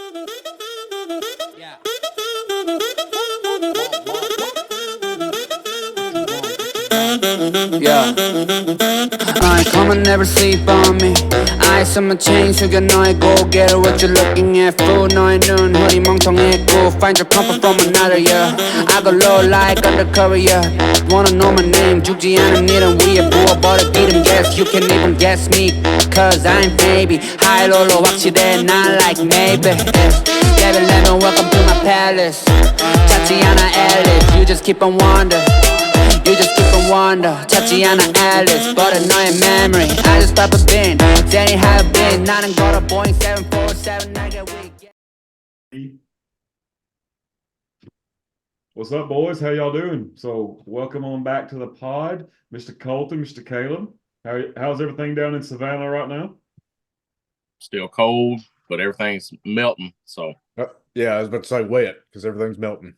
Yeah. Yeah. Come and never sleep on me. Eyes on my chain 숙여 너의 고개를 what you looking at fool 너의 눈 허리 멍청했고 find your comfort from another yeah I go low like undercover yeah wanna know my name 죽지 않은 일은 위에 부어버려 기름 guess you can even guess me cause I'm baby high low로 확실해 not like maybe Devil let me welcome to my palace 찾지 않아 Alice you just keep on wonder You just keep on wonder 찾지 않아 Alice 버려 너의 memory I just pop a bin Danny have been 나는 걸어 Boeing 747 날개 위 What's up, boys? How y'all doing? So, welcome on back to the pod, Mr. Colton, Mr. Caleb. How's everything down in Savannah right now? Still cold, but everything's melting. So, yeah, I was about to say wet because everything's melting.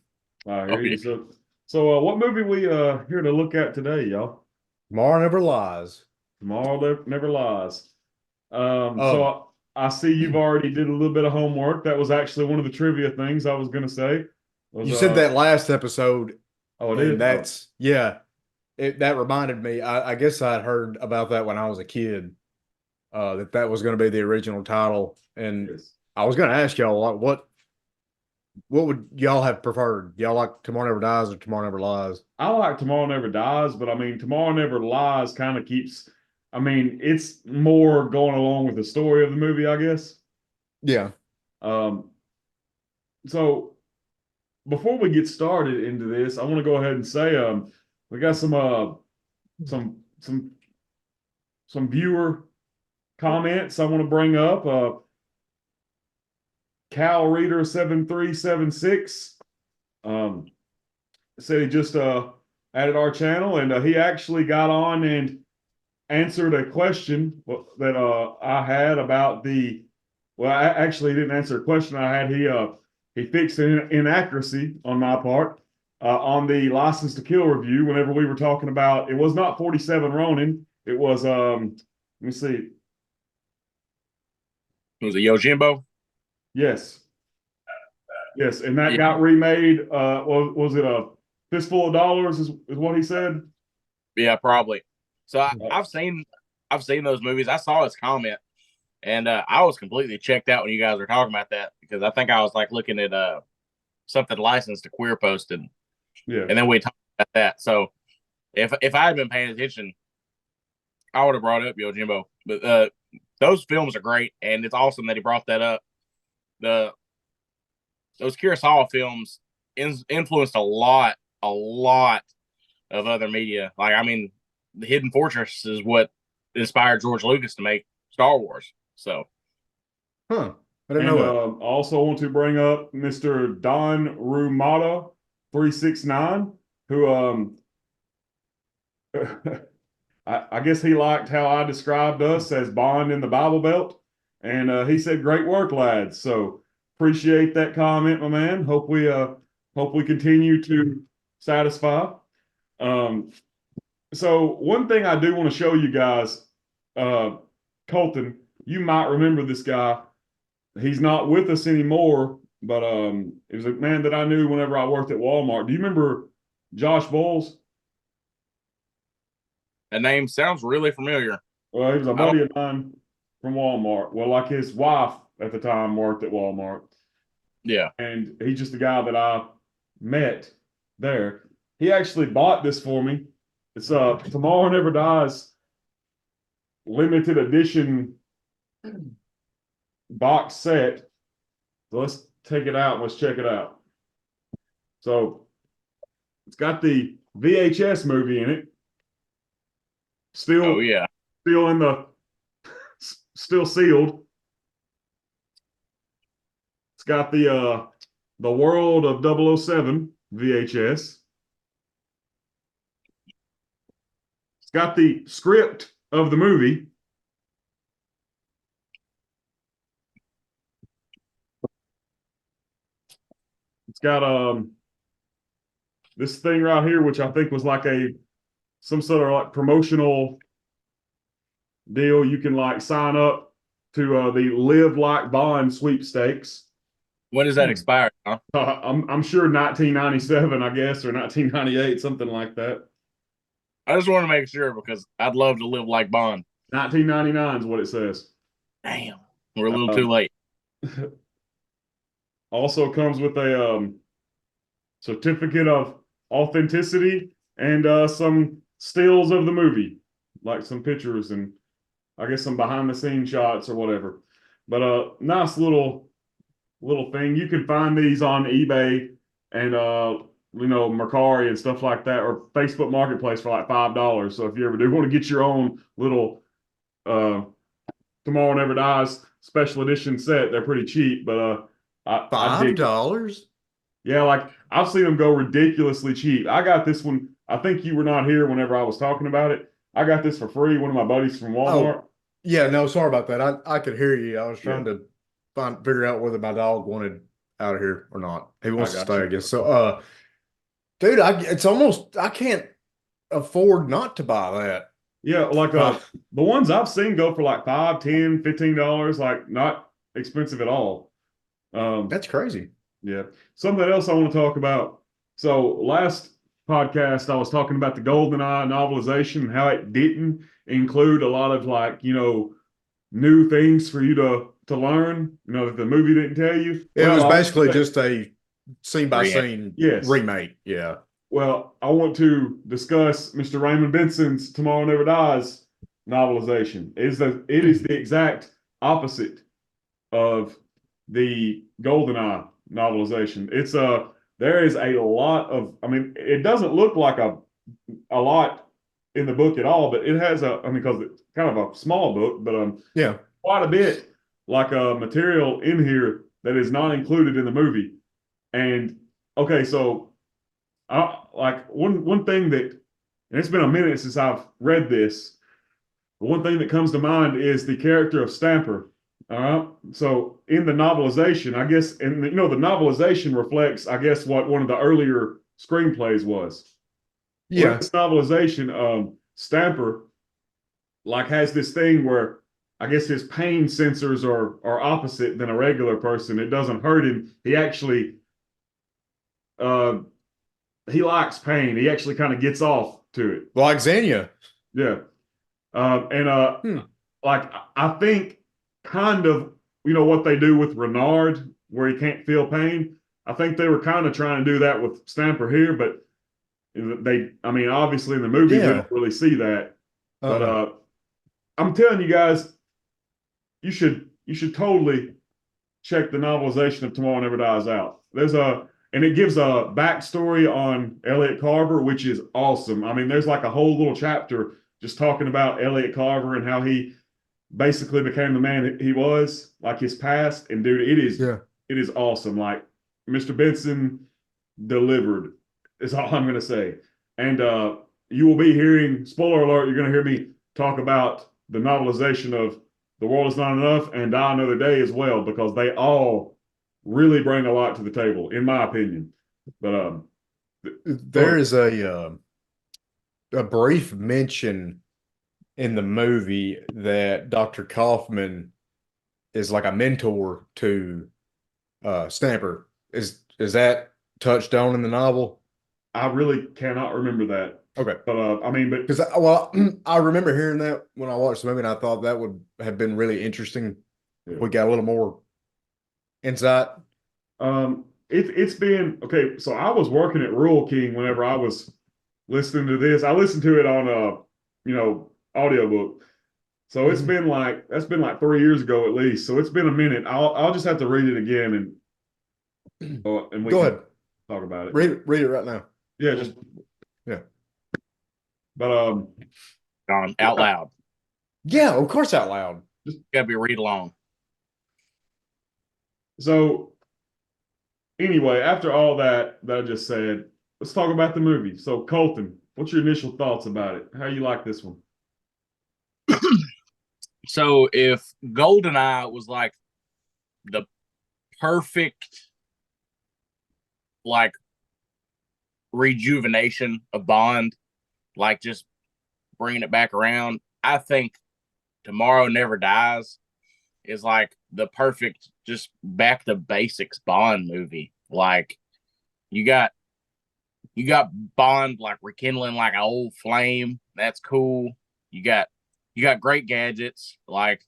I hear you. So, what movie we here to look at today, y'all? Tomorrow Never Lies. Tomorrow Never Lies. So I see you've already did a little bit of homework. That was actually one of the trivia things I was going to say. You said that last episode. Oh, it is? That's, yeah. That reminded me. I guess I'd heard about that when I was a kid, that was going to be the original title. And yes. I was going to ask y'all, like, what would y'all have preferred? Y'all like Tomorrow Never Dies or Tomorrow Never Lies? I like Tomorrow Never Dies, but I mean, Tomorrow Never Lies kind of keeps, I mean, it's more going along with the story of the movie, I guess. Yeah. So before we get started into this, I want to go ahead and say, we got some viewer comments I want to bring up. Cal Reader 7376 said he just added our channel, and he actually got on and answered a question that I had about the. Well, I actually didn't answer a question I had. He fixed an inaccuracy on my part on the License to Kill review. Whenever we were talking about, it was not 47 Ronin. It was let me see. Was it Yojimbo? Yes. Yes, and that got remade. Was it a fistful of dollars? Is what he said? Yeah, probably. So I've seen those movies. I saw his comment, and I was completely checked out when you guys were talking about that because I think I was like looking at something Licensed to Queer posted. Yeah, and then we talked about that. So if I had been paying attention, I would have brought up Yojimbo. But those films are great, and it's awesome that he brought that up. Those Kurosawa films influenced a lot of other media. Like, I mean, The Hidden Fortress is what inspired George Lucas to make Star Wars. So, I didn't know that. I also want to bring up Mr. Don Rumata 369, who I guess he liked how I described us as Bond in the Bible Belt, and he said, "Great work, lads." So appreciate that comment, my man. Hope we continue to satisfy. So one thing I do want to show you guys, Colton, you might remember this guy. He's not with us anymore, but it was a man that I knew whenever I worked at Walmart. Do you remember Josh Bowles? The name sounds really familiar. Well, he was a buddy of mine from Walmart. Well, like his wife at the time worked at Walmart. Yeah. And he's just a guy that I met there. He actually bought this for me. It's Tomorrow Never Dies limited edition box set. So let's take it out and let's check it out. So it's got the VHS movie in it. Still sealed. It's got the World of 007 VHS. It's got the script of the movie. It's got this thing right here, which I think was like some sort of like promotional deal. You can like sign up to the Live Like Bond sweepstakes. When does that expire? Huh? I'm sure 1997, I guess, or 1998, something like that. I just want to make sure because I'd love to live like Bond. 1999 is what it says. Damn, we're a little too late. Also comes with a certificate of authenticity and some stills of the movie, like some pictures and I guess some behind the scenes shots or whatever. But nice little thing. You can find these on eBay and Mercari and stuff like that, or Facebook Marketplace for like $5. So if you ever do want to get your own little Tomorrow Never Dies special edition set, they're pretty cheap. But I dig $5? Yeah, like I've seen them go ridiculously cheap. I got this one. I think you were not here whenever I was talking about it. I got this for free. One of my buddies from Walmart. Yeah, no, sorry about that. I could hear you. I was trying to figure out whether my dog wanted out of here or not. He wants to stay, I guess. So, dude, it's almost I can't afford not to buy that. Yeah, like the ones I've seen go for like $5, $10, $15, like not expensive at all. That's crazy. Yeah. Something else I want to talk about. So last podcast I was talking about the GoldenEye novelization and how it didn't include a lot of like, new things for you to learn, that the movie didn't tell you. It was basically just a scene by scene Yes. remake. Yeah. Well, I want to discuss Mr. Raymond Benson's Tomorrow Never Dies novelization. It is the exact opposite of the GoldenEye novelization. It's there is a lot of, it doesn't look like a lot in the book at all, but it has because it's kind of a small book, but yeah, quite a bit like material in here that is not included in the movie. And okay, so like one thing that, and it's been a minute since I've read this, but one thing that comes to mind is the character of Stamper. All right. So in the novelization, I guess, and the novelization reflects, I guess, what one of the earlier screenplays was. Yeah. Well, this novelization, Stamper, like has this thing where I guess his pain sensors are opposite than a regular person. It doesn't hurt him. He actually, he likes pain. He actually kind of gets off to it. Like Xenia. Yeah. Like I think kind of, what they do with Renard, where he can't feel pain. I think they were kind of trying to do that with Stamper here, but obviously in the movie, we don't really see that. But I'm telling you guys, you should totally check the novelization of Tomorrow Never Dies out. And it gives a backstory on Elliot Carver, which is awesome. There's like a whole little chapter just talking about Elliot Carver and how he basically became the man he was, like his past. And dude, it is awesome. Like Mr. Benson delivered is all I'm going to say. And you will be hearing, spoiler alert, you're going to hear me talk about the novelization of The World Is Not Enough and Die Another Day as well, because they all really bring a lot to the table, in my opinion. But there is a brief mention in the movie that Dr. Kaufman is like a mentor to Stamper. Is that touched on in the novel? I really cannot remember that. Okay. But because I remember hearing that when I watched the movie, and I thought that would have been really interesting. Yeah. We got a little more insight. It's been okay. So I was working at Rural King whenever I was listening to this. I listened to it on audiobook. So it's been that's been like 3 years ago at least. So it's been a minute. I'll just have to read it again and we go ahead, talk about it. Read it right now. Yeah, but out loud. Yeah, of course, out loud. Just gotta be read along. So anyway, after all that I just said, let's talk about the movie. So Colton, what's your initial thoughts about it? How you like this one? So if GoldenEye was like the perfect like rejuvenation of Bond, like just bringing it back around, I think Tomorrow Never Dies is like the perfect, just back to basics Bond movie. Like you got Bond like rekindling like an old flame. That's cool. You got great gadgets. Like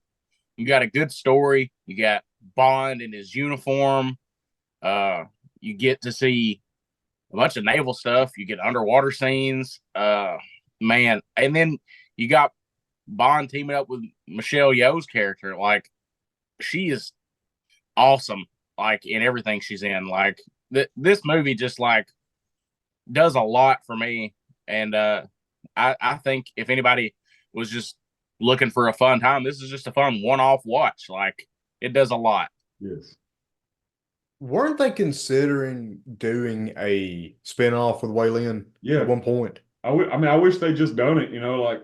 you got a good story. You got Bond in his uniform. You get to see a bunch of naval stuff. You get underwater scenes. Man, and then you got Bond teaming up with Michelle Yeoh's character. Like she is awesome. Like in everything she's in. Like this movie just like does a lot for me. And I think if anybody was just looking for a fun time, this is just a fun one-off watch. Like it does a lot. Yes. Weren't they considering doing a spinoff with Wei Lin at one point? I mean, I wish they just done it, you know, like.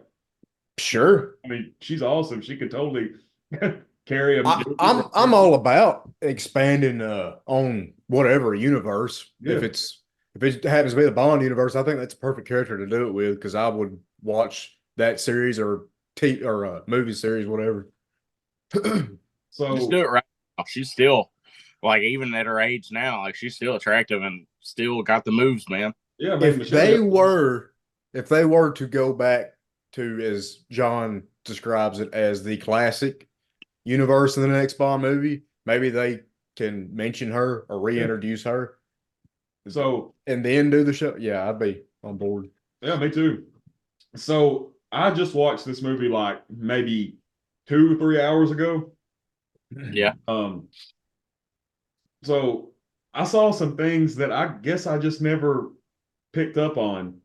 Sure. I mean, she's awesome. She could totally carry a. I'm all about expanding on whatever universe. Yeah. If it happens to be the Bond universe, I think that's a perfect character to do it with because I would watch that series or movie series, whatever. So just do it right now. She's still like, even at her age now, like she's still attractive and still got the moves, man. Yeah, if they were to go back to, as John describes it, as the classic universe in the next Bond movie, maybe they can mention her or reintroduce her. So and then do the show. Yeah, I'd be on board. Yeah, me too. So I just watched this movie like maybe 2 or 3 hours ago. Yeah. So I saw some things that I guess I just never picked up on.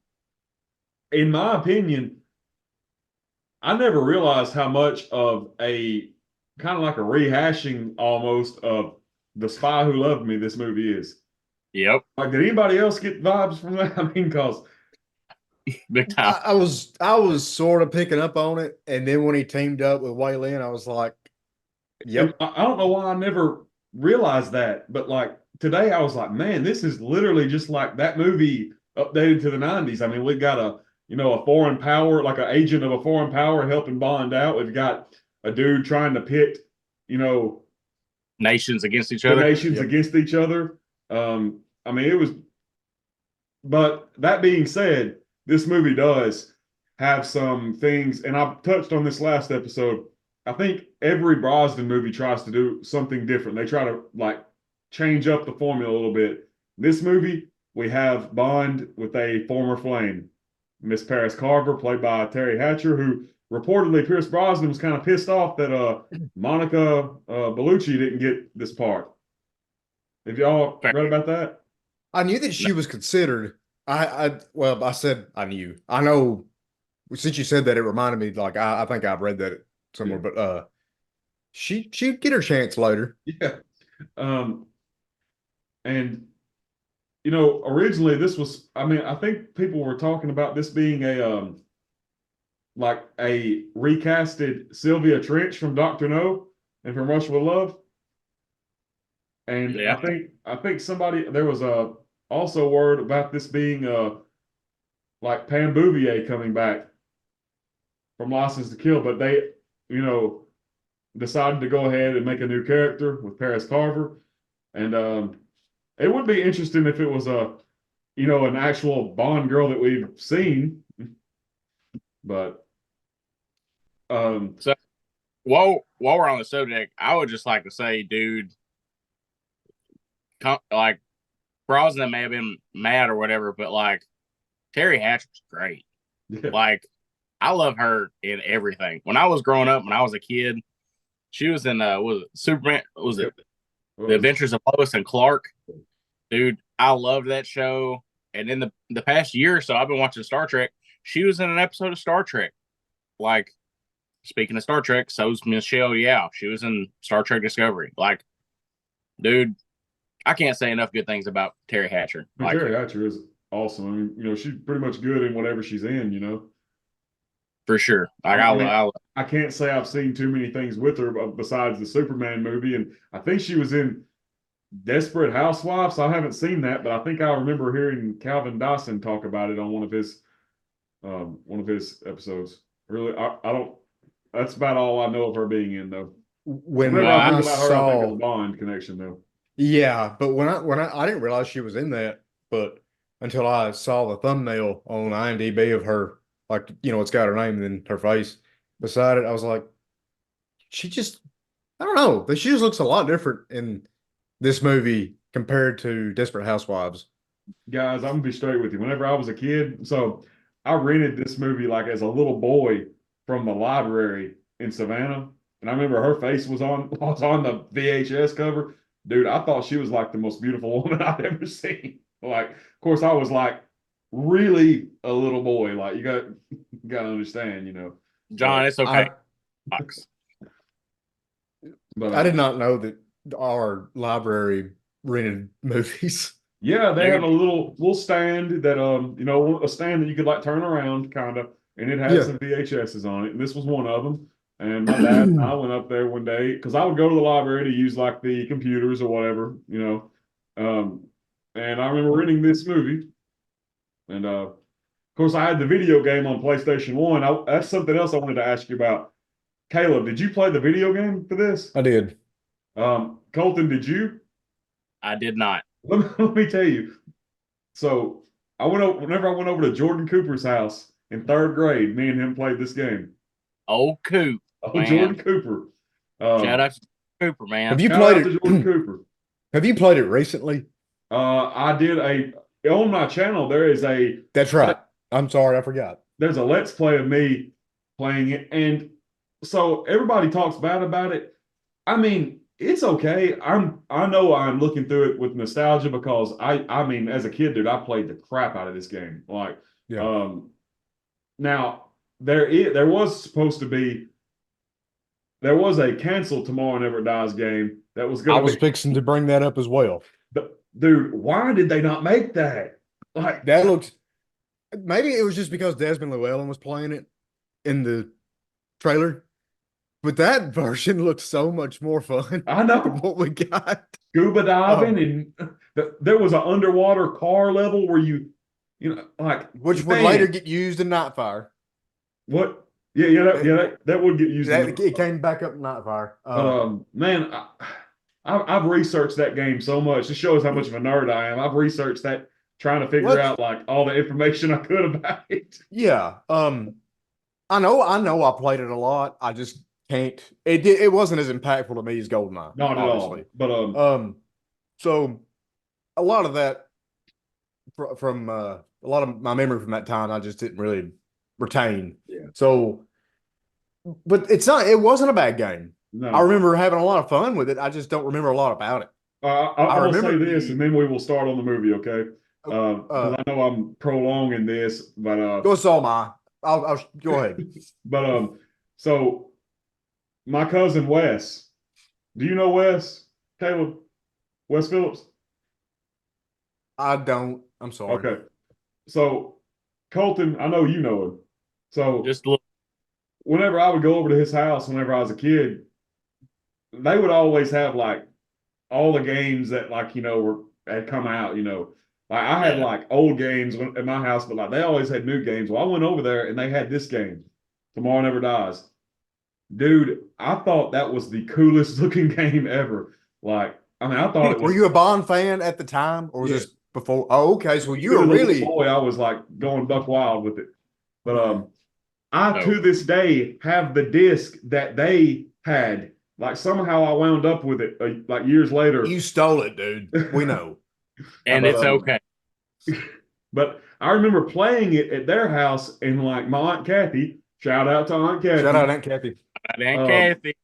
In my opinion, I never realized how much of a kind of like a rehashing almost of The Spy Who Loved Me this movie is. Yep. Like, did anybody else get vibes from that? I mean, because big time. I was sort of picking up on it, and then when he teamed up with Wei Lin, I was like, "Yep." I don't know why I never realized that, but like today I was like, man, this is literally just like that movie updated to the 90s. I mean, we've got a foreign power, like an agent of a foreign power helping Bond out. We've got a dude trying to pit, nations against each the other. nations against each other. I mean, it was, but that being said, this movie does have some things, and I touched on this last episode. I think every Brosnan movie tries to do something different. They try to like change up the formula a little bit. This movie, we have Bond with a former flame, Miss Paris Carver, played by Terry Hatcher, who reportedly Pierce Brosnan was kind of pissed off that Monica Bellucci didn't get this part. Have y'all read about that? I knew that she was considered. I said I knew. I know. Since you said that, it reminded me. Like I think I've read that somewhere, but she'd get her chance later. Yeah. And originally this was, I mean, I think people were talking about this being a like a recasted Sylvia Trench from Dr. No and from Rush with Love. And Yeah. I think there was also word about this being like Pam Bouvier coming back from License to Kill, but they, decided to go ahead and make a new character with Paris Carver. And it would be interesting if it was an actual Bond girl that we've seen. But so while we're on the subject, I would just like to say, dude, like Brosnan may have been mad or whatever, but like Terry Hatcher's great. yeah. Like I love her in everything. When I was growing up, when I was a kid, she was in was it Superman? Was it The Adventures of Lois and Clark? Dude, I loved that show. And in the past year or so, I've been watching Star Trek. She was in an episode of Star Trek. Like, speaking of Star Trek, so's Michelle Yeoh. She was in Star Trek Discovery. Like, dude, I can't say enough good things about Terry Hatcher. I mean, Terry Hatcher is awesome. I mean, she's pretty much good in whatever she's in, For sure. Like, I can't say I've seen too many things with her besides the Superman movie. And I think she was in Desperate Housewives. I haven't seen that, but I think I remember hearing Calvin Dawson talk about it on one of his episodes. Really, I don't. That's about all I know of her being in, though. when Whenever I I think about her, I think of the saw, Bond connection, though. yeah, but when I didn't realize she was in that, but until I saw the thumbnail on IMDb of her, like, it's got her name and then her face beside it, I was like, she just, I don't know, but she just looks a lot different in this movie compared to Desperate Housewives. Guys, I'm gonna be straight with you. Whenever I was a kid, so I rented this movie like as a little boy from the library in Savannah, and I remember her face was on the VHS cover. Dude, I thought she was like the most beautiful woman I'd ever seen. Like, of course, I was like really a little boy. Like, you got to understand, John, it's okay. Fox. But I did not know that our library rented movies. yeah, they had Dude. a little stand that a stand that you could like turn around kind of, and it had Yeah. some VHSs on it, and this was one of them. And my dad and I went up there one day because I would go to the library to use like the computers or whatever, and I remember renting this movie, and of course I had the video game on PlayStation 1. That's something else I wanted to ask you about. Caleb, did you play the video game for this? I did. Colton, did you? I did not. Let me tell you. So whenever I went over to Jordan Cooper's house in third grade, me and him played this game. Old Coop. Oh, Man. Jordan Cooper. Shout out to Cooper, man. Have you Shout played out to it? Jordan Cooper. Have you played it recently? I did on my channel. That's right. I'm sorry, I forgot. There's a let's play of me playing it, and so everybody talks bad about it. I mean, it's okay. I know I'm looking through it with nostalgia because I mean, as a kid, dude, I played the crap out of this game. Like, Yeah. now there was a cancel Tomorrow Never Dies game that was I going was to be. fixing to bring that up as well. Dude, why did they not make that? Like, That looked, maybe it was just because Desmond Llewellyn was playing it in the trailer, but that version looked so much more fun I than know what we got. scuba diving and there was an underwater car level where like Which would man, later get used in Nightfire. what? Yeah, that would get used. It came back up in Nightfire. Man, I've researched that game so much. This shows how much of a nerd I am. I've researched that, trying to figure out like all the information I could about it. Yeah. I know I played it a lot. I just can't. It wasn't as impactful to me as GoldenEye. Not obviously. at all. But so a lot of that from a lot of my memory from that time, I just didn't really retain. Yeah. So, but it wasn't a bad game. no, I remember having a lot of fun with it. I just don't remember a lot about it. I will say remember this, and then we will start on the movie, okay? Because I know I'm prolonging this, but Go saw my. I'll go ahead. But so my cousin Wes, do you know Wes? Caleb, Wes Phillips? I don't. I'm sorry. Okay. So Colton, I know you know him. So Just look. whenever I would go over to his house whenever I was a kid, they would always have like all the games that had come out, Like I had like old games at my house, but like they always had new games. Well, I went over there and they had this game, Tomorrow Never Dies. Dude, I thought that was the coolest looking game ever. Like, I mean, I thought it was. Were you a Bond fan at the time, or was this before? Oh, okay. So you were Even as a really. boy. I was like going buck wild with it. But I No. to this day have the disc that they had. Like somehow I wound up with it like years later. You stole it, dude. We know. And it's okay. But I remember playing it at their house, and like my Aunt Kathy, shout out to Aunt Kathy. Shout out Aunt Kathy. Aunt Kathy.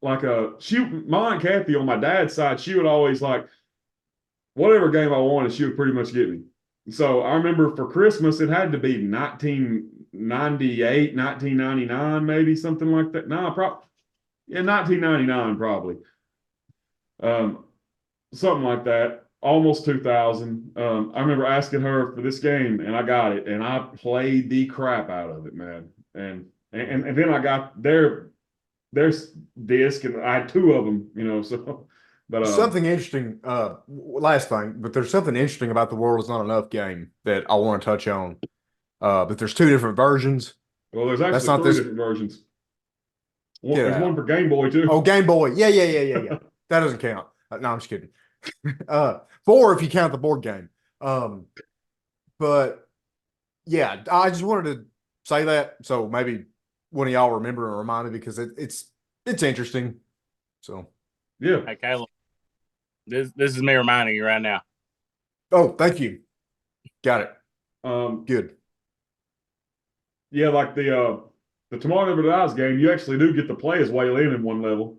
Like my Aunt Kathy on my dad's side, she would always like whatever game I wanted, she would pretty much get me. So I remember for Christmas, it had to be 1998, 1999, maybe something like that. No, probably 1999, probably. Something like that. Almost 2000. I remember asking her for this game, and I got it, and I played the crap out of it, man. And then I got their disc, and I had two of them, So, but Something interesting. Last thing, but there's something interesting about the World Is Not Enough game that I want to touch on. But there's two different versions. well, there's That's actually not three this- different versions. Well, Get there's out. one for Game Boy too. Oh, Game Boy. Yeah. That doesn't count. No, I'm just kidding. 4 if you count the board game. But yeah, I just wanted to say that. So maybe one of y'all remember and remind me because it's interesting. So Yeah. Hey, Caleb, this is me reminding you right now. oh, thank you. Got it. Good. Yeah, like the Tomorrow Never Dies game, you actually do get to play as Waylon in one level.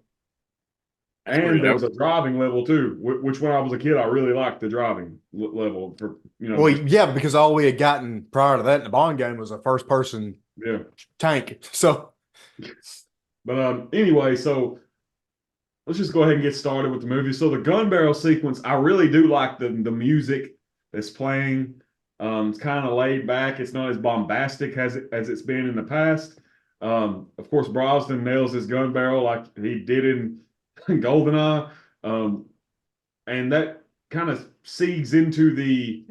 That's And pretty there dope. was a driving level too, which when I was a kid, I really liked the driving level for, Well, just- yeah, because all we had gotten prior to that in the Bond game was a first person yeah. tank. So But anyway, so let's just go ahead and get started with the movie. So the gun barrel sequence, I really do like the music that's playing. It's kind of laid back. It's not as bombastic as it's been in the past. Of course, Brosnan nails his gun barrel like he did in Goldeneye, and that kind of seeds into the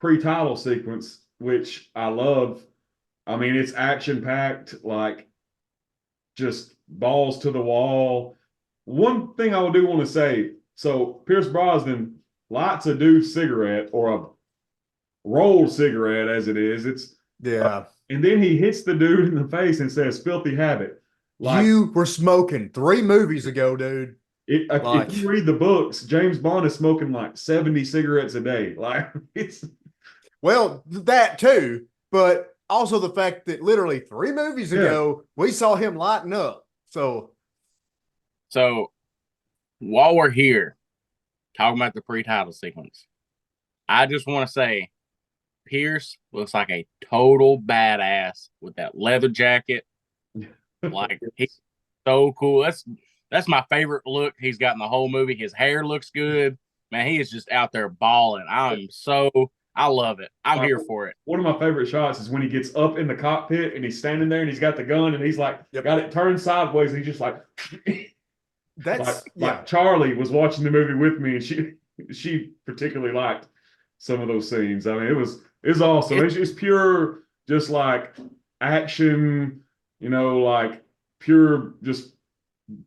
pre-title sequence, which I love. I mean, it's action packed, like just balls to the wall. One thing I do want to say, so Pierce Brosnan lights a dude's cigarette or a rolled cigarette as it is. yeah. And then he hits the dude in the face and says, "Filthy habit." Like You were smoking 3 movies ago, dude. if you read the books, James Bond is smoking like 70 cigarettes a day. Like it's Well, that too, but also the fact that literally 3 movies Yeah. ago we saw him lighting up. So So while we're here talking about the pre-title sequence, I just want to say Pierce looks like a total badass with that leather jacket. Like he's so cool. That's my favorite look he's got in the whole movie. His hair looks good. Man, he is just out there balling. I love it. I'm here for it. one of my favorite shots is when he gets up in the cockpit and he's standing there and he's got the gun and he's like got it turned sideways and he's just like that's like Charlie was watching the movie with me and she particularly liked some of those scenes. I mean, it was awesome. It's just pure, just like action, like pure, just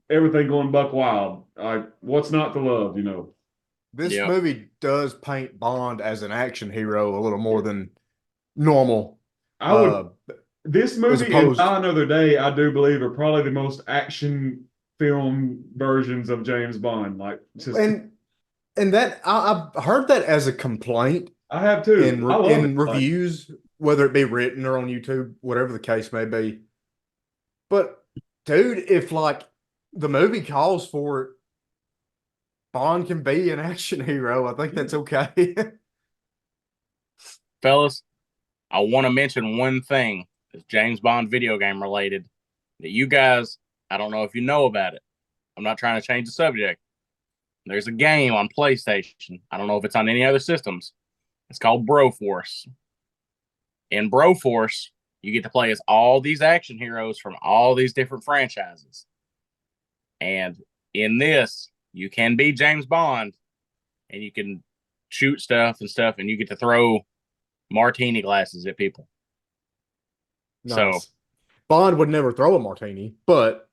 everything going buck wild. Like what's not to love, this Yeah. movie does paint Bond as an action hero a little more than normal. I would. This movie and opposed- Die Another Day, I do believe, are probably the most action film versions of James Bond. Like, just and that I've heard that as a complaint I have too. in I love in it. Like, reviews, whether it be written or on YouTube, whatever the case may be. But dude, if like the movie calls for it, Bond can be an action hero. I think that's okay. Fellas, I want to mention one thing that's James Bond video game related that you guys, I don't know if you know about it. I'm not trying to change the subject. There's a game on PlayStation. I don't know if it's on any other systems. It's called Broforce. In Broforce, you get to play as all these action heroes from all these different franchises. And in this, you can be James Bond and you can shoot stuff, and you get to throw martini glasses at people. Nice. So Bond would never throw a martini, but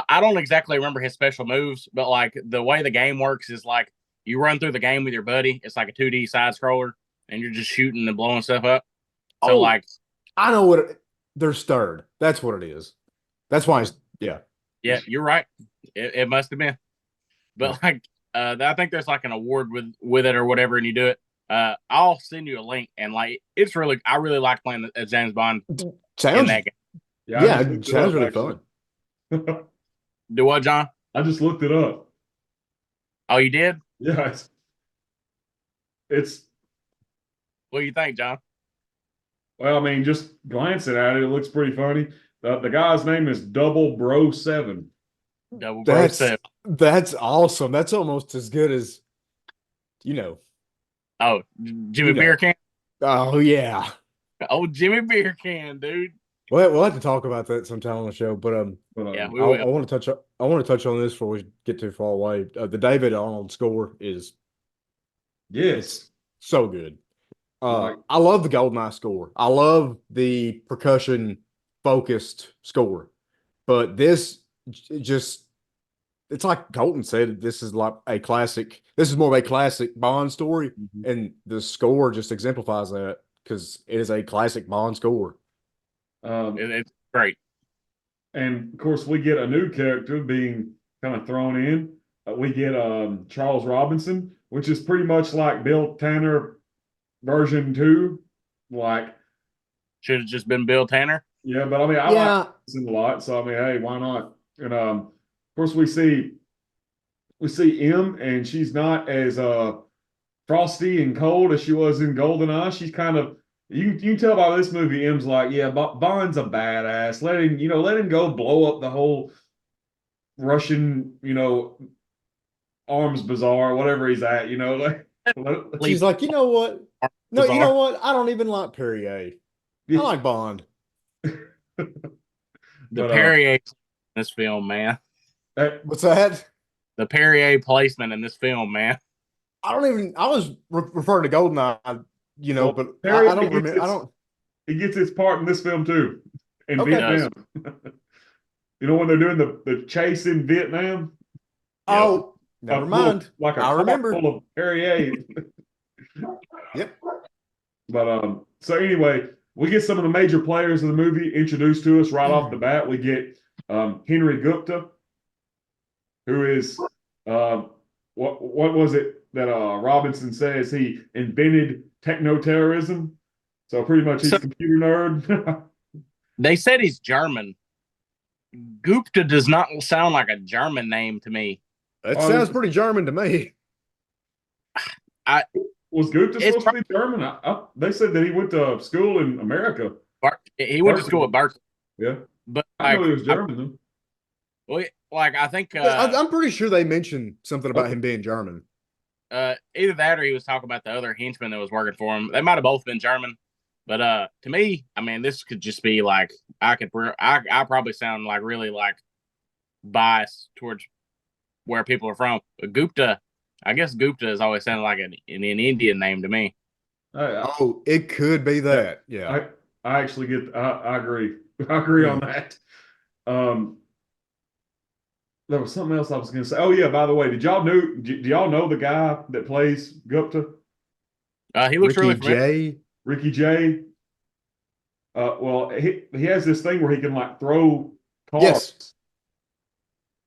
I don't exactly remember his special moves, but like the way the game works is like you run through the game with your buddy. It's like a 2D side scroller, and you're just shooting and blowing stuff up. So like, I know what they're stirred. That's what it is. That's why it's yeah, you're right. It must have been, but like, I think there's like an award with it or whatever, and you do it. I'll send you a link, and like, it's really, I really like playing as James Bond in sounds that game. yeah, it sounds really fun. Do what, John? I just looked it up. Oh, you did? Yeah, it's What do you think, John? well, I mean, just glancing at it, it looks pretty funny. The guy's name is Double Bro 7. Double Bro 7. That's awesome. That's almost as good as Oh, Jimmy Beer Can. Oh yeah. Oh, Jimmy Beer Can, dude. We'll have to talk about that sometime on the show. But Yeah, we I will. want to touch on this before we get too far away. The David Arnold score is Yes. so good. I love the GoldenEye score. I love the percussion focused score. But this just, it's like Colton said, this is like a classic. This is more of a classic Bond story, and the score just exemplifies that because it is a classic Bond score. It's great. And of course, we get a new character being kind of thrown in. We get Charles Robinson, which is pretty much like Bill Tanner version 2. Like, Should have just been Bill Tanner. yeah, but I mean, I like Robinson a lot, so I mean, hey, why not? And of course, we see M, and she's not as frosty and cold as she was in GoldenEye. She's kind of, you can tell by this movie, M's like, yeah, Bond's a badass. Let him go blow up the whole Russian, arms bazaar, whatever he's at, like. She's like, you know what? No, you know what? I don't even like Perrier. I like Bond. The Perrier in this film, man. What's that? The Perrier placement in this film, man. I was referring to GoldenEye, but Perrier, I don't remember. He gets his part in this film too, in Okay. Vietnam. When they're doing the chase in Vietnam? Oh, never mind. Like a I remember. full of Perrier. Yep. But so anyway, we get some of the major players of the movie introduced to us right off the bat. We get Henry Gupta, who is what was it that Robinson says he invented techno-terrorism? So pretty much he's a computer nerd. They said he's German. Gupta does not sound like a German name to me. It sounds pretty German to me. Was Gupta supposed to be German? They said that he went to school in America. He went to school at Berkeley. Yeah, but I know he was German though. Well, like I think I'm pretty sure they mentioned something about him being German. Either that or he was talking about the other henchman that was working for him. They might have both been German. But to me, I mean, this could just be like I probably sound like really like biased towards where people are from. But Gupta, I guess Gupta has always sounded like an Indian name to me. It could be that. Yeah, I actually get. I agree. I agree on that. There was something else I was going to say. Oh yeah, by the way, do y'all know the guy that plays Gupta? He looks really familiar. Ricky Jay. Well, he has this thing where he can like throw cars. Yes.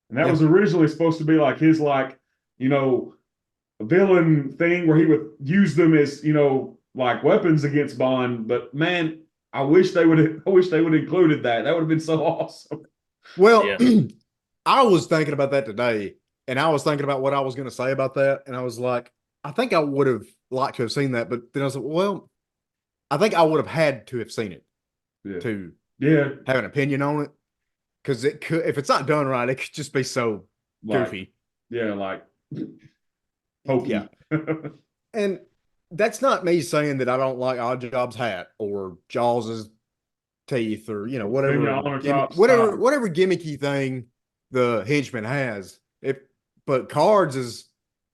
And that was originally supposed to be like his villain thing where he would use them as, like weapons against Bond. But man, I wish they would included that. That would have been so awesome. Well, I was thinking about that today, and I was thinking about what I was going to say about that, and I was like, I think I would have liked to have seen that, but then I was like, well, I think I would have had to have seen it to have an opinion on it, because it could, if it's not done right, it could just be so goofy. Like hokey. Yeah. And that's not me saying that I don't like Odd Job's hat or Jaws's teeth or whatever gimmicky thing the henchman has. But Cards it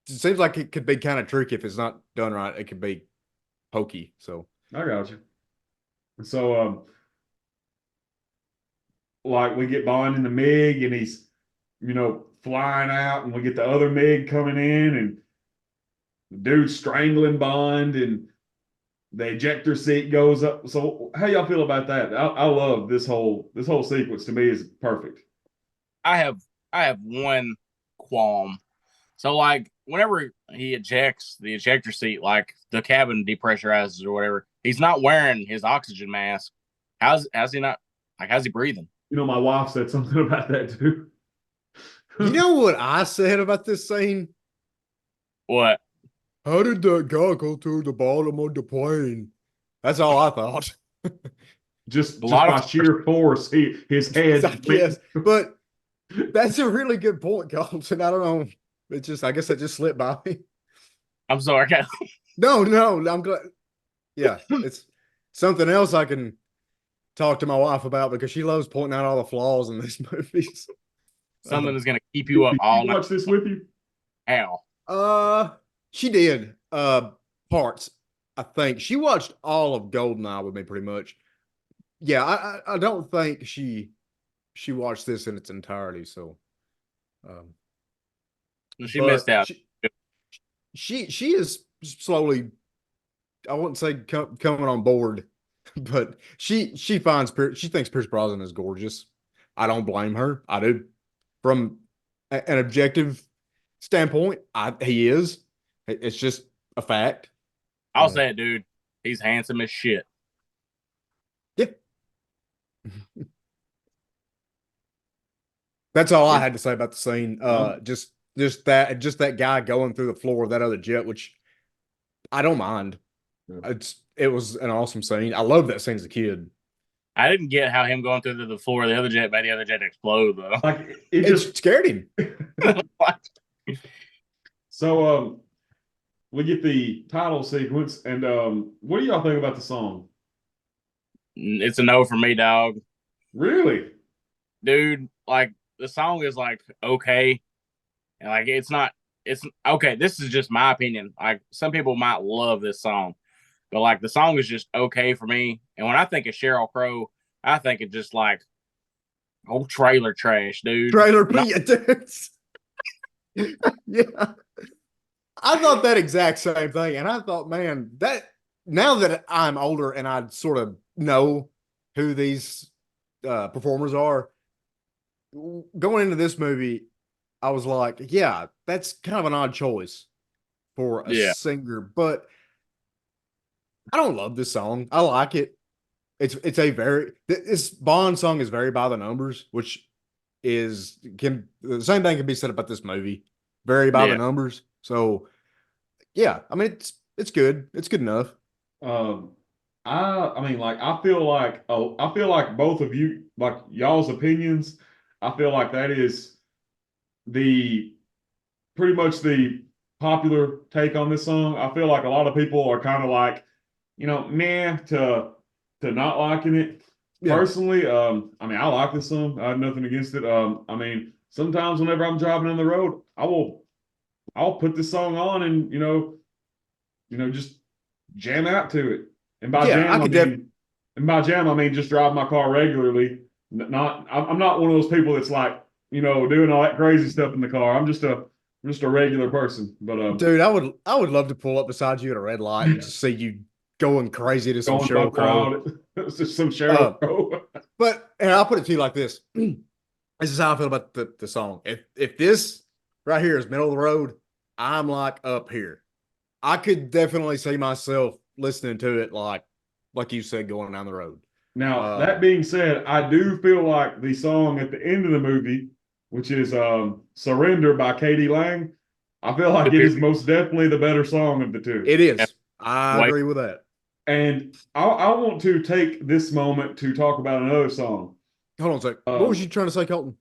seems like it could be kind of tricky if it's not done right. It could be hokey. So I got you. So like we get Bond in the MiG and he's flying out, and we get the other MiG coming in, and the dude strangling Bond, and the ejector seat goes up. So how y'all feel about that? I love this whole sequence. To me is perfect. I have one qualm. So like whenever he ejects the ejector seat, like the cabin depressurizes or whatever, he's not wearing his oxygen mask. How's he breathing? My wife said something about that too. You know what I said about this scene? What? How did that guy go to the bottom of the plane? That's all I thought. just by sheer force, his head. Yes, but that's a really good point, Colton. I don't know. It just, I guess it just slipped by me. I'm sorry. No, I'm glad. Yeah, it's something else I can talk to my wife about because she loves pointing out all the flaws in these movies. Something that's going to keep you up all night. Watch this with you? How? She did. Parts. I think she watched all of GoldenEye with me pretty much. Yeah, I don't think she she watched this in its entirety. So, She but missed out. She is slowly. I wouldn't say coming on board, but she thinks Pierce Brosnan is gorgeous. I don't blame her. I do. From an objective standpoint, he is. It's just a fact. I'll say it, dude. He's handsome as shit. Yeah. That's all I had to say about the scene. Just that guy going through the floor of that other jet, which I don't mind. Yeah. It was an awesome scene. I loved that scene as a kid. I didn't get how him going through the floor of the other jet made the other jet explode, though. Like It just scared him. So we get the title sequence, and what do y'all think about the song? It's a no for me, dog. Really? Dude, like, the song is, like, okay. And, like, it's okay. This is just my opinion. Like, some people might love this song, but, like, the song is just okay for me. And when I think of Sheryl Crow, I think of just, like, old trailer trash, dude. Trailer dudes. Yeah. I thought that exact same thing. And I thought, man, that now that I'm older and I sort of know who these performers are, going into this movie, I was like, yeah, that's kind of an odd choice for a singer, but I don't love this song. I like it. This Bond song is very by the numbers, which the same thing can be said about this movie. Very by the numbers. So yeah, I mean it's good. It's good enough. I mean, like, I feel like both of you, like, y'all's opinions, I feel like that is pretty much the popular take on this song. I feel like a lot of people are kind of like, meh to not liking it. Yeah. Personally, I mean, I like this song. I have nothing against it. I mean, sometimes whenever I'm driving on the road, I'll put this song on and just jam out to it. And by jam, I mean just drive my car regularly. I'm not one of those people that's like, doing all that crazy stuff in the car. I'm just a regular person. But dude, I would love to pull up beside you at a red light and just see you going crazy to some Sheryl Crow. Just some Sheryl Crow. And I'll put it to you like this. This is how I feel about the song. If this right here is middle of the road, I'm like up here. I could definitely see myself listening to it like you said, going down the road. Now, that being said, I do feel like the song at the end of the movie, which is Surrender by Katie Lang, I feel like it is most definitely the better song of the two. It is. I agree with that. And I want to take this moment to talk about another song. Hold on a sec. What was you trying to say, Colton?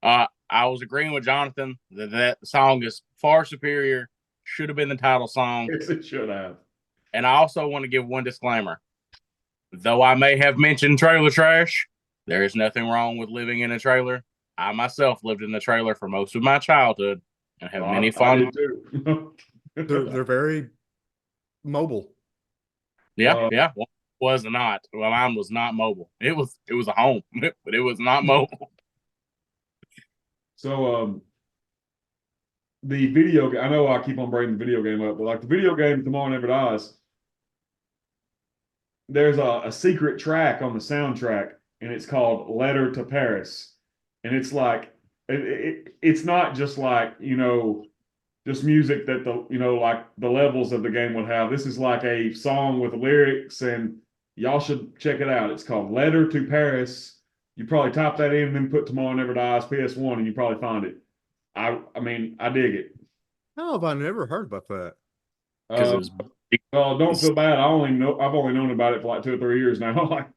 I was agreeing with Jonathan that song is far superior. Should have been the title song. Yes, it should have. And I also want to give one disclaimer. Though I may have mentioned trailer trash, there is nothing wrong with living in a trailer. I myself lived in a trailer for most of my childhood and have many fond. They're very mobile. Yeah. Was not. Well, mine was not mobile. It was a home, but it was not mobile. So the video game, I know I keep on bringing the video game up, but like the video game Tomorrow Never Dies, there's a secret track on the soundtrack, and it's called Letter to Paris. And it's like it's not just like, just music that like the levels of the game would have. This is like a song with lyrics, and y'all should check it out. It's called Letter to Paris. You probably type that in and then put Tomorrow Never Dies PS1 and you probably find it. I mean, I dig it. How have I never heard about that? Well, don't feel bad. I've only known about it for like 2 or 3 years now.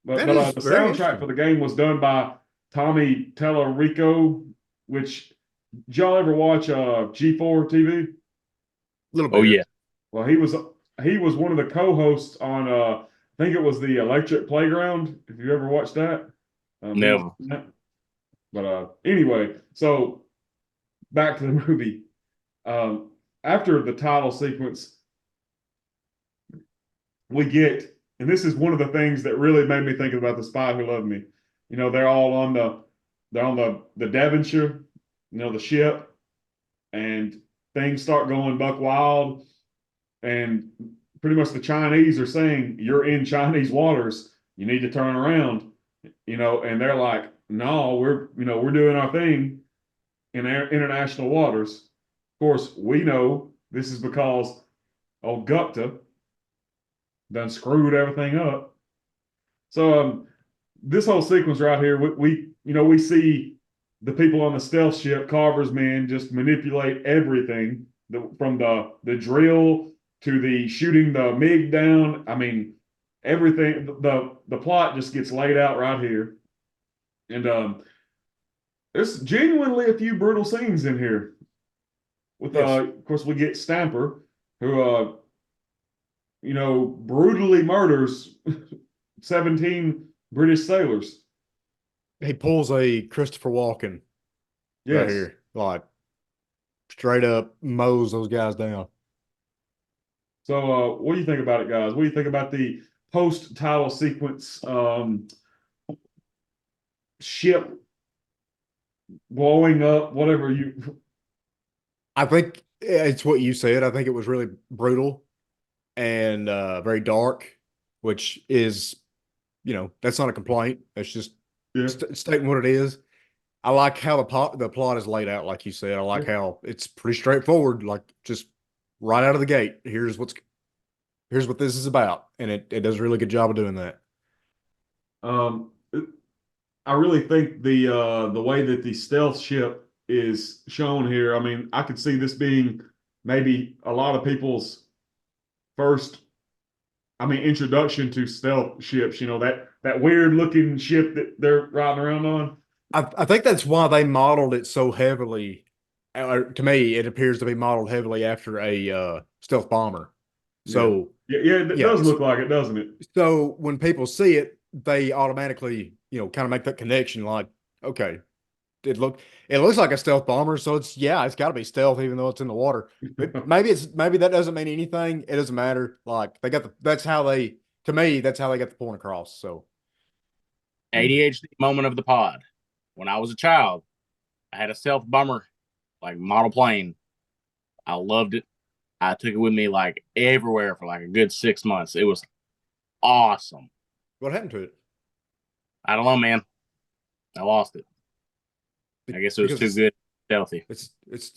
But the soundtrack for the game was done by Tommy Tellerico, which did y'all ever watch G4 TV? A little bit. Oh yeah. Well, he was one of the co-hosts on I think it was the Electric Playground. If you ever watched that, Never. But anyway, so back to the movie. After the title sequence, we get, and this is one of the things that really made me think about The Spy Who Loved Me. they're all on the Devonshire, the ship, and things start going buck wild, and pretty much the Chinese are saying, you're in Chinese waters, you need to turn around, and they're like, no, we're doing our thing in international waters. Of course, we know this is because old Gupta done screwed everything up. So this whole sequence right here, we see the people on the stealth ship, Carver's men, just manipulate everything, from the drill to the shooting the MiG down. I mean, everything. The plot just gets laid out right here, and there's genuinely a few brutal scenes in here. With Yes. of course, we get Stamper, who brutally murders 17 British sailors. He pulls a Christopher Walken right Yes. here, like straight up mows those guys down. So, what do you think about it, guys? What do you think about the post-title sequence ship blowing up, whatever you. I think it's what you said. I think it was really brutal and very dark, which is, that's not a complaint. It's just Yeah. stating what it is. I like how the plot is laid out, like you said. I like how it's pretty straightforward, like just right out of the gate. Here's what this is about, and it does a really good job of doing that. I really think the way that the stealth ship is shown here, I mean, I could see this being maybe a lot of people's first, introduction to stealth ships. That weird looking ship that they're riding around on. I think that's why they modeled it so heavily. To me, it appears to be modeled heavily after a stealth bomber. So it does look like it, doesn't it? So when people see it, they automatically, kind of make that connection. Like, okay, it looks like a stealth bomber, so it's got to be stealth, even though it's in the water. But maybe that doesn't mean anything. It doesn't matter. Like that's how they got the point across. So ADHD moment of the pod. When I was a child, I had a stealth bomber, like model plane. I loved it. I took it with me like everywhere for like a good 6 months. It was awesome. what happened to it? I don't know, man. I lost it. I guess it was too good, stealthy. It's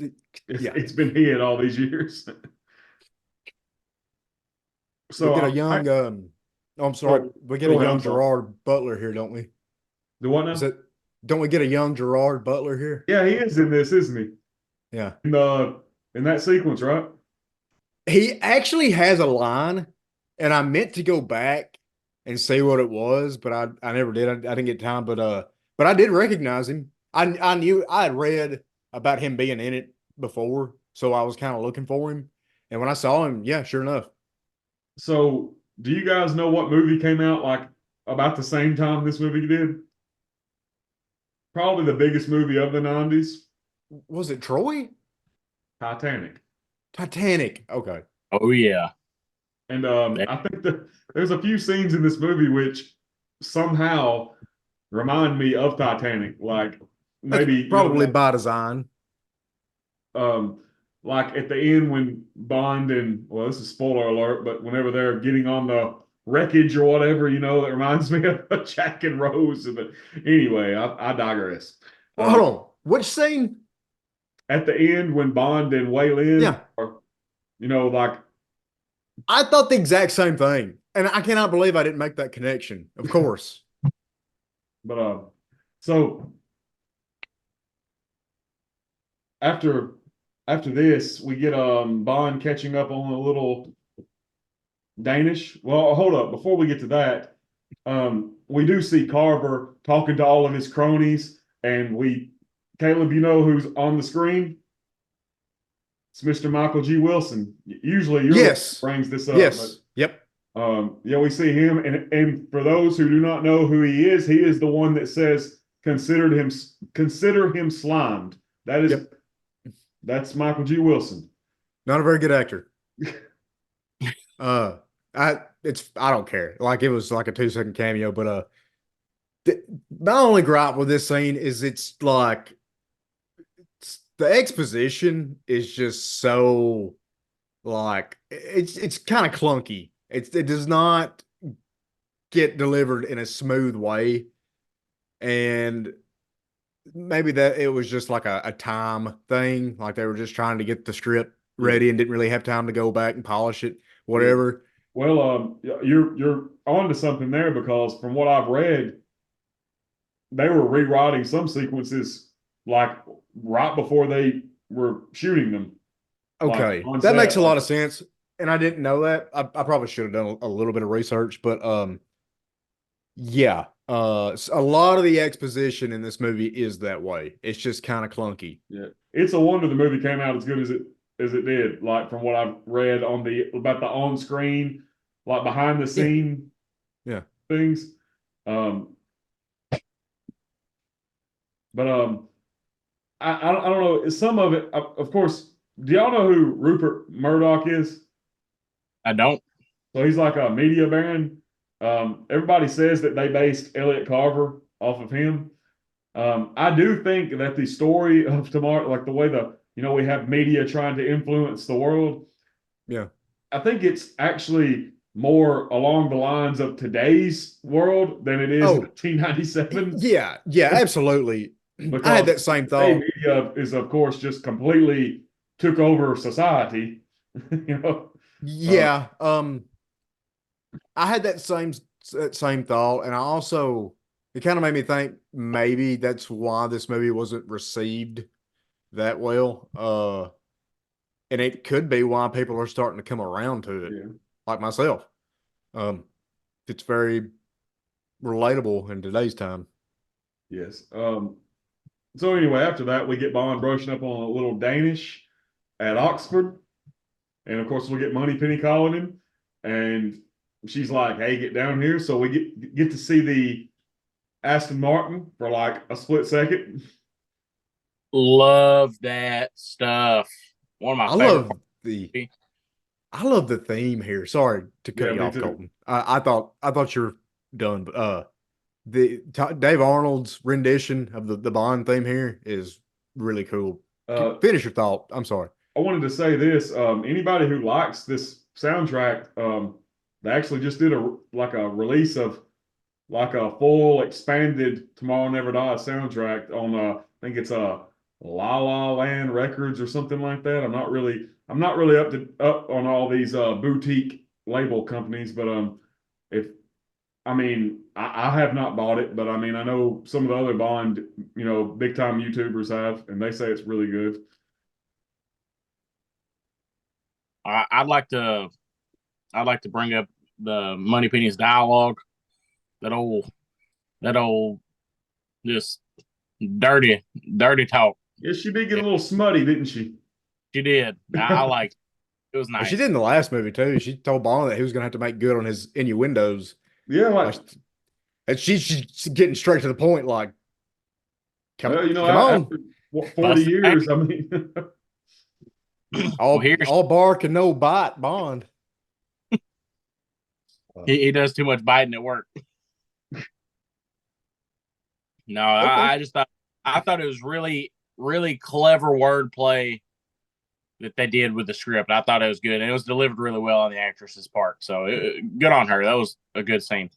been hid all these years. So we get a young. I'm sorry. We get a young Gerard Butler here, don't we? The what now? Don't we get a young Gerard Butler here? Yeah, he is in this, isn't he? Yeah. In that sequence, right? He actually has a line, and I meant to go back and see what it was, but I never did. I didn't get time, but I did recognize him. I knew I had read about him being in it before, so I was kind of looking for him. And when I saw him, yeah, sure enough. So, do you guys know what movie came out like about the same time this movie did? Probably the biggest movie of the 90s. Was it Troy? Titanic. Okay. Oh yeah. And I think that there's a few scenes in this movie which somehow remind me of Titanic. Like maybe that's probably by design. Like at the end when Bond and, well, this is spoiler alert, but whenever they're getting on the wreckage or whatever, that reminds me of Jack and Rose. But anyway, I digress. Well, hold on. Which scene? At the end when Bond and Wei Lin are, like. I thought the exact same thing. And I cannot believe I didn't make that connection. Of course. But so after this, we get Bond catching up on a little Danish. Well, hold up. Before we get to that, we do see Carver talking to all of his cronies, and Caleb, you know who's on the screen? It's Mr. Michael G. Wilson. Usually, brings this up. Yes. But, yep. We see him, and for those who do not know who he is the one that says, consider him slimed. That's Michael G. Wilson. Not a very good actor. I don't care. Like it was like a 2-second cameo, but My only gripe with this scene is it's like the exposition is just so like it's kind of clunky. It does not get delivered in a smooth way, and maybe that it was just like a time thing, like they were just trying to get the script ready and didn't really have time to go back and polish it, whatever. Well, you're onto something there because from what I've read, they were rewriting some sequences like right before they were shooting them. Okay, like, that makes a lot of sense, and I didn't know that. I probably should have done a little bit of research, but yeah, a lot of the exposition in this movie is that way. It's just kind of clunky. Yeah, it's a wonder the movie came out as good as it did. Like from what I've read about the on screen, like behind the scene, yeah, things. But I don't know. Some of it, of course. Do y'all know who Rupert Murdoch is? I don't. So he's like a media baron. Everybody says that they based Elliot Carver off of him. I do think that the story of tomorrow, like the way we have media trying to influence the world. Yeah. I think it's actually more along the lines of today's world than it is 1997. Yeah, absolutely. Because I had that same thought. Media is, of course, just completely took over society. Yeah. I had that same thought, and I also it kind of made me think maybe that's why this movie wasn't received that well. And it could be why people are starting to come around to it, like myself. It's very relatable in today's time. Yes. So anyway, after that, we get Bond brushing up on a little Danish at Oxford, and of course we get Moneypenny calling him, and she's like, "Hey, get down here." So we get to see the Aston Martin for like a split second. Love that stuff. One of my favorite parts. I love the theme here. Sorry to cut you off, Colton. I thought you were done, but Dave Arnold's rendition of the Bond theme here is really cool. Finish your thought. I'm sorry. I wanted to say this. Anybody who likes this soundtrack, they actually just did a release of like a full expanded Tomorrow Never Dies soundtrack on I think it's La La Land Records or something like that. I'm not really up on all these boutique label companies, but I have not bought it, but I mean, I know some of the other Bond, big time YouTubers have, and they say it's really good. I'd like to bring up the Moneypenny's dialogue. That old, just dirty talk. Yeah, she did get a little smutty, didn't she? She did. I liked it. It was nice. She did in the last movie too. She told Bond that he was going to have to make good on his innuendos. Yeah, and she's getting straight to the point. Like, come on. After 40 years, I mean, all bark and no bite, Bond. He does too much biting at work. No, okay. I thought it was really, really clever wordplay that they did with the script. I thought it was good, and it was delivered really well on the actress's part. So good on her. That was a good scene.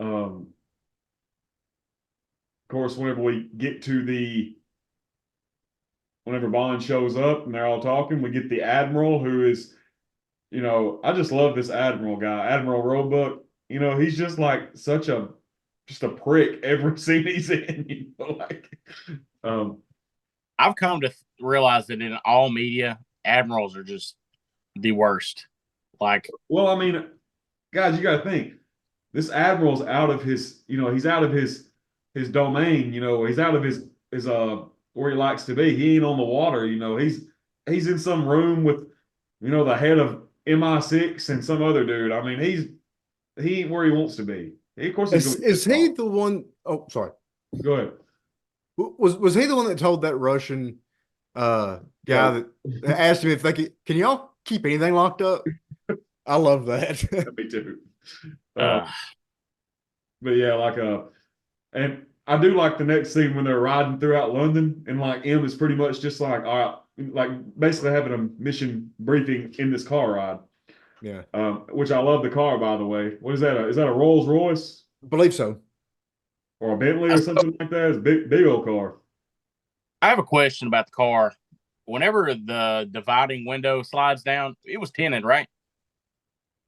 Of course, whenever Bond shows up and they're all talking, we get the Admiral, who is, I just love this Admiral guy, Admiral Roebuck. He's just like just a prick every scene he's in. I've come to realize that in all media, admirals are just the worst. Well, I mean, guys, you got to think this Admiral's out of his, he's out of his domain. He's out of his where he likes to be. He ain't on the water. He's in some room with, the head of MI6 and some other dude. I mean, he ain't where he wants to be. Of course, is he the one? Oh, sorry. Go ahead. Was he the one that told that Russian guy that asked him if they can y'all keep anything locked up? I love that. Me too. But yeah, And I do like the next scene when they're riding throughout London, and like M is pretty much just like, all right, like basically having a mission briefing in this car ride. Yeah. Which I love the car, by the way. What is that? Is that a Rolls Royce Believe so. or a Bentley or something like that? It's a big old car. I have a question about the car. Whenever the dividing window slides down, it was tinted, right?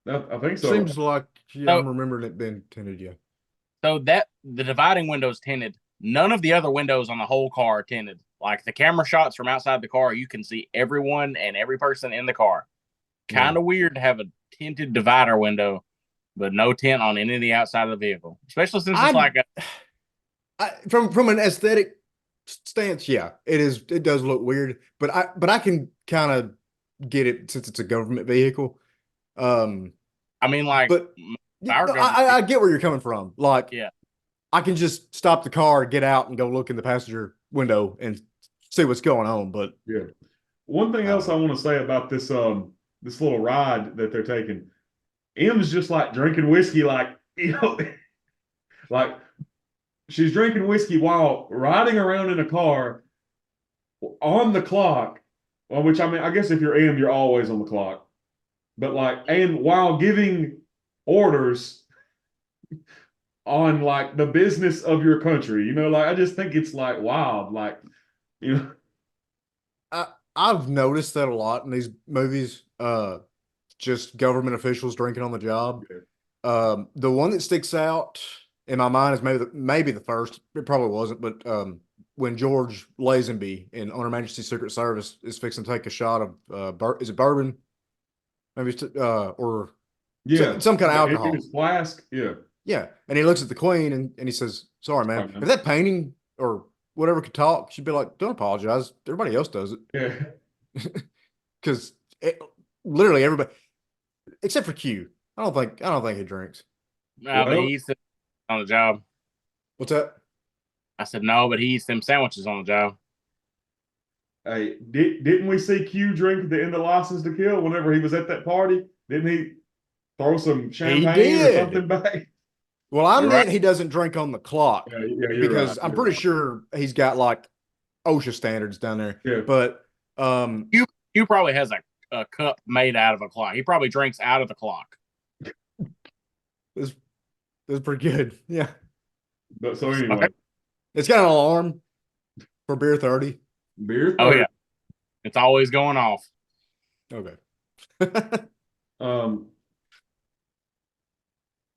I think so. Seems like So- I'm remembering it being tinted. Yeah. So that the dividing window is tinted. None of the other windows on the whole car are tinted. Like the camera shots from outside the car, you can see everyone and every person in the car. Kind of weird to have a tinted divider window, but no tint on any of the outside of the vehicle, especially since it's like from an aesthetic stance, yeah, it is. It does look weird, but I can kind of get it since it's a government vehicle. I mean, like, but I get where you're coming from. Like, yeah, I can just stop the car, get out, and go look in the passenger window and see what's going on. But yeah, one thing else I want to say about this this little ride that they're taking, M's just like drinking whiskey, like like she's drinking whiskey while riding around in a car on the clock. Well, which I mean, I guess if you're M, you're always on the clock. But like, and while giving orders on like the business of your country, like I just think it's like wild, like I've noticed that a lot in these movies. Just government officials drinking on the job. The one that sticks out in my mind is maybe the first. It probably wasn't, but when George Lazenby in On Her Majesty's Secret Service is fixing to take a shot of is it bourbon? Maybe it's or some kind of alcohol. In his flask, yeah. Yeah, and he looks at the Queen and he says, "Sorry, man. If that painting or whatever could talk, she'd be like, don't apologize. Everybody else does it." Yeah. Because literally everybody, except for Q. I don't think he drinks. No, but he eats them on the job. What's that? I said no, but he eats them sandwiches on the job. Hey, didn't we see Q drink at the end of License to Kill whenever he was at that party? Didn't he throw some champagne or something back? Well, I meant he doesn't drink on the clock. Yeah, because I'm pretty sure he's got like OSHA standards down there. Yeah. But Q probably has a cup made out of a clock. He probably drinks out of the clock. That's pretty good. Yeah. But so anyway, it's got an alarm for beer 30. Beer 30. Oh yeah, it's always going off. Okay.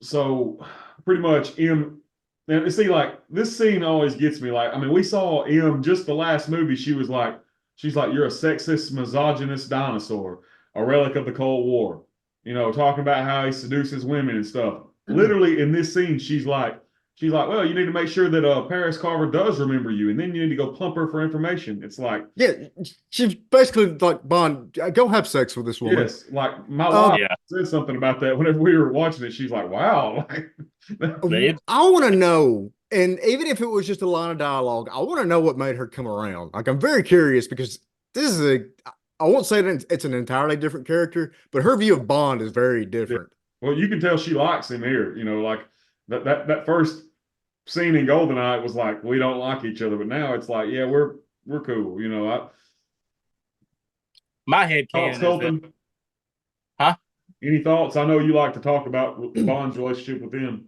So pretty much M. Now, see, like this scene always gets me. Like, I mean, we saw M just the last movie. She's like, you're a sexist, misogynist dinosaur, a relic of the Cold War. Talking about how he seduces women and stuff. Literally in this scene, she's like, well, you need to make sure that Paris Carver does remember you, and then you need to go plump her for information. It's like, yeah, she's basically like, Bond, go have sex with this woman. Yes, like my wife said something about that whenever we were watching it. She's like, wow. I want to know, and even if it was just a line of dialogue, I want to know what made her come around. Like, I'm very curious because this is I won't say that it's an entirely different character, but her view of Bond is very different. Yeah. Well, you can tell she likes him here. Like that first scene in GoldenEye was like, we don't like each other, but now it's like, yeah, we're cool. My head canon. Huh? Any thoughts? I know you like to talk about Bond's relationship with him.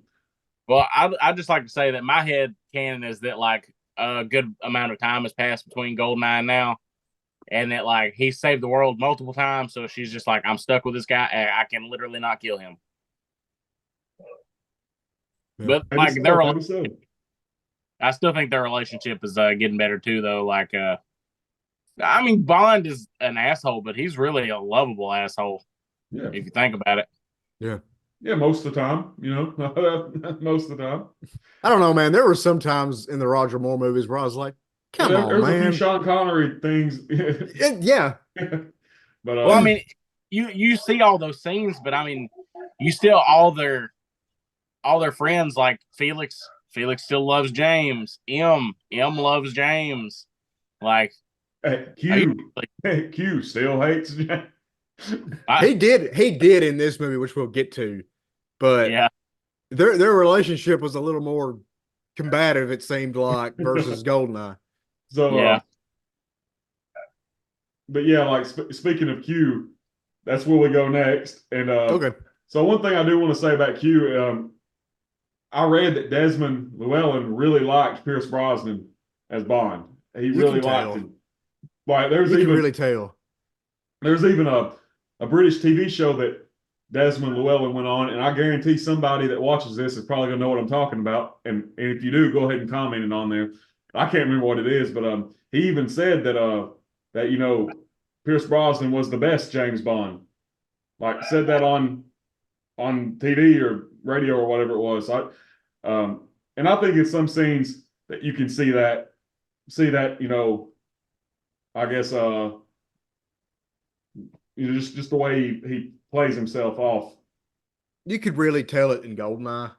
Well, I just like to say that my head canon is that like a good amount of time has passed between GoldenEye and now, and that like he saved the world multiple times, so she's just like, I'm stuck with this guy. I can literally not kill him. But like I still think their relationship is getting better too, though. Like, I mean, Bond is an asshole, but he's really a lovable asshole. Yeah, if you think about it. Yeah, most of the time, most of the time. I don't know, man. There were some times in the Roger Moore movies where I was like, come on, there's man. There's a few Sean Connery things. Yeah. But well, I mean, you see all those scenes, but I mean, you still all their friends, like Felix still loves James. M loves James. Like Q still hates James. He did in this movie, which we'll get to, but yeah, their relationship was a little more combative, it seemed like, versus Goldeneye. So, Yeah. But yeah, like speaking of Q, that's where we go next. And Okay. so one thing I do want to say about Q, I read that Desmond Llewellyn really liked Pierce Brosnan as Bond. He You really can liked tell. him. Like You can really tell. there's even a British TV show that Desmond Llewellyn went on, and I guarantee somebody that watches this is probably gonna know what I'm talking about. And if you do, go ahead and comment it on there. I can't remember what it is, but he even said that Pierce Brosnan was the best James Bond. Like said that on TV or radio or whatever it was. And I think in some scenes that you can see that I guess just the way he plays himself off. You could really tell it in Goldeneye,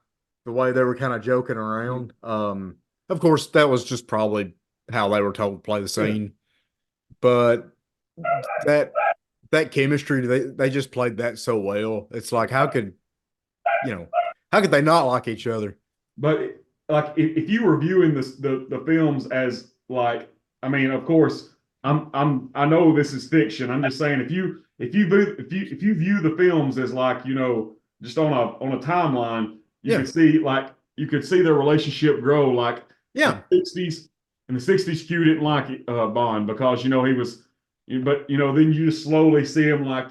the way they were kind of joking around. Of course, that was just probably how they were told to play the scene. But that chemistry, they just played that so well. It's like, how could they not like each other? But like if you were viewing the films as like, I mean, of course, I know this is fiction. I'm just saying if you view the films as like, just on a timeline, you could see their relationship grow. Like Yeah. in the 60s, Q didn't like Bond because he was, but then you just slowly see him like,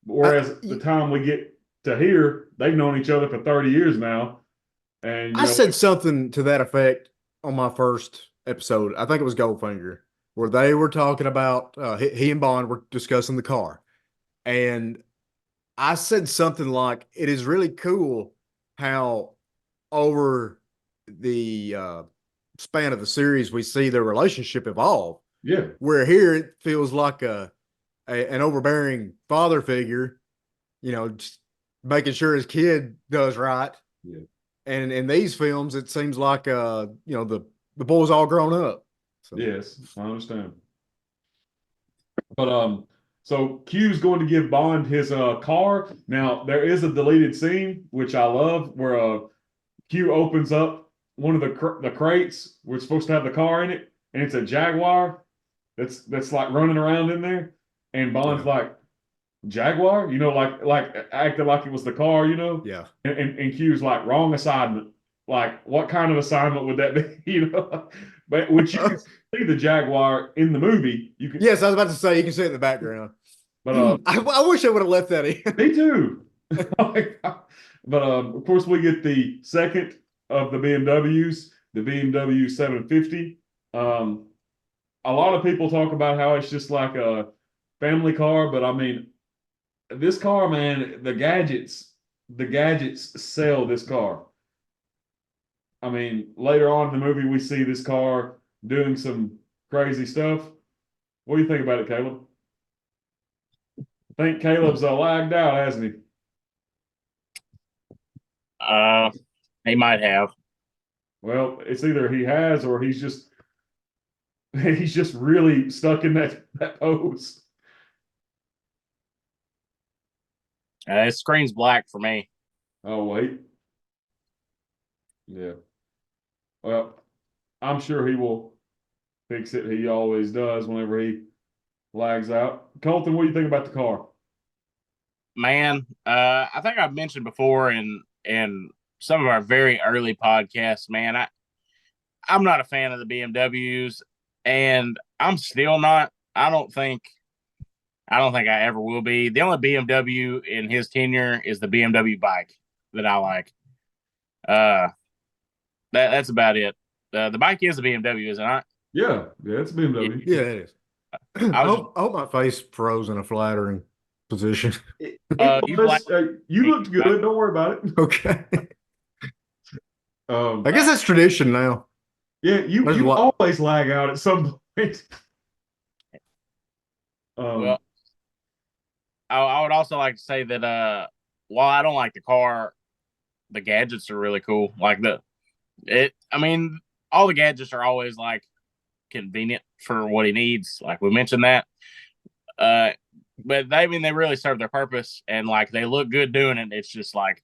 whereas the time we get to here, they've known each other for 30 years now. And I said something to that effect on my first episode. I think it was Goldfinger, where they were talking about he and Bond were discussing the car. And I said something like, it is really cool how over the span of the series we see their relationship evolve. Yeah. Where here it feels like an overbearing father figure, just making sure his kid does right. Yeah. And in these films, it seems like the boy's all grown up. So. Yes, I understand. But so Q's going to give Bond his car. Now there is a deleted scene which I love where Q opens up one of the crates. We're supposed to have the car in it, and it's a Jaguar that's like running around in there, and Bond's like, Jaguar, like acting like it was the car, Yeah. And Q's like, wrong assignment. Like, what kind of assignment would that be? But which you can see the Jaguar in the movie. You can. Yes, I was about to say you can see it in the background. But I wish I would have left that in. me too. But of course, we get the second of the BMWs, the BMW 750. A lot of people talk about how it's just like a family car, but I mean, this car, man, the gadgets sell this car. I mean, later on in the movie, we see this car doing some crazy stuff. What do you think about it, Caleb? I think Caleb's lagged out, hasn't he? He might have. Well, it's either he has or he's just really stuck in that pose. His screen's black for me. Oh, wait. Yeah. Well, I'm sure he will fix it. He always does whenever he lags out. Colton, what do you think about the car? Man, I think I've mentioned before in some of our very early podcasts, man, I'm not a fan of the BMWs, and I'm still not. I don't think I ever will be. The only BMW in his tenure is the BMW bike that I like. That's about it. The bike is a BMW, is it not? Yeah, it's a BMW. Yeah, it is. I hope my face froze in a flattering position. You looked good. Don't worry about it. Okay. I guess that's tradition now. Yeah, you always lag out at some point. Well, I would also like to say that while I don't like the car, the gadgets are really cool. Like all the gadgets are always like convenient for what he needs. Like we mentioned that. But they really serve their purpose, and like they look good doing it. It's just like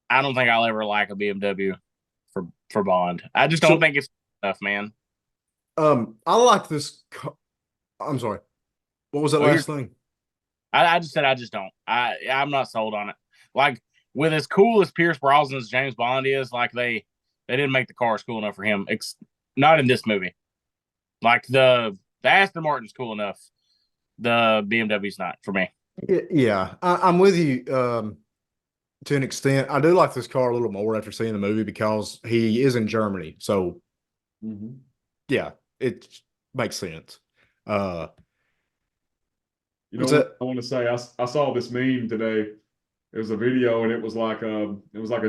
I don't think I'll ever like a BMW. for Bond. I just don't think it's enough, man. I like this. I'm sorry. What was that last thing? I just said I just don't. I'm not sold on it. Like with as cool as Pierce Brosnan's James Bond is, like they didn't make the cars cool enough for him. It's not in this movie. Like the Aston Martin's cool enough. The BMW's not for me. Yeah, I'm with you to an extent. I do like this car a little more after seeing the movie because he is in Germany. So, yeah, it makes sense. You know what I want to say? I saw this meme today. It was a video, and it was like a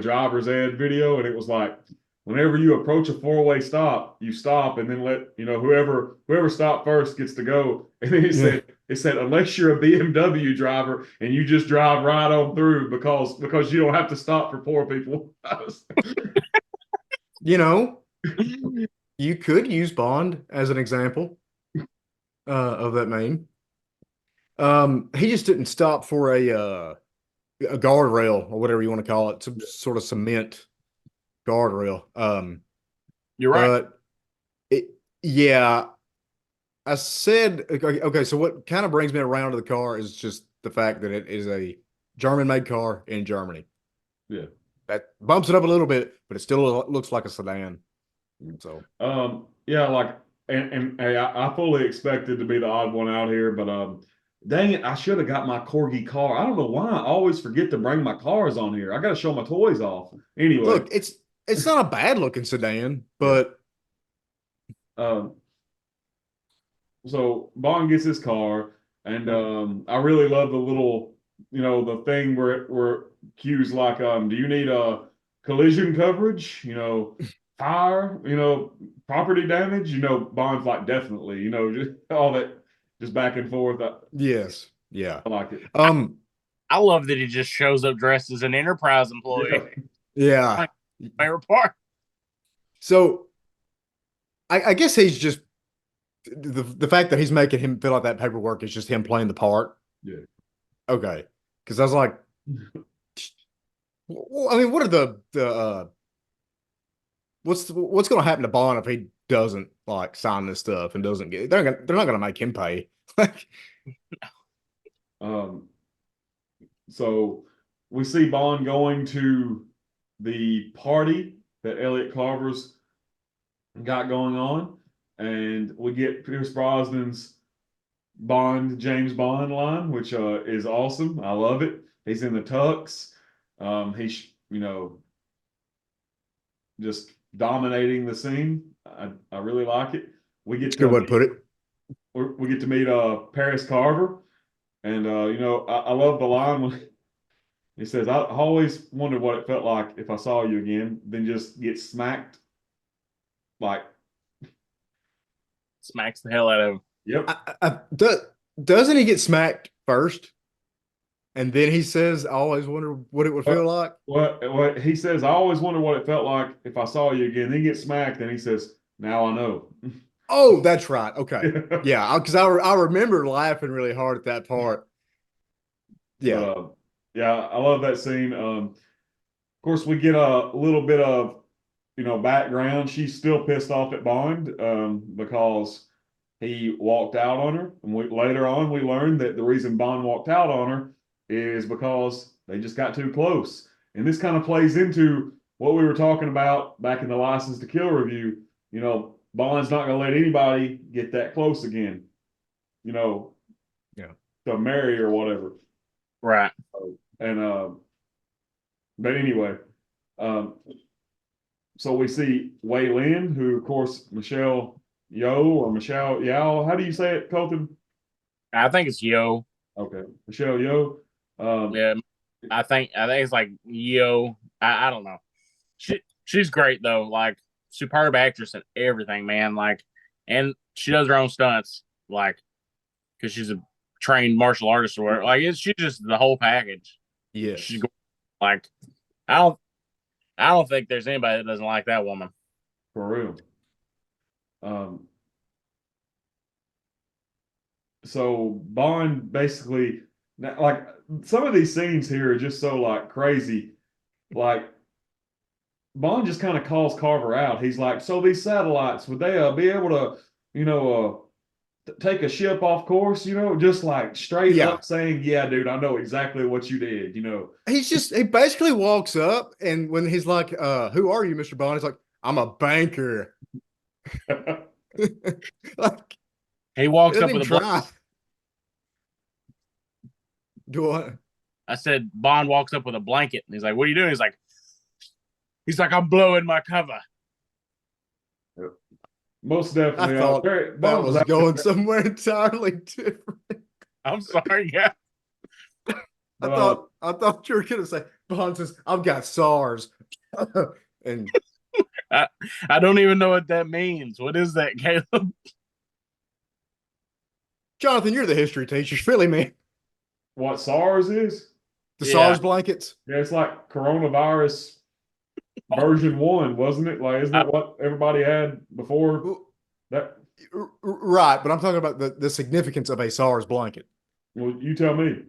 driver's ed video, and it was like, whenever you approach a four-way stop, you stop and then let whoever stopped first gets to go. And then it said unless you're a BMW driver and you just drive right on through because you don't have to stop for poor people. You could use Bond as an example of that meme. He just didn't stop for a guardrail or whatever you want to call it, some sort of cement guardrail. You're right. But I said, okay, so what kind of brings me around to the car is just the fact that it is a German-made car in Germany. Yeah. That bumps it up a little bit, but it still looks like a sedan. So, yeah, like, and hey, I fully expected to be the odd one out here, but dang it, I should have got my Corgi car. I don't know why I always forget to bring my cars on here. I got to show my toys off. Anyway, look, it's not a bad looking sedan, but so Bond gets his car, and I really love the little, the thing where Q's like, do you need a collision coverage? Fire, property damage, Bond's like, definitely, just all that, just back and forth. Yes. Yeah. I like it. I love that he just shows up dressed as an Enterprise employee. Yeah. Favorite part. So I guess he's just the fact that he's making him fill out that paperwork is just him playing the part. Yeah. Okay. Because I was like, I mean, what are the what's going to happen to Bond if he doesn't like sign this stuff and doesn't get? They're not going to make him pay. So we see Bond going to the party that Elliot Carver's got going on, and we get Pierce Brosnan's James Bond line, which is awesome. I love it. He's in the tux. He's just dominating the scene. I really like it. We get Good way to put it. We get to meet Paris Carver, and I love the line when he says, "I always wondered what it felt like if I saw you again." Then just get smacked, like smacks the hell out of him. Yep. Doesn't he get smacked first? And then he says, I always wonder what it would feel like. What he says, I always wonder what it felt like if I saw you again. Then he gets smacked, and he says, now I know. Oh, that's right. Okay. Yeah, because I remember laughing really hard at that part. Yeah. Yeah, I love that scene. Of course, we get a little bit of, background. She's still pissed off at Bond because he walked out on her. And later on, we learned that the reason Bond walked out on her is because they just got too close. And this kind of plays into what we were talking about back in the License to Kill review. Bond's not going to let anybody get that close again, to marry or whatever. Right. And, but anyway, so we see Wei Lin, who, of course, Michelle Yao. How do you say it, Colton? I think it's Yo. Okay. Michelle Yeoh. Yeah. I think it's like Yo. I don't know. She's great though. Like superb actress and everything, man. Like, and she does her own stunts, like, because she's a trained martial artist or whatever. Like, she's just the whole package. Yeah. She's like, I don't think there's anybody that doesn't like that woman. For real. So Bond basically, like, some of these scenes here are just so like crazy. Like, Bond just kind of calls Carver out. He's like, so these satellites, would they be able to, take a ship off course, just like straight up saying, yeah, dude, I know exactly what you did, He basically walks up, and when he's like, who are you, Mr. Bond? He's like, I'm a banker. Like, he walks he up doesn't with even a try. Do I? I said Bond walks up with a blanket and he's like, what are you doing? He's like, I'm blowing my cover. Most definitely. I thought that was going somewhere entirely different. I'm sorry, yeah. I thought you were gonna say Bond says, I've got SARS. And I don't even know what that means. What is that, Caleb? Jonathan, you're the history teacher. Really, man. What SARS is? The SARS blankets? Yeah, it's like coronavirus version 1, wasn't it? Like, isn't that what everybody had before that? Right, but I'm talking about the significance of a SARS blanket. Well, you tell me.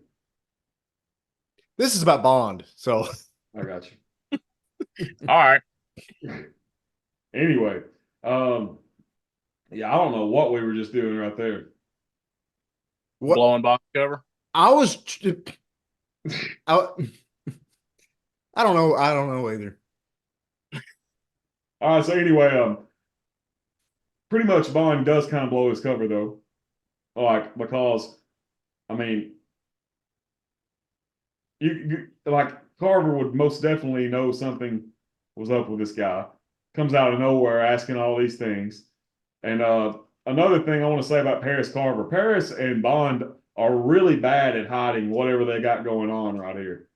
This is about Bond, so I got you. All right. Anyway, yeah, I don't know what we were just doing right there. Blowing box cover. I don't know. I don't know either. All right. So anyway, pretty much Bond does kind of blow his cover though, like because, I mean, you like Carver would most definitely know something was up with this guy. Comes out of nowhere asking all these things, and another thing I want to say about Paris Carver, Paris and Bond are really bad at hiding whatever they got going on right here.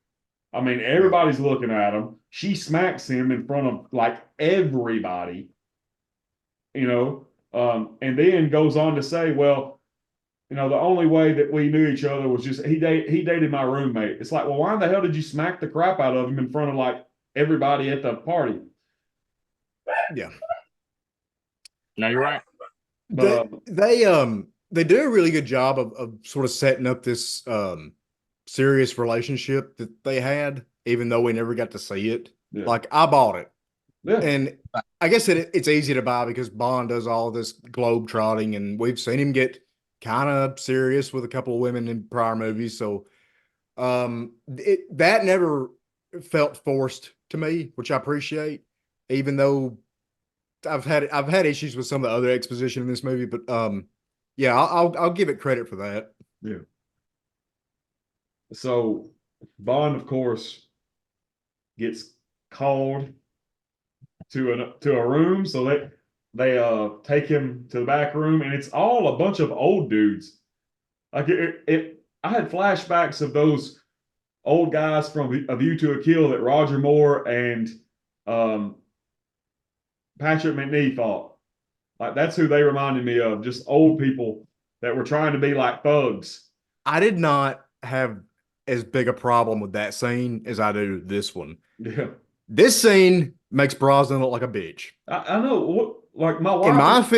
I mean, everybody's looking at him. She smacks him in front of like everybody, and then goes on to say, well, the only way that we knew each other was just he dated my roommate. It's like, well, why in the hell did you smack the crap out of him in front of like everybody at the party? Yeah. No, you're right. They do a really good job of sort of setting up this serious relationship that they had, even though we never got to see it. Yeah. Like, I bought it. Yeah. And I guess it's easy to buy because Bond does all this globe trotting, and we've seen him get kind of serious with a couple of women in prior movies. So that never felt forced to me, which I appreciate, even though I've had issues with some of the other exposition in this movie, but yeah, I'll give it credit for that. Yeah. So Bond, of course, gets called to a room. So they take him to the back room, and it's all a bunch of old dudes. Like I had flashbacks of those old guys from A View to a Kill that Roger Moore and Patrick McNee fought. Like, that's who they reminded me of, just old people that were trying to be like thugs. I did not have as big a problem with that scene as I do this one. Yeah. This scene makes Brosnan look like a bitch. I know. Like, my wife.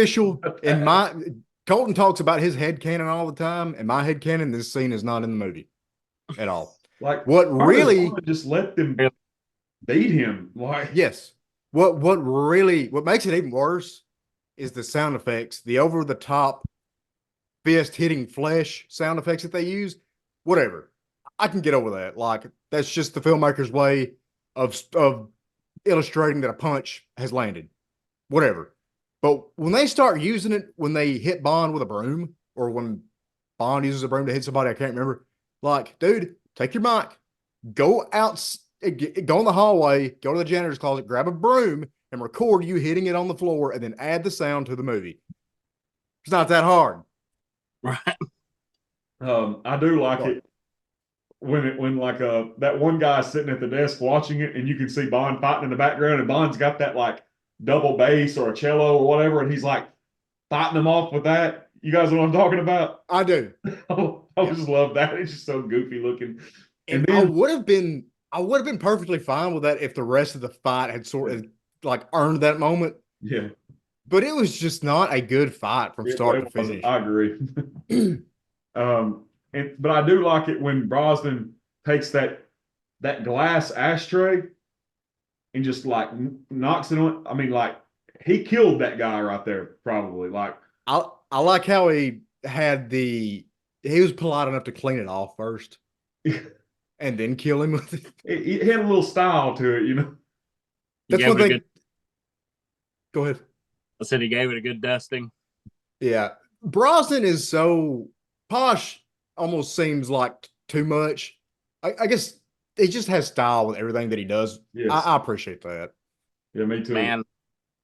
Colton talks about his headcanon all the time. In my headcanon, this scene is not in the movie at all. Like, what really just let them beat him. Like, yes. What makes it even worse is the sound effects, the over the top fist hitting flesh sound effects that they use. Whatever. I can get over that. Like, that's just the filmmaker's way of illustrating that a punch has landed. Whatever. But when they start using it, when they hit Bond with a broom, or when Bond uses a broom to hit somebody, I can't remember. Like, dude, take your mic, go out, go in the hallway, go to the janitor's closet, grab a broom, and record you hitting it on the floor, and then add the sound to the movie. It's not that hard. Right. I do like it when like that one guy sitting at the desk watching it, and you can see Bond fighting in the background, and Bond's got that like double bass or a cello or whatever, and he's like fighting them off with that. You guys know what I'm talking about? I do. I just love that. It's just so goofy looking. And then, I would have been perfectly fine with that if the rest of the fight had sort of like earned that moment. Yeah. But it was just not a good fight from start to finish. I agree. But I do like it when Brosnan takes that glass ashtray and just like knocks it on. I mean, like he killed that guy right there, probably. Like I like how he was polite enough to clean it off first and then kill him with it. it had a little style to it, you know. He That's gave one it a thing. good. Go ahead. I said he gave it a good dusting. Yeah. Brosnan is so posh, almost seems like too much. I guess he just has style with everything that he does. Yes. I appreciate that. Yeah, me too. Man,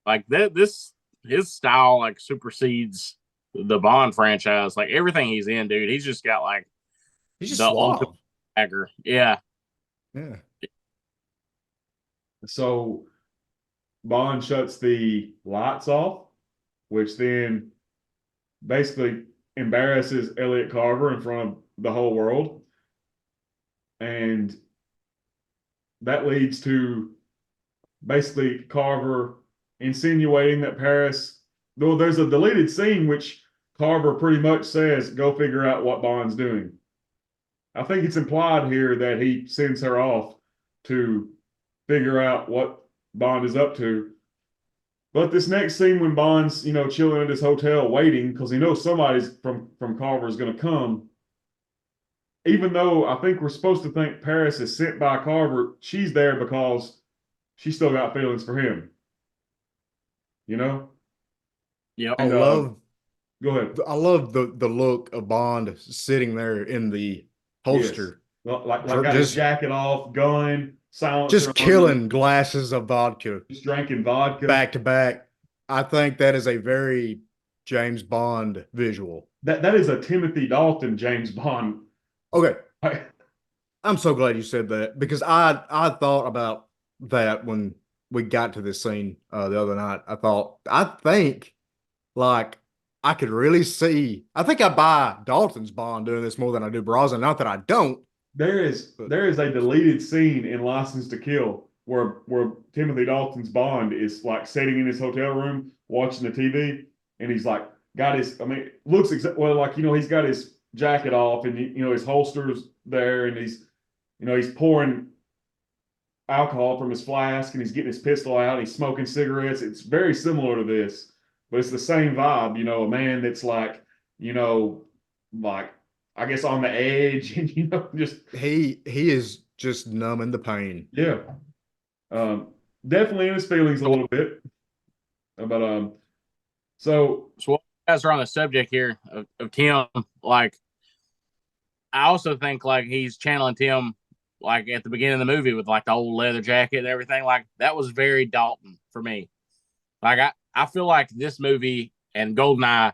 like this his style like supersedes the Bond franchise. Like everything he's in, dude, he's just got like He's just the ultimate suave. dagger. Yeah. Yeah. So Bond shuts the lights off, which then basically embarrasses Elliot Carver in front of the whole world. And that leads to basically Carver insinuating that Paris, though there's a deleted scene which Carver pretty much says, go figure out what Bond's doing. I think it's implied here that he sends her off to figure out what Bond is up to. But this next scene when Bond's, chilling at his hotel waiting because he knows somebody's from Carver is going to come. Even though I think we're supposed to think Paris is sent by Carver, she's there because she's still got feelings for him. You know? Yep. And, go ahead. I love the look of Bond sitting there in the holster. Yes. Like got his jacket off, gun, silencer. Just killing glasses of vodka. Just drinking vodka. Back to back. I think that is a very James Bond visual. That is a Timothy Dalton James Bond. Okay. I'm so glad you said that because I thought about that when we got to this scene the other night. I think like I could really see. I think I buy Dalton's Bond doing this more than I do Brosnan. Not that I don't. There is a deleted scene in License to Kill where Timothy Dalton's Bond is like sitting in his hotel room watching the TV, and he's like got his. I mean, looks like he's got his jacket off, and his holster's there, and he's pouring alcohol from his flask, and he's getting his pistol out. He's smoking cigarettes. It's very similar to this, but it's the same vibe. A man that's like like. I guess on the edge, and just he is just numbing the pain. Yeah, definitely in his feelings a little bit, but so while you guys are on the subject here of Tim, like I also think like he's channeling Tim like at the beginning of the movie with like the old leather jacket and everything. Like that was very Dalton for me. Like I feel like this movie and Goldeneye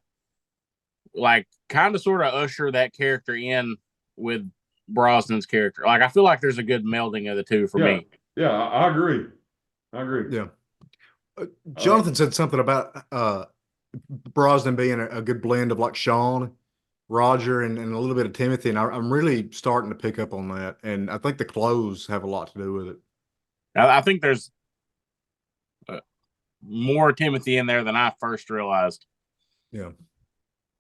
like kind of sort of usher that character in with Brosnan's character. Like I feel like there's a good melding of the two for me. Yeah, I agree. Yeah. Jonathan said something about Brosnan being a good blend of like Sean, Roger, and a little bit of Timothy, and I'm really starting to pick up on that. And I think the clothes have a lot to do with it. I think there's more Timothy in there than I first realized. Yeah.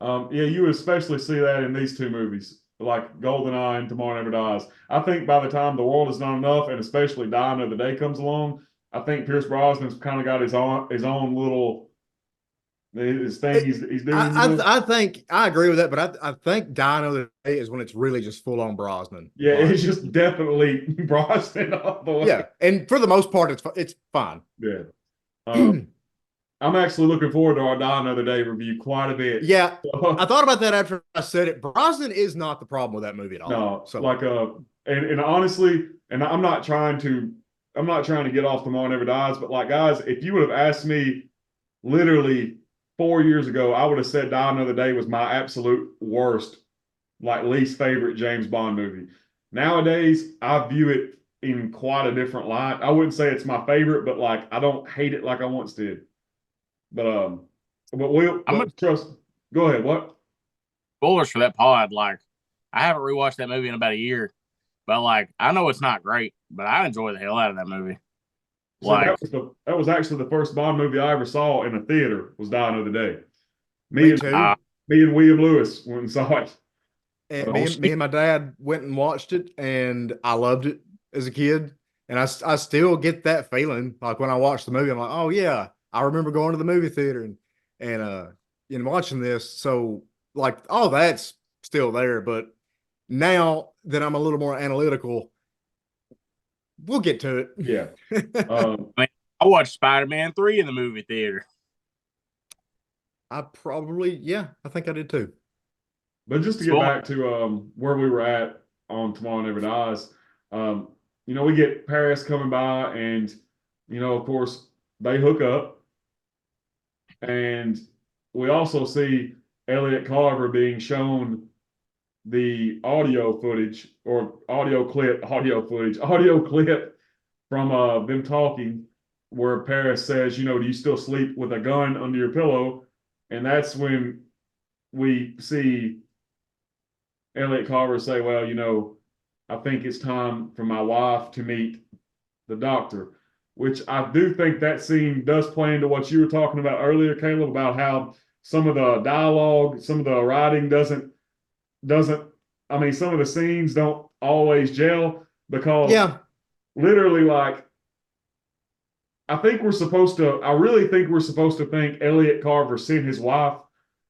You especially see that in these two movies, like GoldenEye and Tomorrow Never Dies. I think by the time The World Is Not Enough, and especially Die Another Day comes along, I think Pierce Brosnan's kind of got his own little his thing he's doing. I think I agree with that, but I think Die Another Day is when it's really just full on Brosnan. Yeah, it's just definitely Brosnan all the way. Yeah, and for the most part, it's fine. Yeah. I'm actually looking forward to our Die Another Day review quite a bit. Yeah, I thought about that after I said it. Brosnan is not the problem with that movie at all. No, so like and honestly, and I'm not trying to get off Tomorrow Never Dies, but like guys, if you would have asked me literally 4 years ago, I would have said Die Another Day was my absolute worst, like least favorite James Bond movie. Nowadays, I view it in quite a different light. I wouldn't say it's my favorite, but like I don't hate it like I once did. But we'll trust. Go ahead. What? Spoilers for that pod. Like, I haven't rewatched that movie in about a year, but like, I know it's not great, but I enjoy the hell out of that movie. So that was actually the first Bond movie I ever saw in a theater. Was Die Another Day. Me and William Lewis went and saw it. And me and my dad went and watched it, and I loved it as a kid. And I still get that feeling. Like when I watch the movie, I'm like, oh yeah, I remember going to the movie theater and watching this. So like all that's still there. But now that I'm a little more analytical, we'll get to it. Yeah. I watched Spider-Man 3 in the movie theater. I think I did too. But just to get back to where we were at on Tomorrow Never Dies, we get Paris coming by, and of course they hook up, and we also see Elliot Carver being shown the audio clip from them talking, where Paris says, do you still sleep with a gun under your pillow? And that's when we see Elliot Carver say, well, I think it's time for my wife to meet the doctor, which I do think that scene does play into what you were talking about earlier, Caleb, about how some of the dialogue, some of the writing doesn't, some of the scenes don't always gel, because literally, like, I really think we're supposed to think Elliot Carver sent his wife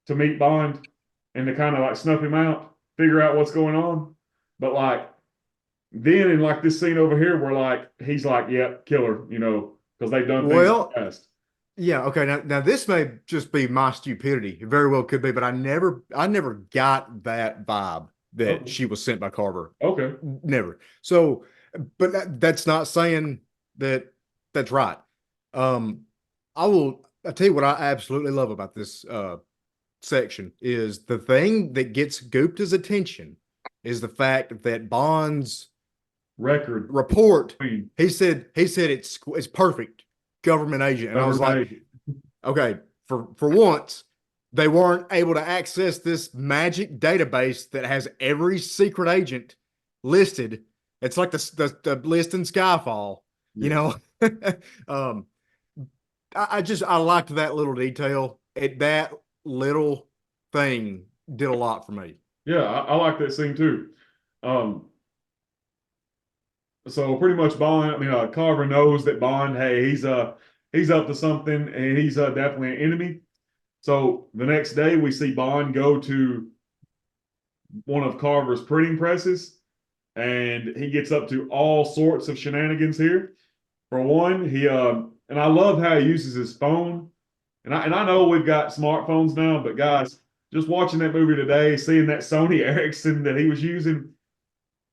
to meet Bond and to kind of like snuff him out, figure out what's going on. But like, then in like this scene over here where like, he's like, yeah, kill her, because they've done things in the past. Yeah, okay. Now this may just be my stupidity. It very well could be, but I never got that vibe that she was sent by Carver. Okay. Never. So, but that's not saying that that's right. I'll tell you what I absolutely love about this section is the thing that gets Gupta's attention is the fact that Bond's report, he said it's perfect, government agent. And I was like, okay, for once, they weren't able to access this magic database that has every secret agent listed. It's like the list in Skyfall, I liked that little detail. That little thing did a lot for me. Yeah, I like that scene too. So pretty much Bond, Carver knows that Bond, hey, he's up to something, and he's definitely an enemy. So the next day we see Bond go to one of Carver's printing presses, and he gets up to all sorts of shenanigans here. For one, and I love how he uses his phone. And I know we've got smartphones now, but guys, just watching that movie today, seeing that Sony Ericsson that he was using,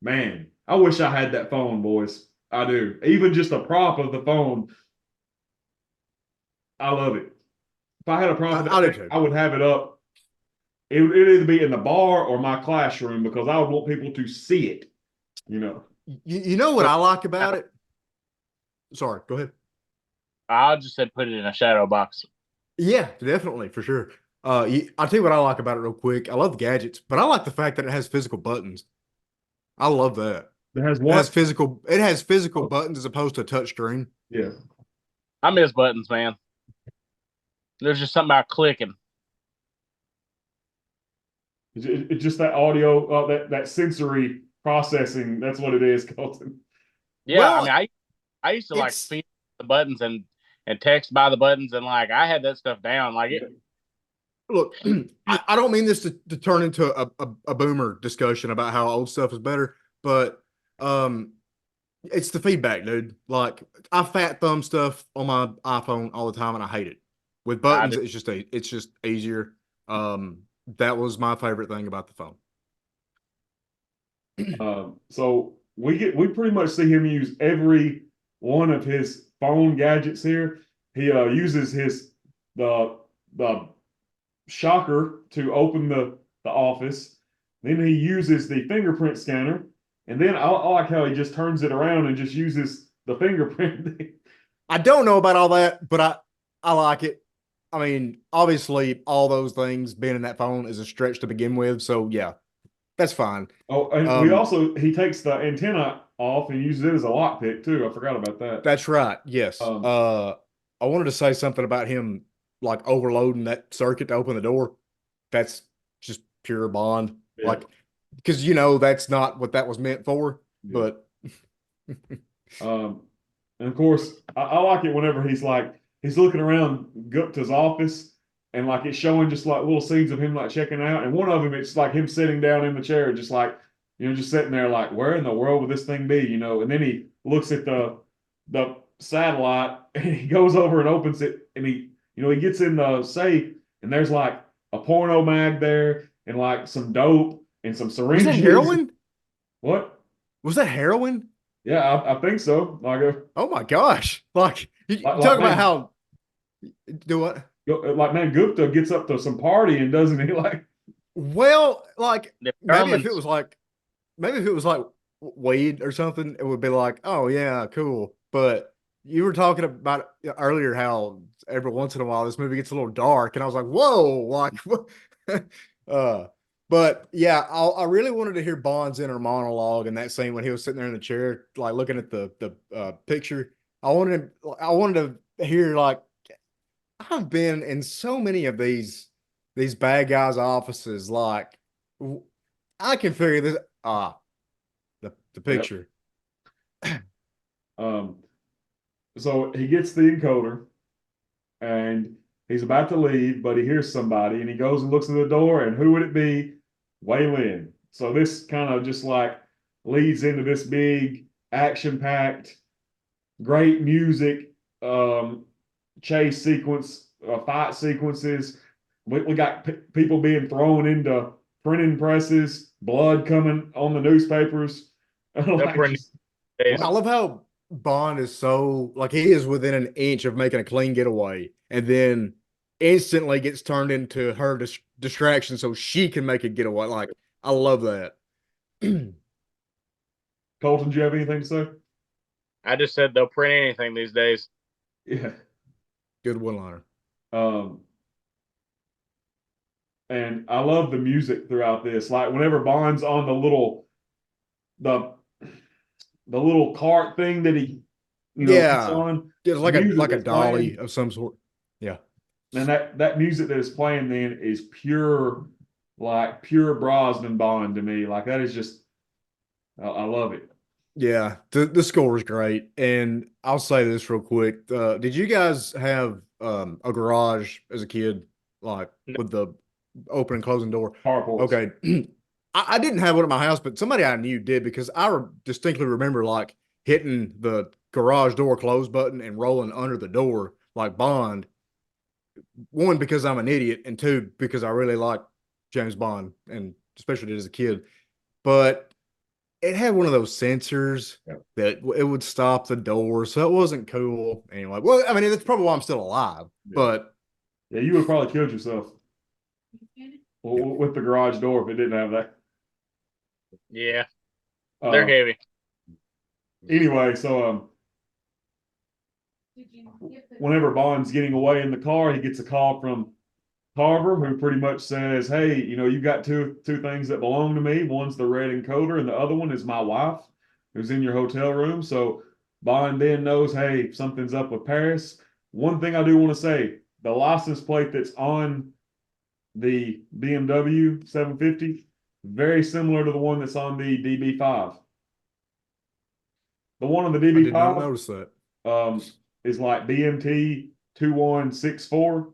man, I wish I had that phone, boys. I do. Even just a prop of the phone, I love it. If I had a prop of that, I would have it up. It'd either be in the bar or my classroom, because I would want people to see it. You know what I like about it? Sorry, go ahead. I just said put it in a shadow box. Yeah, definitely, for sure. I'll tell you what I like about it real quick. I love the gadgets, but I like the fact that it has physical buttons. I love that. It has what? It has physical buttons as opposed to a touch screen. Yeah. I miss buttons, man. There's just something about clicking. It's just that audio, that sensory processing. That's what it is, Colton. Yeah, well, I used to like speed the buttons and text by the buttons, and like I had that stuff down. Like it. Look, I don't mean this to turn into a boomer discussion about how old stuff is better, but it's the feedback, dude. Like I fat thumb stuff on my iPhone all the time, and I hate it. With buttons, it's just easier. That was my favorite thing about the phone. So we pretty much see him use every one of his phone gadgets here. He uses the shocker to open the office. Then he uses the fingerprint scanner, and then I like how he just turns it around and just uses the fingerprint. I don't know about all that, but I like it. I mean, obviously, all those things being in that phone is a stretch to begin with. So yeah, that's fine. Oh, and he takes the antenna off and uses it as a lockpick too. I forgot about that. That's right. Yes. I wanted to say something about him like overloading that circuit to open the door. That's just pure Bond. Yeah. Like, because that's not what that was meant for. Yeah. But And of course, I like it whenever he's looking around Gupta's office and like it's showing just like little scenes of him like checking out. And one of them, it's like him sitting down in the chair, just like, just sitting there like, where in the world would this thing be? And then he looks at the satellite and he goes over and opens it and he gets in the safe and there's like a porno mag there and like some dope and some Was syringes. that heroin? What? Was that heroin? Yeah, I think so. Oh my gosh! Like you Like, talk about man, how do what? like man, Gupta gets up to some party and doesn't he? Like, Well, like The maybe if Germans- it was like weed or something, it would be like, oh yeah, cool. But you were talking about earlier how every once in a while this movie gets a little dark, and I was like, whoa, like what? But yeah, I really wanted to hear Bond's inner monologue in that scene when he was sitting there in the chair, like looking at the picture. I wanted to hear like I've been in so many of these bad guys' offices. Like I can figure this. The Yep. picture. So he gets the encoder and he's about to leave, but he hears somebody and he goes and looks at the door, and who would it be? Wei Lin. So this kind of just like leads into this big action-packed, great music, chase sequence, fight sequences. We got people being thrown into printing presses, blood coming on the newspapers. Days. I love how Bond is so like he is within an inch of making a clean getaway, and then instantly gets turned into her distraction so she can make a getaway. Like I love that. Colton, do you have anything to say? I just said they'll print anything these days. Yeah. Good one liner. And I love the music throughout this. Like whenever Bond's on the little cart thing that he puts on. It's like a dolly playing of some sort. Yeah. And that music that is playing then is pure Brosnan Bond to me. Like that is just I love it. Yeah, the score is great. And I'll say this real quick. Did you guys have a garage as a kid, like with the open and closing door? Carports. Okay. I didn't have one at my house, but somebody I knew did, because I distinctly remember like hitting the garage door close button and rolling under the door like Bond. One, because I'm an idiot, and two, because I really like James Bond, and especially did as a kid. But it had one of those sensors that it would stop the door, so it wasn't cool. Anyway, well, I mean, that's probably why I'm still alive. Yeah. But yeah, you would have probably killed yourself with the garage door if it didn't have that. Yeah, they're heavy. Anyway, so whenever Bond's getting away in the car, he gets a call from Carver, who pretty much says, "Hey, you've got two things that belong to me. One's the red encoder, and the other one is my wife, who's in your hotel room." So Bond then knows, hey, something's up with Paris. One thing I do want to say: the license plate that's on the BMW 750, very similar to the one that's on the DB5. The one on the I did not DB5 notice that. is like BMT 2164.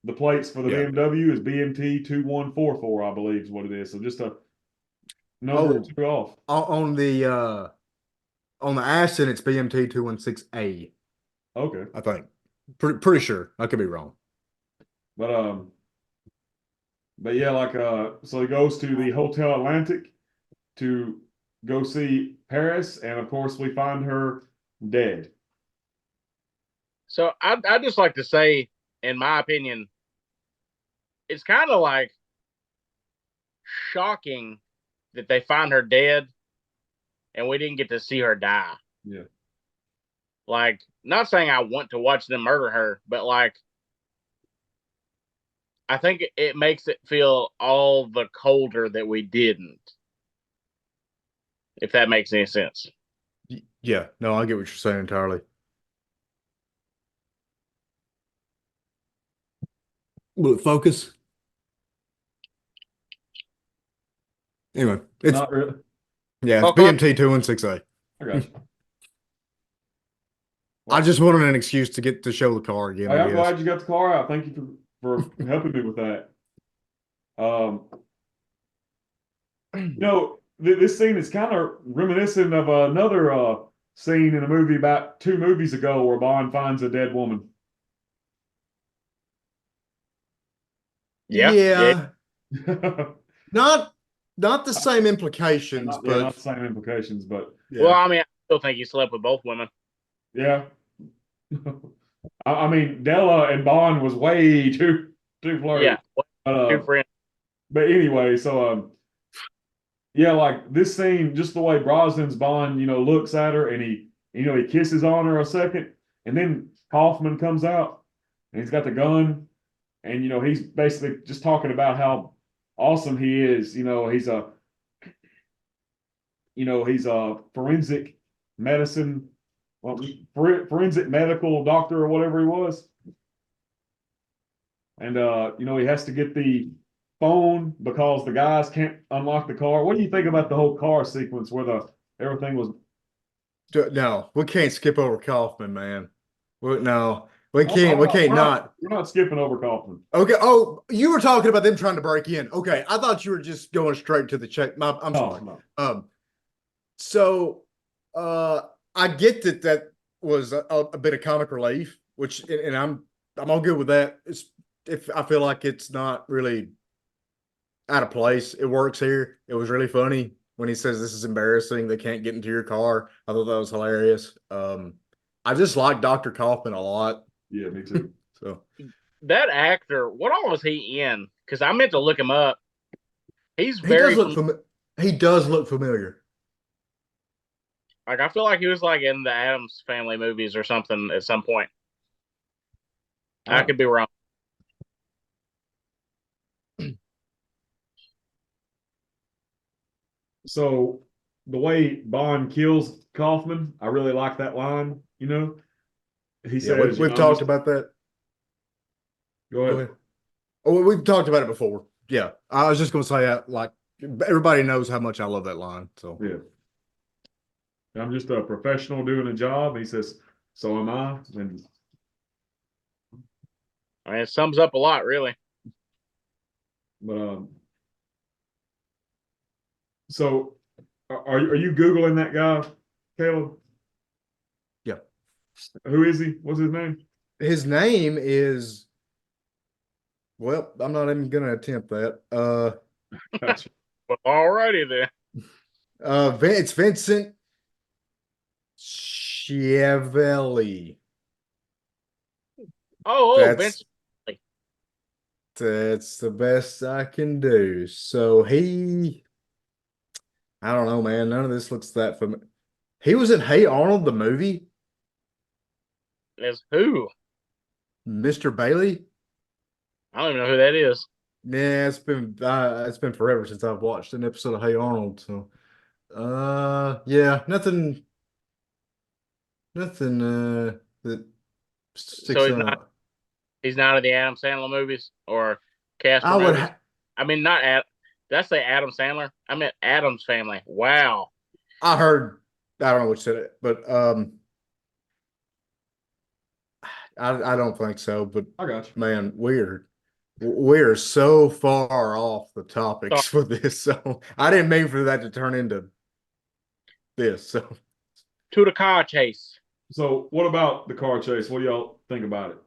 The plates for the BMW is BMT 2144, I believe is what it is. So just a number or two off. On the Aston, it's BMT 216A. Okay. I think. Pretty sure. I could be wrong. But yeah, so he goes to the Hotel Atlantic to go see Paris, and of course we find her dead. So I'd just like to say, in my opinion, it's kind of like shocking that they find her dead and we didn't get to see her die. Yeah. Like, not saying I want to watch them murder her, but like, I think it makes it feel all the colder that we didn't. If that makes any sense. Yeah, no, I get what you're saying entirely. Will it focus? Anyway, it's Not really. yeah, it's BMT 216A. I got you. I just wanted an excuse to get to show the car again. Hey, I I'm guess. glad you got the car out. Thank you for helping me with that. This scene is kind of reminiscent of another scene in a movie about 2 movies ago where Bond finds a dead woman. Yeah. Not the same implications, Not but the same implications, but Well, I mean, I still think he slept with both women. yeah. I mean, Della and Bond was way too flirty. Yeah, two But, friends. but anyway, so yeah, like this scene, just the way Brosnan's Bond, looks at her and he kisses on her a second, and then Kaufman comes out and he's got the gun, and he's basically just talking about how awesome he is. He's a forensic medicine, well, forensic medical doctor or whatever he was. And he has to get the phone because the guys can't unlock the car. What do you think about the whole car sequence where everything was? no, we can't skip over Kaufman, man. No, we can't. We can't not. We're not skipping over Kaufman. Okay. Oh, you were talking about them trying to break in. Okay, I thought you were just going straight to the check. I'm sorry. No. So, I get that was a bit of comic relief, which, and I'm all good with that. If I feel like it's not really out of place, it works here. It was really funny when he says this is embarrassing. They can't get into your car. I thought that was hilarious. I just like Dr. Kaufman a lot. Yeah, me too. So that actor, what all was he in? Because I meant to look him up. He does look familiar. Like, I feel like he was like in the Addams Family movies or something at some point. I could be wrong. So the way Bond kills Kaufman, I really like that line. He says, we've talked about that. Go ahead. Oh, we've talked about it before. Yeah, I was just going to say, like, everybody knows how much I love that line. So yeah, I'm just a professional doing a job. He says, so am I. And I mean, it sums up a lot, really. But so are you Googling that guy, Caleb? Yeah. Who is he? What's his name? His name is, well, I'm not even gonna attempt that. Gotcha. Well, alrighty then. It's Vincent Schiavelli. Vincent. That's the best I can do. So I don't know, man. None of this looks that familiar. He was in Hey Arnold, the movie. As who? Mr. Bailey. I don't even know who that is. Yeah, it's been forever since I've watched an episode of Hey Arnold. So, yeah, nothing. That sticks out. He's not in the Adam Sandler movies or Casper I would. movies. I mean, not Ad. Did I say Adam Sandler? I meant Adam's Family. Wow. I heard. I don't know what said it, but I don't think so. But I got you. Man, we're so far off the topics for this. So I didn't mean for that to turn into this. So to the car chase. So what about the car chase? What do y'all think about it?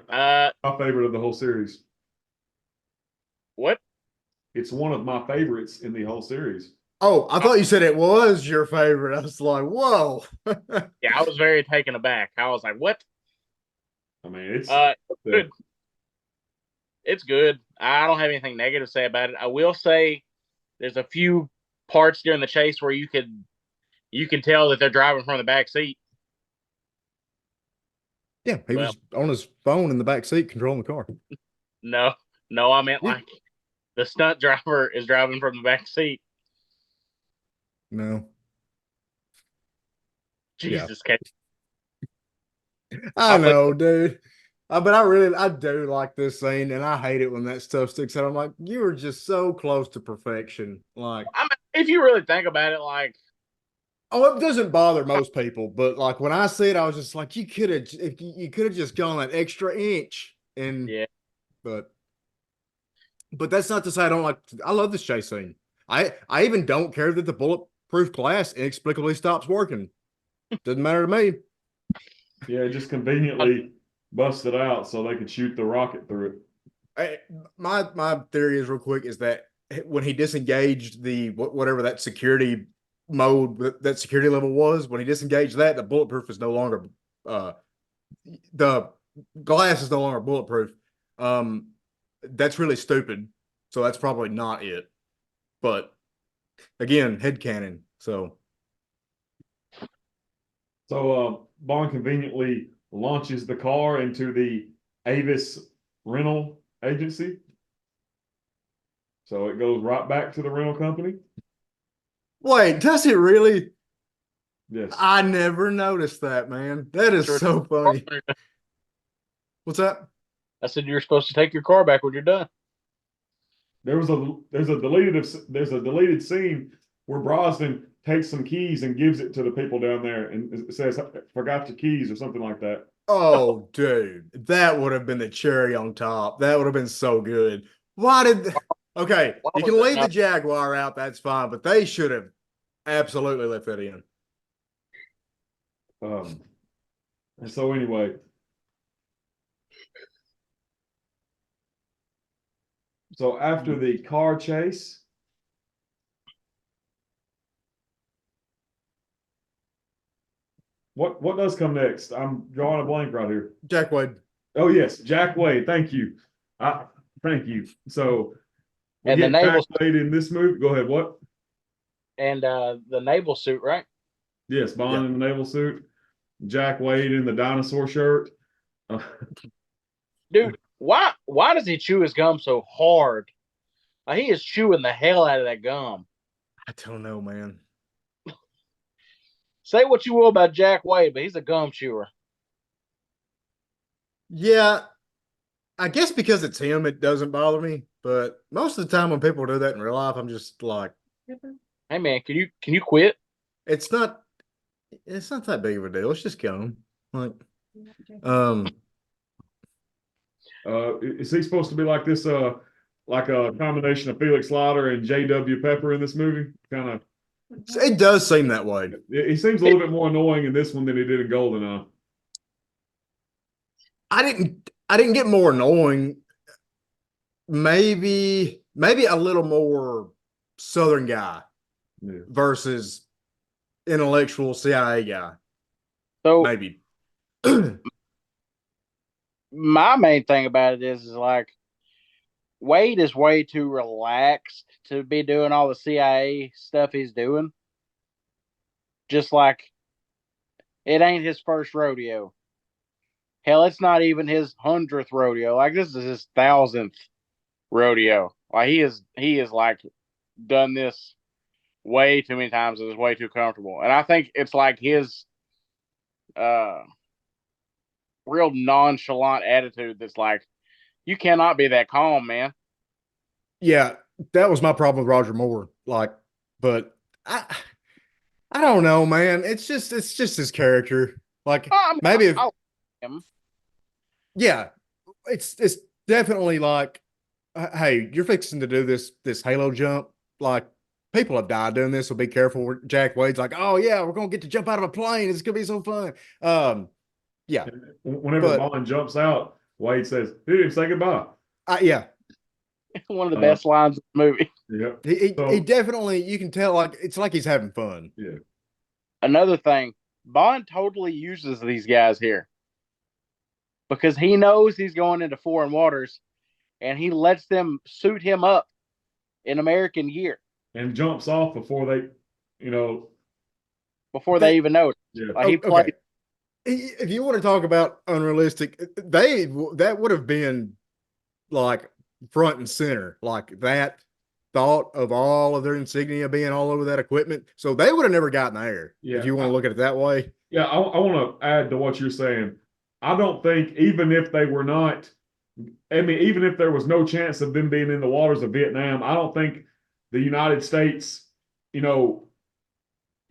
My favorite of the whole series. What? It's one of my favorites in the whole series. Oh, I thought you said it was your favorite. I was like, whoa. Yeah, I was very taken aback. I was like, what? I mean, it's good. It's good. I don't have anything negative to say about it. I will say there's a few parts during the chase where you can tell that they're driving from the back seat. Yeah, he was on his phone in the back seat controlling the car. No, I meant like the stunt driver is driving from the back seat. No. Jesus, yeah. I know, dude. But I do like this scene, and I hate it when that stuff sticks out. I'm like, you were just so close to perfection. Like, I mean, if you really think about it, like, Oh, it doesn't bother most people, but like when I see it, I was just like, you could have, if you could have just gone an extra inch, and Yeah. but that's not to say I don't like. I love this chase scene. I even don't care that the bulletproof glass inexplicably stops working. Doesn't matter to me. Yeah, just conveniently busted out so they could shoot the rocket through it. My theory is real quick is that when he disengaged the whatever that security mode, that security level was, when he disengaged that, the bulletproof is no longer the glass is no longer bulletproof. That's really stupid. So that's probably not it. But again, headcanon. So Bond conveniently launches the car into the Avis rental agency. So it goes right back to the rental company. wait, does it really? Yes. I never noticed that, man. That is so funny. What's that? I said you're supposed to take your car back when you're done. There's a deleted scene where Brosnan takes some keys and gives it to the people down there and it says forgot your keys or something like that. Oh, dude, that would have been the cherry on top. That would have been so good. Why did? Okay, Why you was can that leave the not- Jaguar out. That's fine, but they should have absolutely left that in. And so anyway, so after the car chase, what does come next? I'm drawing a blank right here. Jack Wade. Oh yes, Jack Wade. Thank you. Thank you. So we And the get Jack naval Wade in this movie. Go ahead. What? and the naval suit, right? Yes, Bond Yeah. in the naval suit. Jack Wade in the dinosaur shirt. Dude, why does he chew his gum so hard? He is chewing the hell out of that gum. I don't know, man. Say what you will about Jack Wade, but he's a gum chewer. Yeah, I guess because it's him, it doesn't bother me. But most of the time, when people do that in real life, I'm just like, Hey man, can you quit? it's not. It's not that big of a deal. It's just gum. Like, um, Is he supposed to be like this? Like a combination of Felix Leiter and J.W. Pepper in this movie? Kind of. it does seem that way. He seems a little bit more annoying in this one than he did in Goldeneye. I didn't get more annoying. Maybe a little more Southern guy Yeah. versus intellectual CIA guy. So Maybe. my main thing about it is like Wade is way too relaxed to be doing all the CIA stuff he's doing. Just like it ain't his first rodeo. Hell, it's not even his 100th rodeo. Like this is his 1,000th rodeo. Like he is like done this way too many times and is way too comfortable. And I think it's like his real nonchalant attitude that's like, you cannot be that calm, man. Yeah, that was my problem with Roger Moore. Like, but I don't know, man. It's just his character. Like I mean, maybe if I like him. yeah, it's definitely like, hey, you're fixing to do this Halo jump. Like people have died doing this, so be careful. Jack Wade's like, oh yeah, we're gonna get to jump out of a plane. It's gonna be so fun. Yeah. Whenever But- Bond jumps out, Wade says, "Dude, say goodbye." Yeah, One of the best lines of the movie. Yep. he definitely, you can tell, like it's like he's having fun. Yeah. Another thing, Bond totally uses these guys here because he knows he's going into foreign waters and he lets them suit him up in American gear And jumps off before they, before they even know it. yeah. Like he played. Okay. If you want to talk about unrealistic, that would have been like front and center, like that thought of all of their insignia being all over that equipment. So they would have never gotten there. Yeah. If you want to look at it that way. Yeah, I want to add to what you're saying. I don't think even if they were not, I mean, even if there was no chance of them being in the waters of Vietnam, I don't think the United States,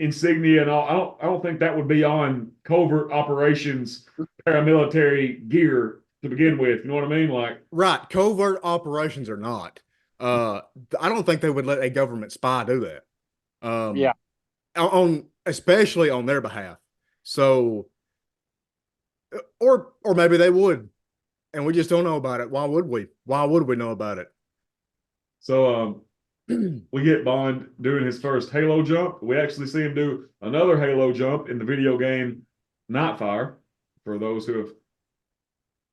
insignia and all. I don't think that would be on covert operations paramilitary gear to begin with. You know what I mean? Like, Right. Covert operations or not. I don't think they would let a government spy do that. Yeah. On especially on their behalf. So or maybe they would. And we just don't know about it. Why would we? Why would we know about it? so we get Bond doing his first Halo jump. We actually see him do another Halo jump in the video game Nightfire, for those who have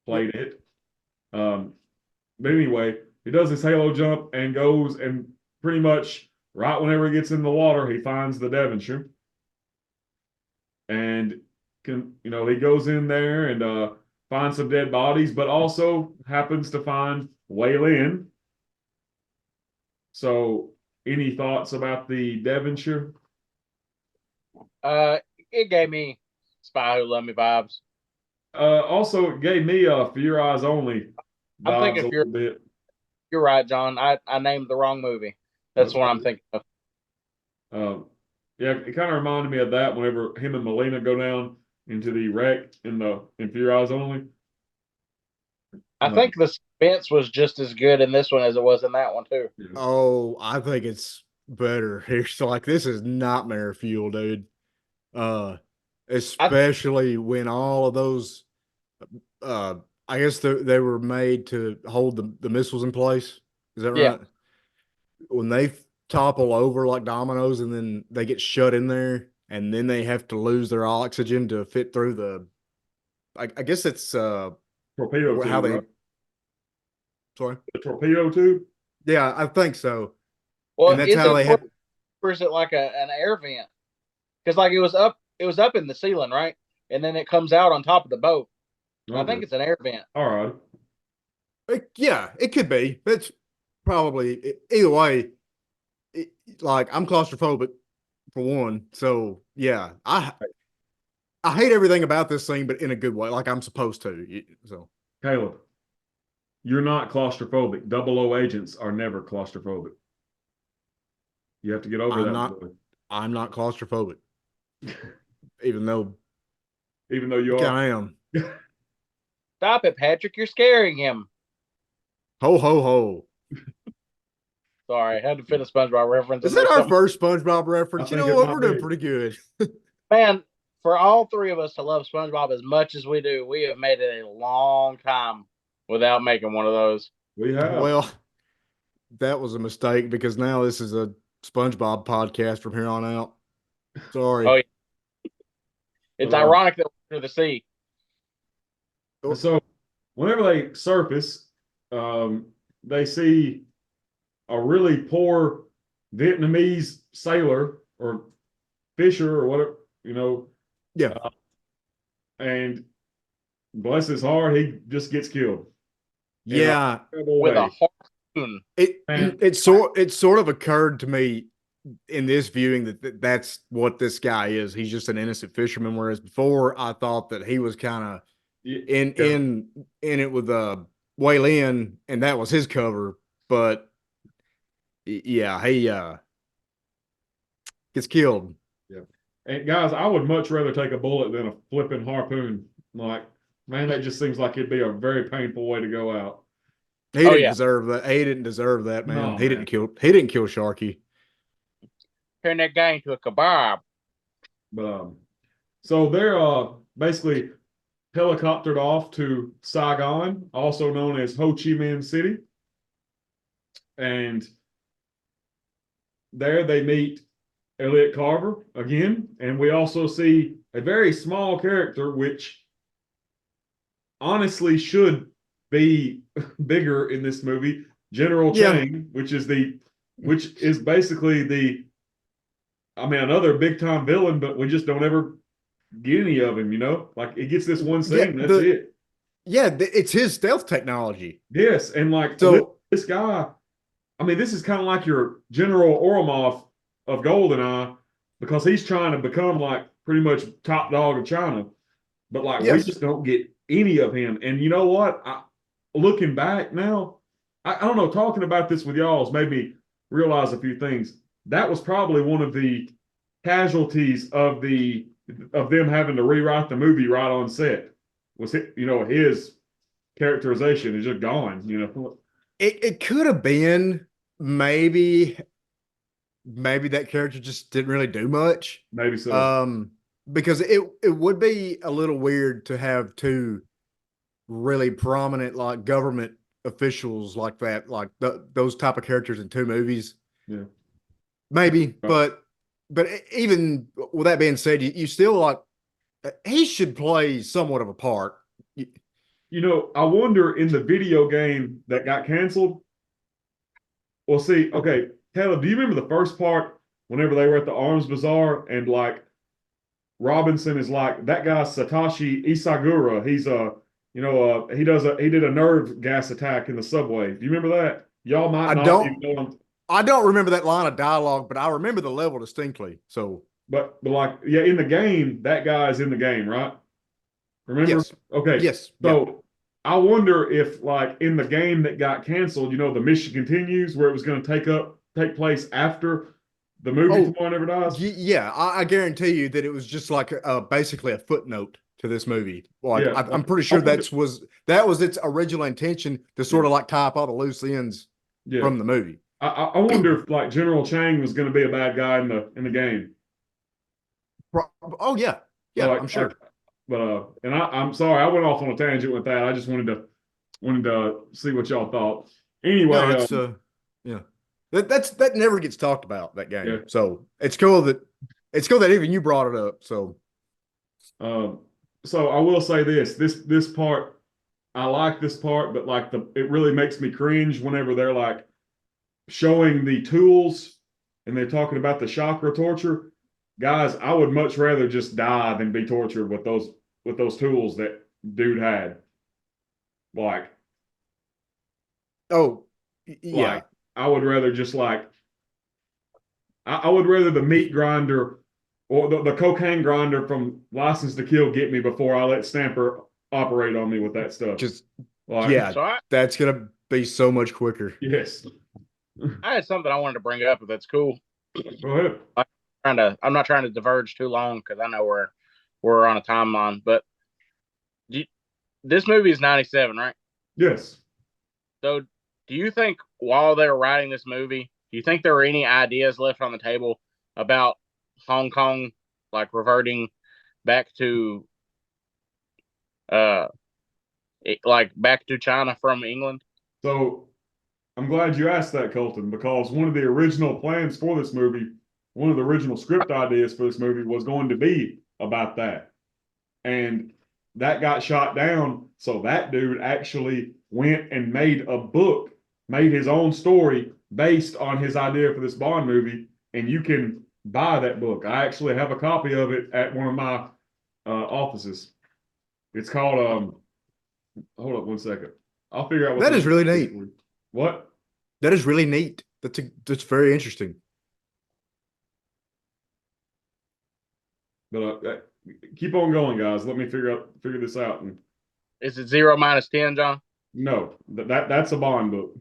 played it. But anyway, he does his Halo jump and goes and pretty much right whenever he gets in the water, he finds the Devonshire. And he goes in there and finds some dead bodies, but also happens to find Wei Lin. So, any thoughts about the Devonshire? It gave me Spy Who Loved Me vibes. Also, it gave me For Your Eyes Only I'm vibes thinking a little bit. You're right, John. I named the wrong movie. That's what I'm thinking of. Yeah, it kind of reminded me of that whenever him and Melina go down into the wreck in For Your Eyes Only. I think the suspense was just as good in this one as it was in that one too. Oh, I think it's better here. So like this is nightmare fuel, dude. Especially when all of those I guess they were made to hold the missiles in place. Is that right? Yeah. When they topple over like dominoes and then they get shut in there and then they have to lose their oxygen to fit through the I guess it's torpedo how tube, they right? sorry. The torpedo tube? Yeah, I think so. Well, and that's how they have or is it like an air vent? Because like it was up in the ceiling, right? And then it comes out on top of the boat. Okay. I think it's an air vent. All right. Yeah, it could be. It's probably either way. Like I'm claustrophobic for one, so yeah, I hate everything about this thing, but in a good way, like I'm supposed to. So, Caleb, you're not claustrophobic. 00 agents are never claustrophobic. You have to get over that. I'm not claustrophobic, even though you are. I am. Stop it, Patrick! You're scaring him. Ho ho ho! Sorry, I had to fit a SpongeBob reference. Is that our first SpongeBob reference? You know what? We're doing pretty good. Man, for all three of us to love SpongeBob as much as we do, we have made it a long time without making one of those. We have. Well, that was a mistake because now this is a SpongeBob podcast from here on out. Sorry. Oh, yeah. It's ironic that we're under the sea. So, whenever they surface, they see a really poor Vietnamese sailor or fisher or whatever, Yeah. And bless his heart, he just gets killed. Yeah. With a harpoon. It sort of occurred to me in this viewing that that's what this guy is. He's just an innocent fisherman. Whereas before I thought that he was kind of in it with Wei Lin, and that was his cover. But yeah, he gets killed. Yeah. And guys, I would much rather take a bullet than a flipping harpoon. Like, man, that just seems like it'd be a very painful way to go out. He didn't deserve that. He didn't deserve that, man. No, he didn't kill Sharky. Turn that guy into a kebab. But so they're basically helicoptered off to Saigon, also known as Ho Chi Minh City. And there they meet Elliot Carver again. And we also see a very small character, which honestly should be bigger in this movie, General Chang, which is basically another big time villain, but we just don't ever get any of him, like it gets this one scene, that's it. Yeah, it's his stealth technology. Yes, and like so, this guy, this is kind of like your General Oromov of GoldenEye, because he's trying to become like pretty much top dog of China, but like we just don't get any of him. And you know what? Looking back now, I don't know, talking about this with y'all has made me realize a few things. That was probably one of the casualties of them having to rewrite the movie right on set. Was it, his characterization is just gone. It could have been maybe that character just didn't really do much. Maybe so. Because it would be a little weird to have two really prominent like government officials like that, like those type of characters in two movies. Yeah. Maybe, but even with that being said, you still like he should play somewhat of a part. I wonder in the video game that got canceled. Well, see, okay, Caleb, do you remember the first part whenever they were at the arms bazaar and like Robinson is like that guy Satoshi Isagura? He's he did a nerve gas attack in the subway. Do you remember that? Y'all might not even know him. I don't remember that line of dialogue, but I remember the level distinctly. So, but like, yeah, in the game, that guy is in the game, right? Remember? Yes. Okay. Yes. So yeah. I wonder if, like, in the game that got canceled, the mission continues where it was going to take place after the movie Tomorrow Never Dies. Yeah, I guarantee you that it was just like basically a footnote to this movie. Like, yeah, I'm pretty sure that was its original intention to sort of like tie up all the loose ends from the movie. I wonder if like General Chang was going to be a bad guy in the game. Oh yeah, like, I'm sure. But I'm sorry, I went off on a tangent with that. I just wanted to see what y'all thought. Anyway, no, yeah, that never gets talked about, that game. Yeah. So it's cool that even you brought it up. So I will say this part, I like this part, but like it really makes me cringe whenever they're like showing the tools and they're talking about the chakra torture. Guys, I would much rather just die than be tortured with those tools that dude had. Like, oh, yeah. Like, I would rather just like, I would rather the meat grinder or the cocaine grinder from License to Kill get me before I let Stamper operate on me with that stuff. Just like, yeah, that's gonna be so much quicker. Yes. I had something I wanted to bring up, if that's cool. Go ahead. I'm not trying to diverge too long because I know we're on a timeline, but this movie is 97, right? Yes. So do you think while they were writing this movie, do you think there were any ideas left on the table about Hong Kong, like reverting back to back to China from England? So I'm glad you asked that, Colton, because one of the original plans for this movie, one of the original script ideas for this movie was going to be about that. And that got shot down. So that dude actually went and made his own story based on his idea for this Bond movie. And you can buy that book. I actually have a copy of it at one of my offices. It's called, hold up one second. I'll figure out what that is really neat. What? That is really neat. That's very interesting. But keep on going, guys. Let me figure this out. And is it 0 - 10, John? No, that's a Bond book.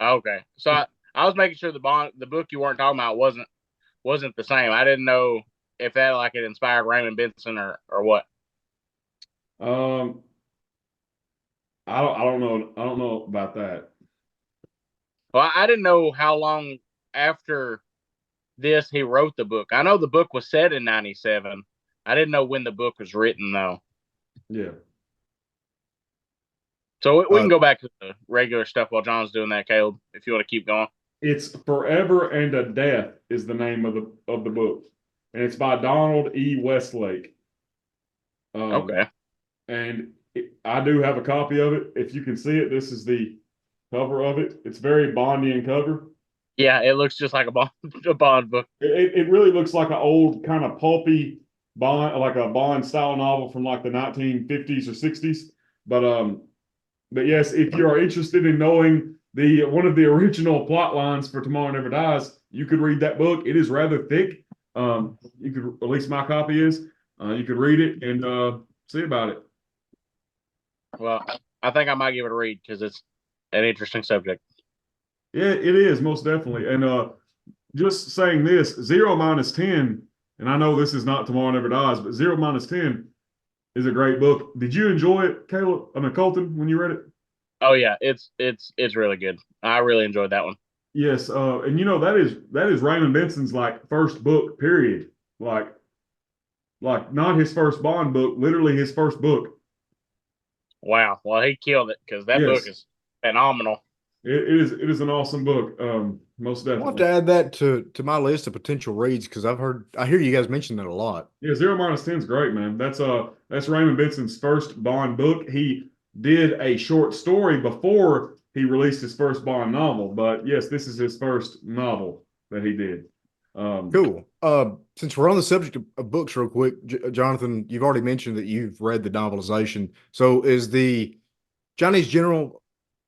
Okay, so I was making sure the book you weren't talking about wasn't the same. I didn't know if that like it inspired Raymond Benson or what. I don't know. I don't know about that. Well, I didn't know how long after this he wrote the book. I know the book was set in 97. I didn't know when the book was written though. Yeah. So we can go back to the regular stuff while John's doing that, Caleb, if you want to keep going. It's Forever and a Death is the name of the book. And it's by Donald E. Westlake. Okay. And I do have a copy of it. If you can see it, this is the cover of it. It's very Bondian cover. Yeah, it looks just like a Bond book. It really looks like an old kind of pulpy Bond, like a Bond style novel from like the 1950s or 60s. But yes, if you are interested in knowing one of the original plot lines for Tomorrow Never Dies, you could read that book. It is rather thick. You could, at least my copy is. You could read it and see about it. Well, I think I might give it a read because it's an interesting subject. Yeah, it is most definitely. And just saying this, 0 - 10 and I know this is not Tomorrow Never Dies, but 0-10 is a great book. Did you enjoy it, Caleb? I mean, Colton, when you read it? Oh yeah, it's really good. I really enjoyed that one. Yes, and that is Raymond Benson's like first book, period. Like not his first Bond book, literally his first book. Wow. Well, he killed it because that book Yes, is phenomenal. it is an awesome book. Most I'll have definitely. to add that to my list of potential reads because I hear you guys mention that a lot. Yeah, 0-10 is great, man. That's Raymond Benson's first Bond book. He did a short story before he released his first Bond novel, but yes, this is his first novel that he did. Cool. Since we're on the subject of books, real quick, Jonathan, you've already mentioned that you've read the novelization. So is the Chinese General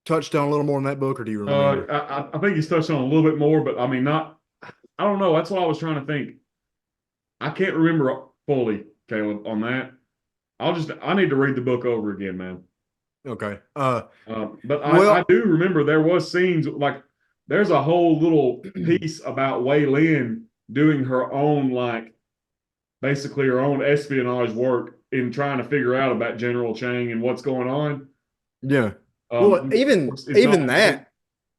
touched on a little more in that book, or do you remember? I think he's touched on a little bit more, but I mean, not. I don't know. That's what I was trying to think. I can't remember fully, Caleb, on that. I need to read the book over again, man. Okay. But I Well, do remember there was scenes like there's a whole little piece about Wei Lin doing her own basically her own espionage work in trying to figure out about General Chang and what's going on. yeah. Well, Of even course, it's even all that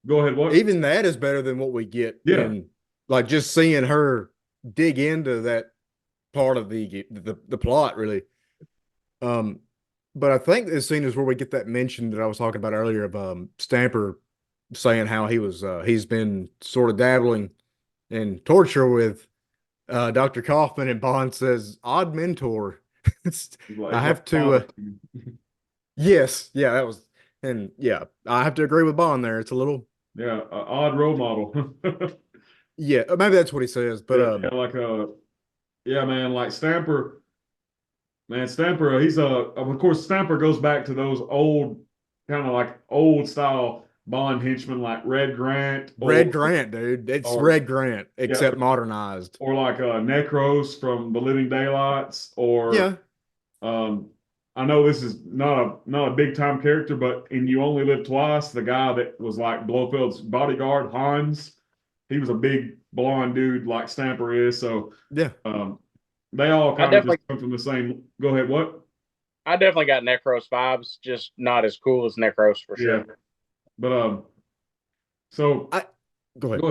go ahead. What? even that is better than what we get Yeah. in like just seeing her dig into that part of the plot, really. Um, but I think this scene is where we get that mention that I was talking about earlier of Stamper saying how he's been sort of dabbling in torture with Dr. Kaufman, and Bond says, "Odd mentor." I It's have like to yes, yeah, that was and yeah, I have to agree with Bond there. It's a little yeah, odd role model. yeah, maybe that's what he says, but Yeah, yeah, man, like Stamper. Man, Stamper, he's of course, Stamper goes back to those old, kind of like old style Bond henchmen like Red Grant Red Grant, dude. It's or Red Grant, yeah, except modernized. or like Necros from The Living Daylights, or Yeah. um, I know this is not a big time character, but in You Only Live Twice, the guy that was like Blofeld's bodyguard, Hans, he was a big blonde dude like Stamper is. So Yeah. um, they all I kind of just definitely come from the same. Go ahead, what? I definitely got Necros vibes, just not as cool as Necros for Yeah, sure. but so I go ahead. go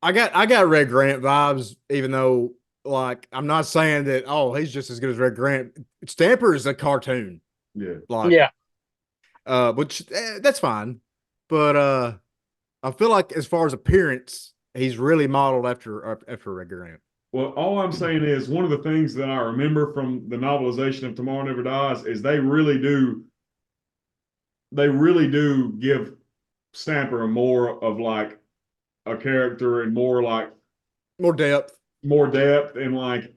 ahead. I got Red Grant vibes, even though like I'm not saying that he's just as good as Red Grant. Stamper is a cartoon. Yeah, Like Yeah. which that's fine. But I feel like as far as appearance, he's really modeled after Red Grant. well, all I'm saying is one of the things that I remember from the novelization of Tomorrow Never Dies is they really do give Stamper more of like a character and more like More depth. more depth and like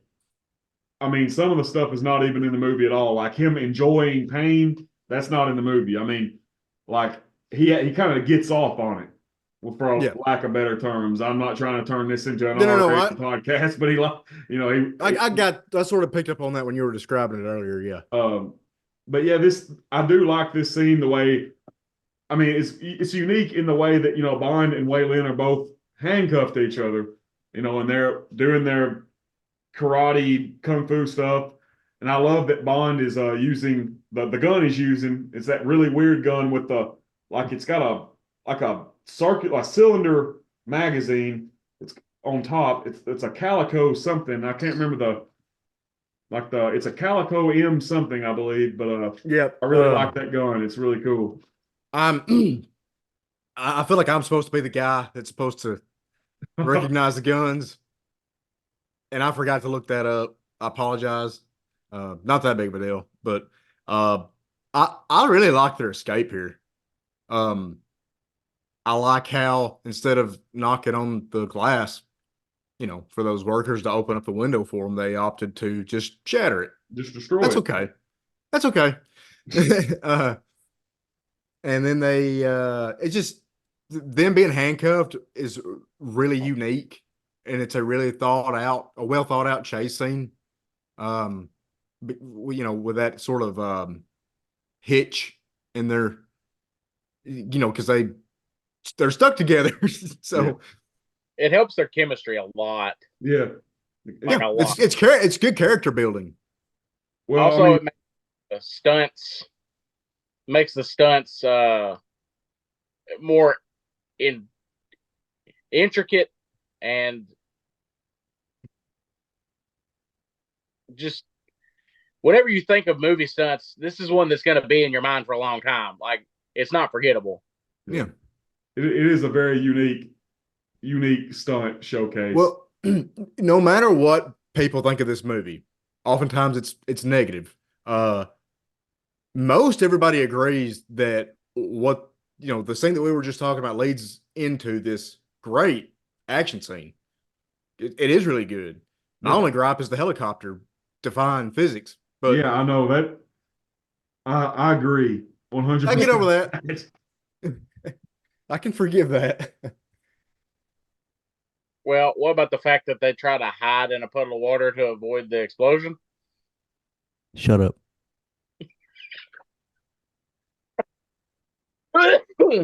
I mean some of the stuff is not even in the movie at all. Like him enjoying pain, that's not in the movie. I mean, like he kind of gets off on it, well, for Yeah. lack of better terms. I'm not trying to turn this into an No. R-rated podcast, but I sort of picked up on that when you were describing it earlier. Yeah. but yeah, I do like this scene the way. I mean, it's unique in the way that Bond and Wei Lin are both handcuffed to each other, and they're doing their karate kung fu stuff. And I love that Bond is using the gun he's using. It's that really weird gun with it's got a circular cylinder magazine. It's on top. It's a calico something. I can't remember it's a calico M something, I believe. But Yep. I really like that gun. It's really cool. I'm I feel like I'm supposed to be the guy that's supposed to recognize the guns, and I forgot to look that up. I apologize. Not that big of a deal, but uh, I really like their escape here. Um, I like how instead of knocking on the glass, for those workers to open up the window for them, they opted to just shatter it. Just destroy That's it. okay. That's okay. And then it's just them being handcuffed is really unique, and it's a really well thought out chase scene. With that sort of hitch in their, because they're stuck together. Yeah. So It helps their chemistry a lot. Yeah. Like a lot. It's good character building. Well, Also, I mean, it makes the stunts more intricate and just whatever you think of movie stunts, this is one that's going to be in your mind for a long time. Like, it's not forgettable. Yeah. it is a very unique stunt showcase. Well, no matter what people think of this movie, oftentimes it's negative. Most everybody agrees that the scene that we were just talking about leads into this great action scene. It is really good. My only gripe is the helicopter defying physics. But yeah, I know that. I agree 100%. I get over that. I can forgive that. Well, what about the fact that they try to hide in a puddle of water to avoid the explosion? Shut up.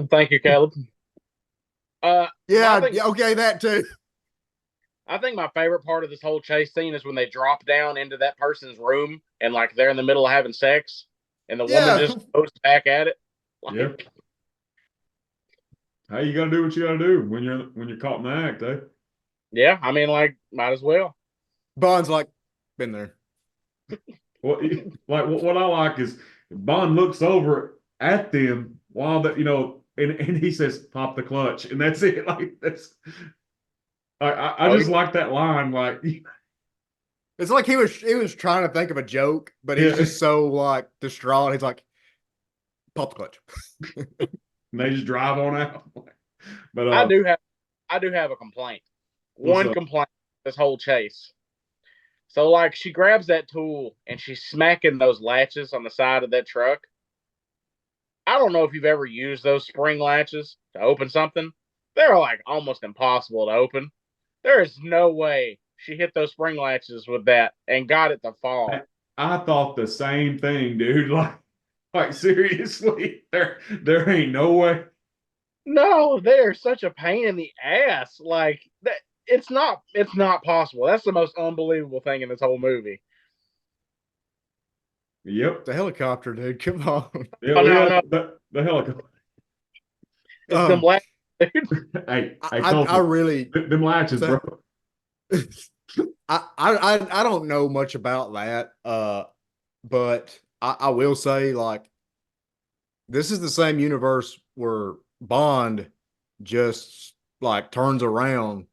Thank you, Caleb. Yeah, think- okay, that too. I think my favorite part of this whole chase scene is when they drop down into that person's room and like they're in the middle of having sex and the woman just goes back at it. Like, Yeah. Hey, you gotta do what you gotta do when you're caught in the act, eh? Yeah, I mean, like, might as well. Bond's like, been there. Well, like what I like is Bond looks over at them while that and he says, "Pop the clutch," and that's it. Like that's. I just like that line. Like it's like he was trying to think of a joke, but he's just so like distraught. He's like, "Pop the clutch," and they just drive on out. But I do have a complaint. One complaint this whole chase. So like she grabs that tool and she's smacking those latches on the side of that truck. I don't know if you've ever used those spring latches to open something. They're like almost impossible to open. There is no way she hit those spring latches with that and got it to fall. I thought the same thing, dude. Like seriously, there ain't no way. No, they're such a pain in the ass. Like that, it's not possible. That's the most unbelievable thing in this whole movie. Yep, the helicopter, dude. Come on. Yeah, no. The helicopter. It's them latches, dude. Hey, I really them latches, bro. I don't know much about that, but I will say, like, this is the same universe where Bond just like turns around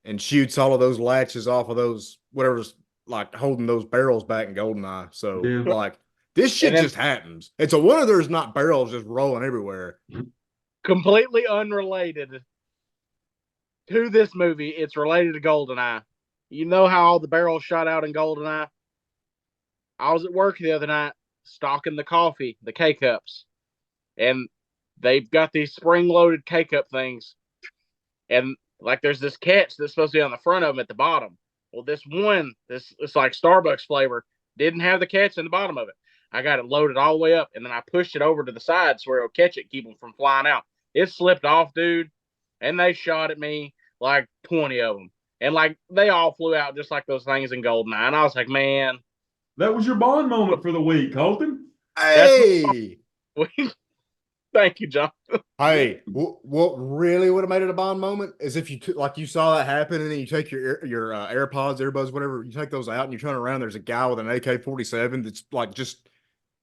and shoots all of those latches off of those whatever's like holding those barrels back in Goldeneye. So like this shit just happens. It's a wonder there's not barrels just rolling everywhere. Completely unrelated to this movie. It's related to Goldeneye. You know how all the barrels shot out in Goldeneye? I was at work the other night stocking the coffee, the K-Cups. And they've got these spring-loaded K-Cup things. And, like, there's this catch that's supposed to be on the front of them at the bottom. Well, it's like Starbucks flavor, didn't have the catch in the bottom of it. I got it loaded all the way up, and then I pushed it over to the side so it'll catch it, keep them from flying out. It slipped off, dude, and they shot at me like 20 of them. And, like, they all flew out just like those things in Goldeneye. And I was like, man. That was your Bond moment for the week, Colton. Hey! Thank you, John. Hey, what really would have made it a Bond moment is if you saw that happen and then you take your AirPods, earbuds, whatever, you take those out and you turn around. There's a guy with an AK-47 that's like just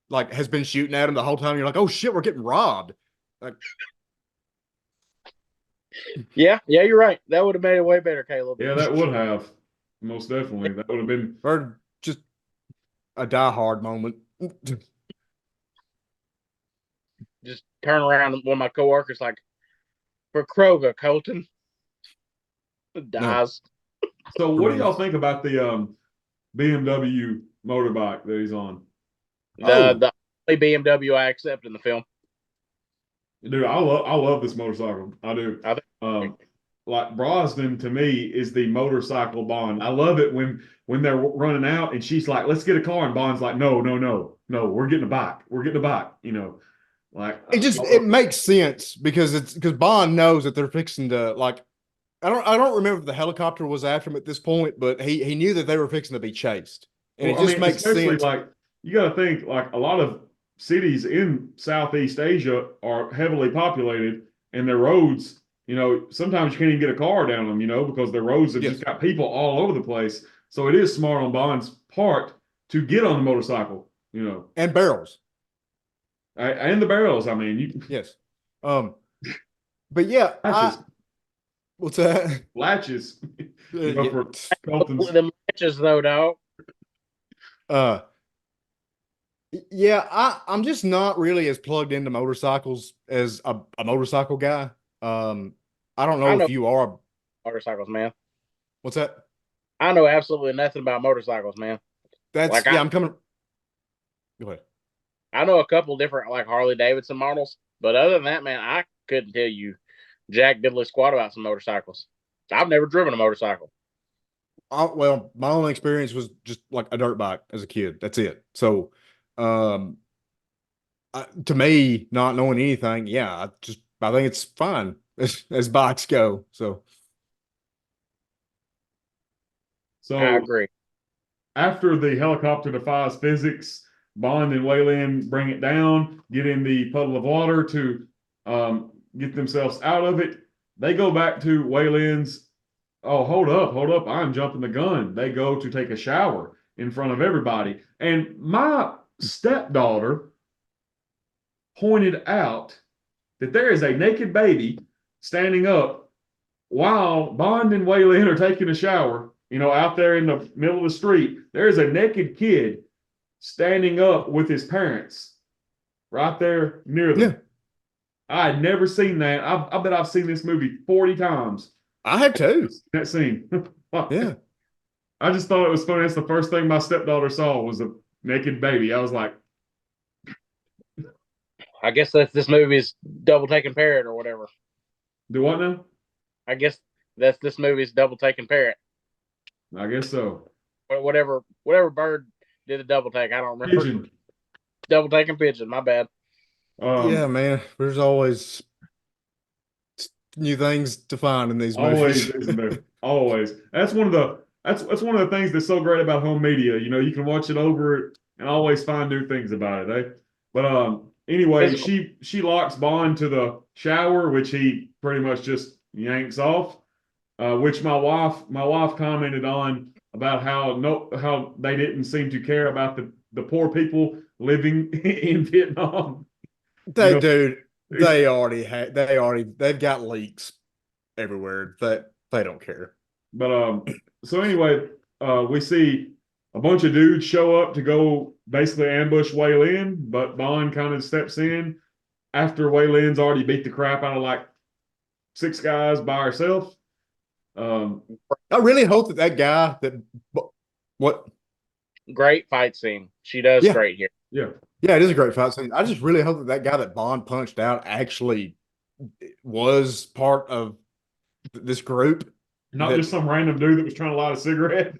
like has been shooting at him the whole time. You're like, oh shit, we're getting robbed. Like, yeah, you're right. That would have made it way better, Caleb. Yeah, that would have most definitely. That would have been or just a diehard moment. Just turn around and one of my coworkers like, for Kroger, Colton. Dies. So what do y'all think about the BMW motorbike that he's on? The only BMW I accept in the film. Dude, I love this motorcycle. I do. Like Brosnan to me is the motorcycle Bond. I love it when they're running out and she's like, "Let's get a car," and Bond's like, "No, we're getting a bike. We're getting a bike." You know, like it makes sense because Bond knows that they're fixing to like I don't remember if the helicopter was after him at this point, but he knew that they were fixing to be chased. And Well, it just makes especially sense. like you got to think like a lot of cities in Southeast Asia are heavily populated, and their roads, sometimes you can't even get a car down them, because their roads have Yes. just got people all over the place. So it is smart on Bond's part to get on the motorcycle, And barrels. and the barrels. I mean, Yes. But yeah, latches, what's that? latches, Yeah. for Colton's. The matches though, dog. Yeah, I'm just not really as plugged into motorcycles as a motorcycle guy. I don't know I know if you are. motorcycles, man. What's that? I know absolutely nothing about motorcycles, man. That's Like, I'm coming. Go ahead. I know a couple different like Harley Davidson models, but other than that, man, I couldn't tell you jack diddly squat about some motorcycles. I've never driven a motorcycle. Well, my only experience was just like a dirt bike as a kid. That's it. So, to me, not knowing anything, yeah, I think it's fine as bikes go. So, I agree. After the helicopter defies physics, Bond and Wayland bring it down, get in the puddle of water to get themselves out of it. They go back to Wayland's. Oh, hold up. I'm jumping the gun. They go to take a shower in front of everybody. And my stepdaughter pointed out that there is a naked baby standing up while Bond and Wayland are taking a shower, out there in the middle of the street. There's a naked kid standing up with his parents right there near them. Yeah. I had never seen that. I bet I've seen this movie 40 times. I have too. That scene. Yeah. I just thought it was funny. That's the first thing my stepdaughter saw was a naked baby. I was like, I guess that's this movie's double taking parrot or whatever. do what now? I guess that's this movie's double taking parrot. I guess so. Or whatever bird did the double take. I don't remember. Pigeon. Double taking pigeon. My bad. Yeah, man. There's always new things to find in these Always, movies. isn't there? Always. That's one of the things that's so great about home media. You can watch it over and always find new things about it, eh? But anyway, she locks Bond to the shower, which he pretty much just yanks off. Which my wife commented on about how they didn't seem to care about the poor people living in Vietnam. They've got leaks everywhere that they don't care. But so anyway, we see a bunch of dudes show up to go basically ambush Wayland, but Bond kind of steps in after Wayland's already beat the crap out of like 6 guys by herself. I really hope that guy what Great fight scene. She does great here. Yeah. Yeah, it is a great fight scene. I just really hope that guy that Bond punched out actually was part of this group. Not just some random dude that was trying to light a cigarette.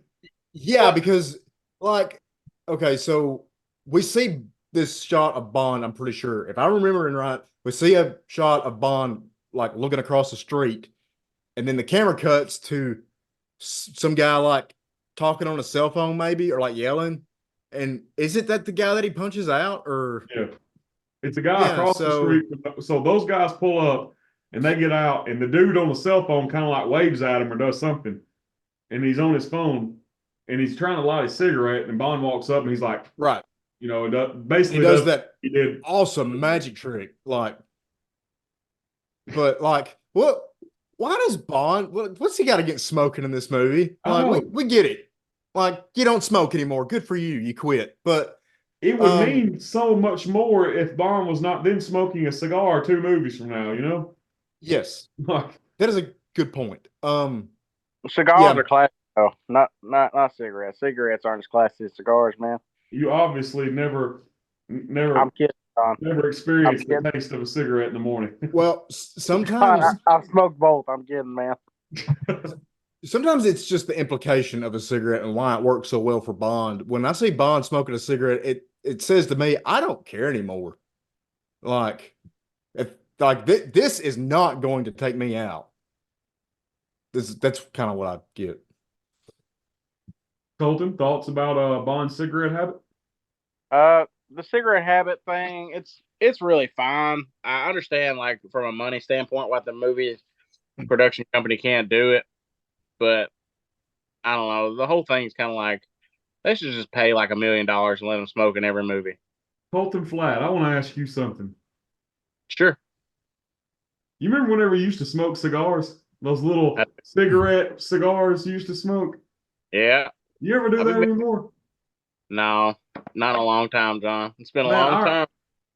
Yeah, because okay, so we see this shot of Bond, I'm pretty sure. If I remember right, we see a shot of Bond like looking across the street, and then the camera cuts to some guy like talking on a cell phone maybe, or like yelling. And is it that the guy that he punches out, or Yeah. It's a guy across the street. So those guys pull up and they get out, and the dude on the cell phone kind of like waves at him or does something. And he's on his phone and he's trying to light a cigarette, and Bond walks up and he's like, right. Basically he does that he did awesome magic trick. But like, why does Bond, what's he got against smoking in this movie? Like, we get it. Like, you don't smoke anymore. Good for you. You quit. But it would mean so much more if Bond was not then smoking a cigar 2 movies from now, Yes. Like, that is a good point. Cigars are classy, though. Not cigarettes. Cigarettes aren't as classy as cigars, man. You obviously never I'm kidding, Tom. never experienced the taste of a cigarette in the morning. Well, sometimes I've smoked both. I'm kidding, man. Sometimes it's just the implication of a cigarette and why it works so well for Bond. When I see Bond smoking a cigarette, it says to me, I don't care anymore. Like, this is not going to take me out. That's kind of what I get. Colton, thoughts about Bond's cigarette habit? The cigarette habit thing, it's really fine. I understand, like, from a money standpoint, what the movie production company can't do it, but I don't know. The whole thing's kind of like they should just pay like $1 million and let him smoke in every movie. Colton Flat, I want to ask you something. Sure. You remember whenever you used to smoke cigars? Those little cigarette cigars you used to smoke? Yeah. You ever do I've that been- anymore? No, not in a long time, John. It's been a Man, long time.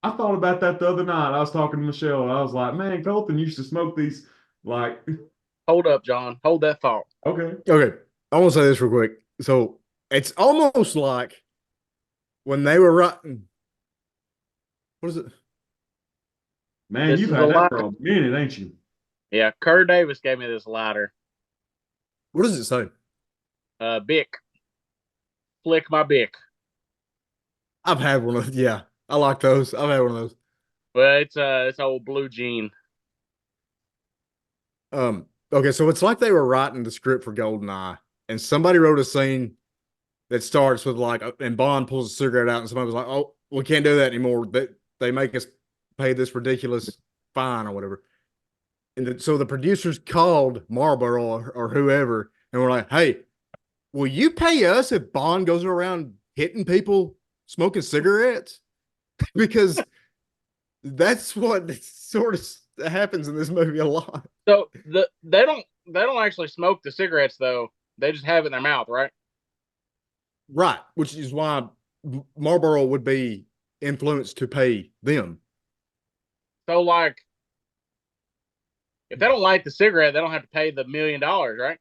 I thought about that the other night. I was talking to Michelle and I was like, man, Colton used to smoke these like Hold up, John. Hold that thought. okay. Okay, I want to say this real quick. So it's almost like when they were writing. What is it? Man, This you've is had a that lie. for a minute, ain't you? Yeah, Kerr Davis gave me this lighter. What does it say? Bic. Flick my Bic. I've had one of. Yeah, I like those. I've had one of those. But it's old blue jean. Okay, so it's like they were writing the script for Goldeneye, and somebody wrote a scene that starts with like, and Bond pulls a cigarette out, and somebody was like, "Oh, we can't do that anymore. They make us pay this ridiculous fine or whatever." And so the producers called Marlboro or whoever, and were like, "Hey, will you pay us if Bond goes around hitting people smoking cigarettes?" Because that's what sort of happens in this movie a lot. So they don't actually smoke the cigarettes though. They just have it in their mouth, right? Right, which is why Marlboro would be influenced to pay them. So like, if they don't light the cigarette, they don't have to pay the $1 million, right?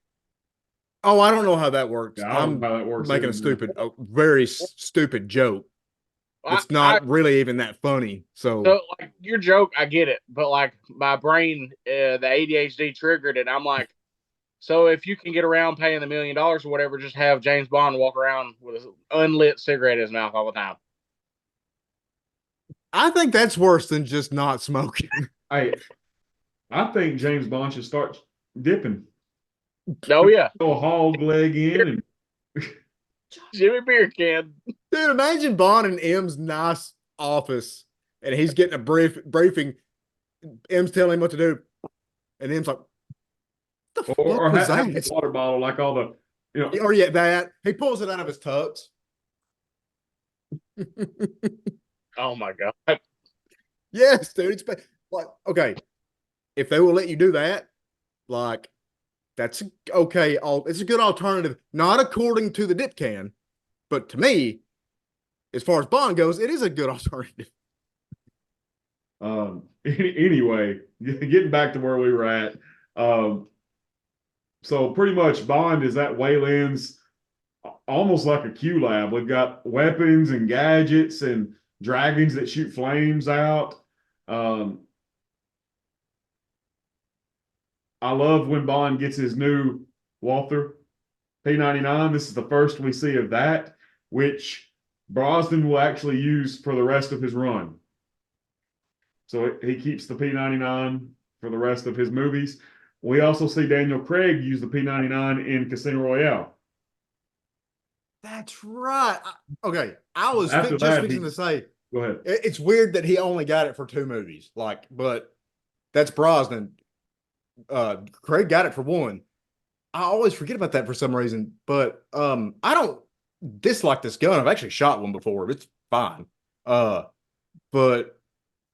Oh, I don't know how that works. Yeah, I don't I'm know how that works making either. a very stupid joke. It's not really even that funny. So like your joke, I get it, but like my brain, the ADHD triggered it. I'm like, so if you can get around paying the $1 million or whatever, just have James Bond walk around with an unlit cigarette in his mouth all the time. I think that's worse than just not smoking. Hey, I think James Bond should start dipping. Oh yeah, Throw a hog leg in and Jimmy Beer can. Dude, imagine Bond in M's nice office and he's getting a briefing. M's telling him what to do. And M's like, what the or fuck was have a that? water bottle like all the Or yeah, that. He pulls it out of his tux. Oh my god. Yes, dude. It's like, okay, if they will let you do that, like, that's okay. It's a good alternative, not according to the dip can, but to me, as far as Bond goes, it is a good alternative. Anyway, getting back to where we were at. So pretty much Bond is at Wayland's almost like a Q lab. We've got weapons and gadgets and dragons that shoot flames out. I love when Bond gets his new Walther P99. This is the first we see of that, which Brosnan will actually use for the rest of his run. So he keeps the P99 for the rest of his movies. We also see Daniel Craig use the P99 in Casino Royale. That's right. Okay, I was After just that, fixing to say, Go ahead. it's weird that he only got it for 2 movies. Like, but that's Brosnan. Craig got it for 1. I always forget about that for some reason, but I don't dislike this gun. I've actually shot one before. It's fine. But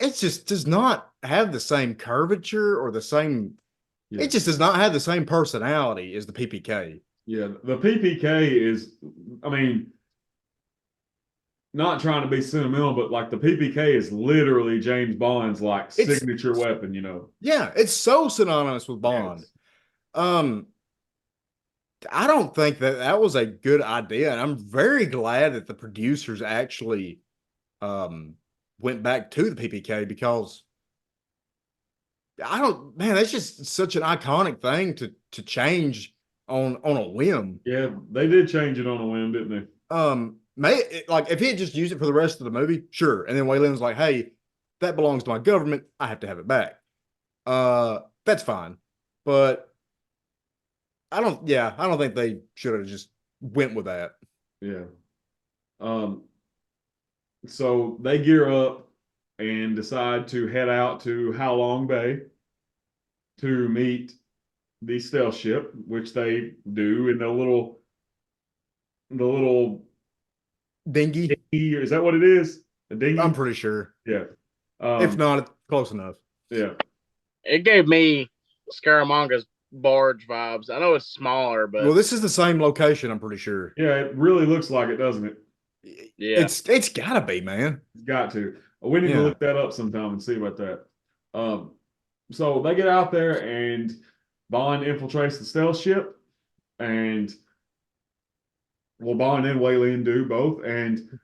it just does not have the same curvature or the same. Yeah. It just does not have the same personality as the PPK. Yeah, the PPK is, I mean, not trying to be sentimental, but like the PPK is literally James Bond's like signature weapon, you know. Yeah, it's so synonymous with Bond. Yes. I don't think that was a good idea, and I'm very glad that the producers actually went back to the PPK because man, that's just such an iconic thing to change on a whim. Yeah, they did change it on a whim, didn't they? Like if he had just used it for the rest of the movie, sure. And then Wayland's like, hey, that belongs to my government. I have to have it back. That's fine. But I don't think they should have just went with that. Yeah. So they gear up and decide to head out to Halong Bay to meet the stealth ship, which they do in the little Dingy? dinghy. Is that what it is? A dinghy? I'm pretty sure. Yeah. If not, it's close enough. Yeah. It gave me Scaramanga's barge vibes. I know it's smaller, but Well, this is the same location, I'm pretty sure. Yeah, it really looks like it, doesn't it? yeah. It's gotta be, man. It's got to. We need to Yeah. look that up sometime and see about that. So they get out there and Bond infiltrates the stealth ship, and well, Bond and Wei Lin do both. And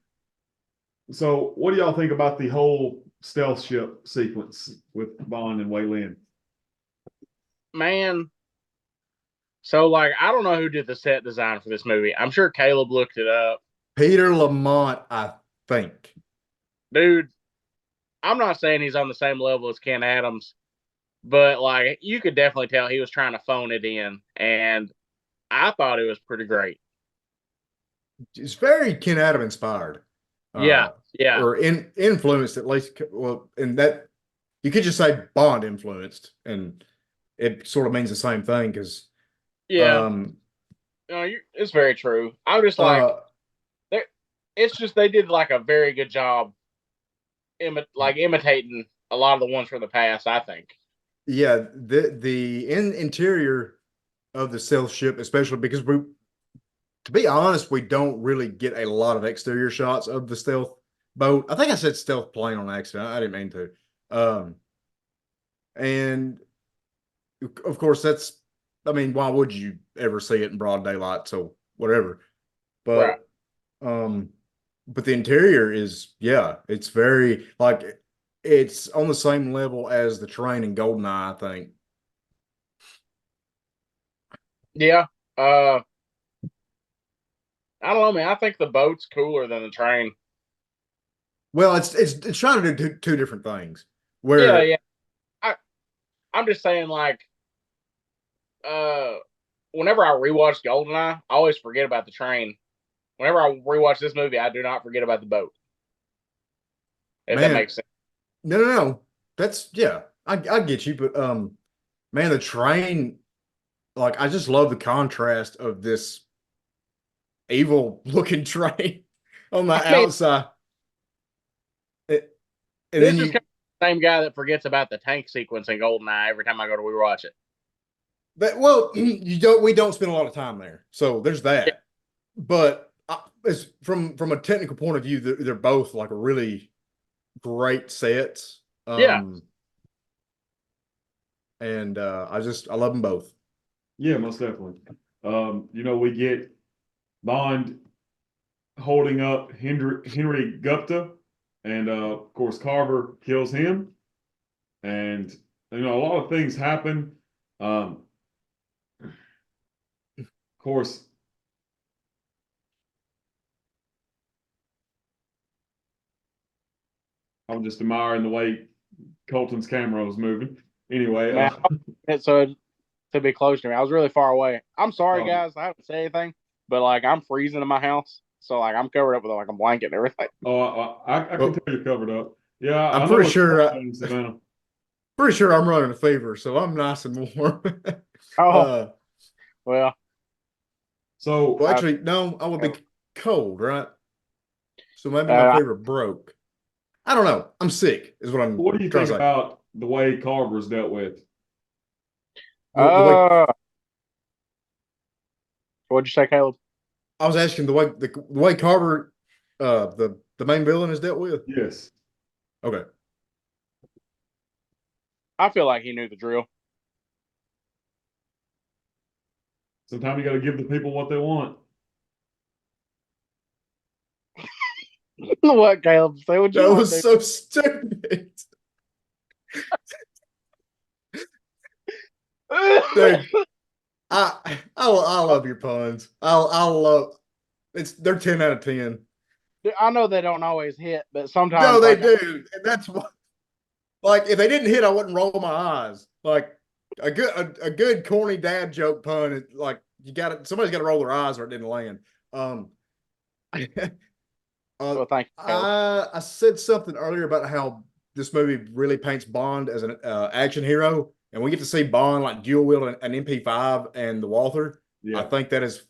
so, what do y'all think about the whole stealth ship sequence with Bond and Wei Lin? Man. So, like, I don't know who did the set design for this movie. I'm sure Caleb looked it up. Peter Lamont, I think. Dude, I'm not saying he's on the same level as Ken Adams, but, like, you could definitely tell he was trying to phone it in, and I thought it was pretty great. It's very Ken Adam inspired. Yeah. Or influenced at least. Well, in that you could just say Bond influenced, and it sort of means the same thing because it's very true. I'm just like, it's just they did like a very good job, imitating a lot of the ones from the past. I think. Yeah, the interior of the stealth ship, especially because to be honest, we don't really get a lot of exterior shots of the stealth boat. I think I said stealth plane on accident. I didn't mean to. And of course, why would you ever see it in broad daylight? So whatever. But but the interior is, it's very like it's on the same level as the train in Goldeneye, I think. Yeah. I don't know, man. I think the boat's cooler than the train. Well, it's trying to do two different things. Where Yeah. I'm just saying, like, whenever I rewatch Goldeneye, I always forget about the train. Whenever I rewatch this movie, I do not forget about the boat. If that makes sense. No. That's I get you, but man, the train, like I just love the contrast of this evil looking train on the outside. And this then is kind of the same guy that forgets about the tank sequence in Goldeneye every time I go to rewatch it. But we don't spend a lot of time there, so there's that. Yeah. But as from a technical point of view, they're both like really great sets. And I love them both. Yeah, most definitely. We get Bond holding up Henry Gupta, and of course Carver kills him, and a lot of things happen. Of course, I'm just admiring the way Colton's camera was moving. Anyway, so to be close to me, I was really far away. I'm sorry, guys. I haven't said anything, but like I'm freezing in my house, so like I'm covered up with like a blanket and everything. Oh, I can tell you're covered up. Yeah, I'm pretty sure. Pretty sure I'm running a fever, so I'm nice and warm. Well. So actually, no, I would be cold, right? So maybe my fever broke. I don't know. I'm sick, is what I'm. What do you think about the way Carver's dealt with? What'd you say, Caleb? I was asking the way Carver, the main villain, is dealt with. Yes. Okay. I feel like he knew the drill. Sometimes you got to give the people what they want. What, Caleb? Say what you want. That want, was so stupid. Dude, I love your puns. I love they're 10 out of 10. I know they don't always hit, but sometimes no, they do, and that's what. Like if they didn't hit, I wouldn't roll my eyes. Like good corny dad joke pun is like somebody's got to roll their eyes or it didn't land. Well, thank you, Caleb. I said something earlier about how this movie really paints Bond as an action hero, and we get to see Bond like dual wield an MP5 and the Walther. Yeah. I think that is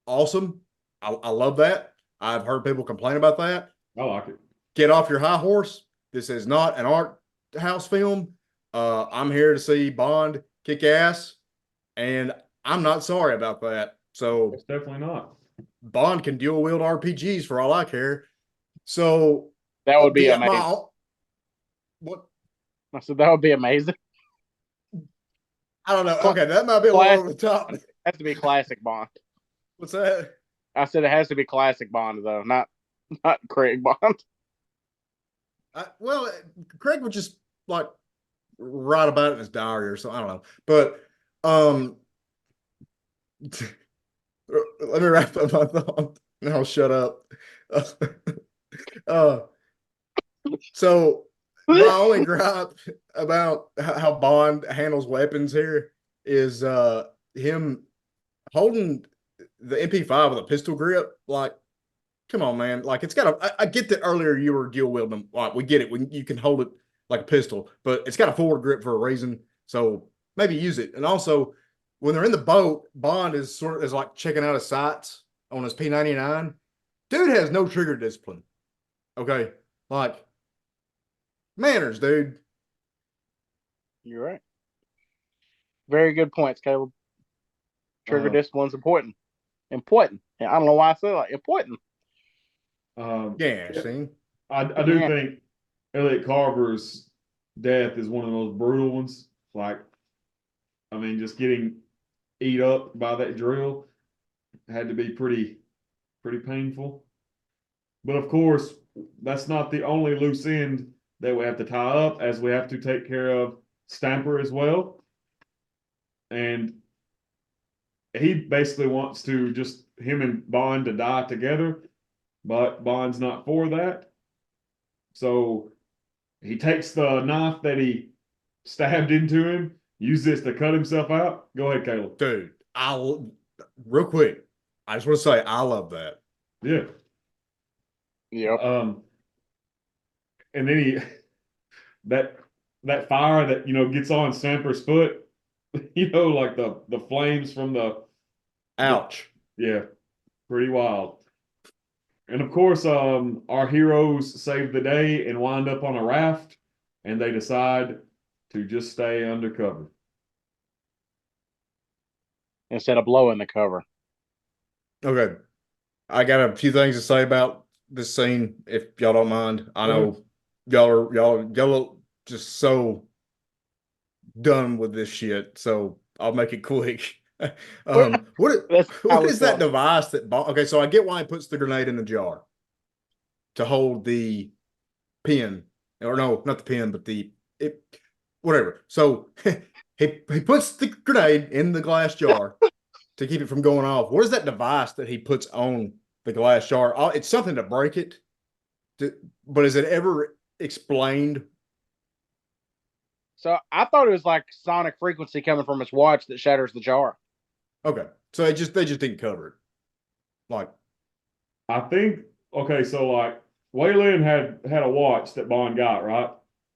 awesome. I love that. I've heard people complain about that. I like it. Get off your high horse. This is not an art house film. I'm here to see Bond kick ass, and I'm not sorry about that. So It's definitely not. Bond can dual wield RPGs for all I care. So That would be amazing. What? I said that would be amazing. I don't know. Okay, that might be a little over the top. It has to be classic Bond. What's that? I said it has to be classic Bond though, not Craig Bond. Well, Craig would just like write about it in his diary or something. I don't know. But let me wrap up my thought. And I'll shut up. So my only gripe about how Bond handles weapons here is him holding the MP5 with a pistol grip. Like, come on, man. Like, it's got I get that earlier you were dual wielding. Like, we get it. You can hold it like a pistol, but it's got a forward grip for a reason. So maybe use it. And also, when they're in the boat, Bond is like checking out his sights on his P99. Dude has no trigger discipline. Okay. Like, manners, dude. You're right. Very good points, Caleb. Trigger discipline's important. Important. I don't know why I said like important. See, I do think Elliot Carver's death is one of the most brutal ones. Like, I mean, just getting eat up by that drill had to be pretty painful. But of course, that's not the only loose end that we have to tie up, as we have to take care of Stamper as well. And he basically wants to just him and Bond to die together, but Bond's not for that. So he takes the knife that he stabbed into him, use this to cut himself out. Go ahead, Caleb. dude, real quick, I just want to say I love that. Yeah. Yep. And then he that fire that gets on Stamper's foot, like the flames from the Ouch. yeah, pretty wild. And of course, our heroes save the day and wind up on a raft, and they decide to just stay undercover Instead of blowing the cover. Okay. I got a few things to say about this scene, if y'all don't mind. I know y'all are just so done with this shit, so I'll make it quick. What is that device that okay, so I get why he puts the grenade in the jar to hold the pin, or no, not the pin, but whatever. So he puts the grenade in the glass jar to keep it from going off. What is that device that he puts on the glass jar? It's something to break it, but is it ever explained? So I thought it was like sonic frequency coming from his watch that shatters the jar. Okay, so they just didn't cover it. Like, I think. Okay, so like Wayland had a watch that Bond got, right?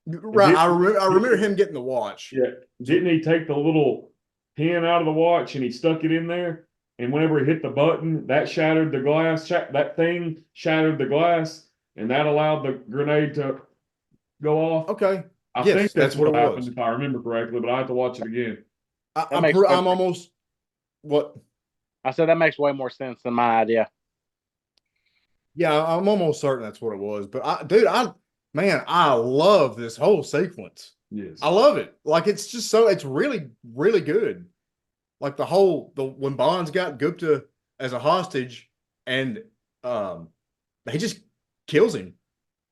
Right. I remember him getting the watch. Yeah. Didn't he take the little pin out of the watch and he stuck it in there? And whenever he hit the button, that shattered the glass. That thing shattered the glass, and that allowed the grenade to go off. Okay. I think that's what happened, if I remember correctly, but I have to watch it again. I'm almost what I said. That makes way more sense than my idea. Yeah, I'm almost certain that's what it was. But I love this whole sequence. Yes, I love it. Like, it's really, really good. Like when Bond's got Gupta as a hostage, and he just kills him.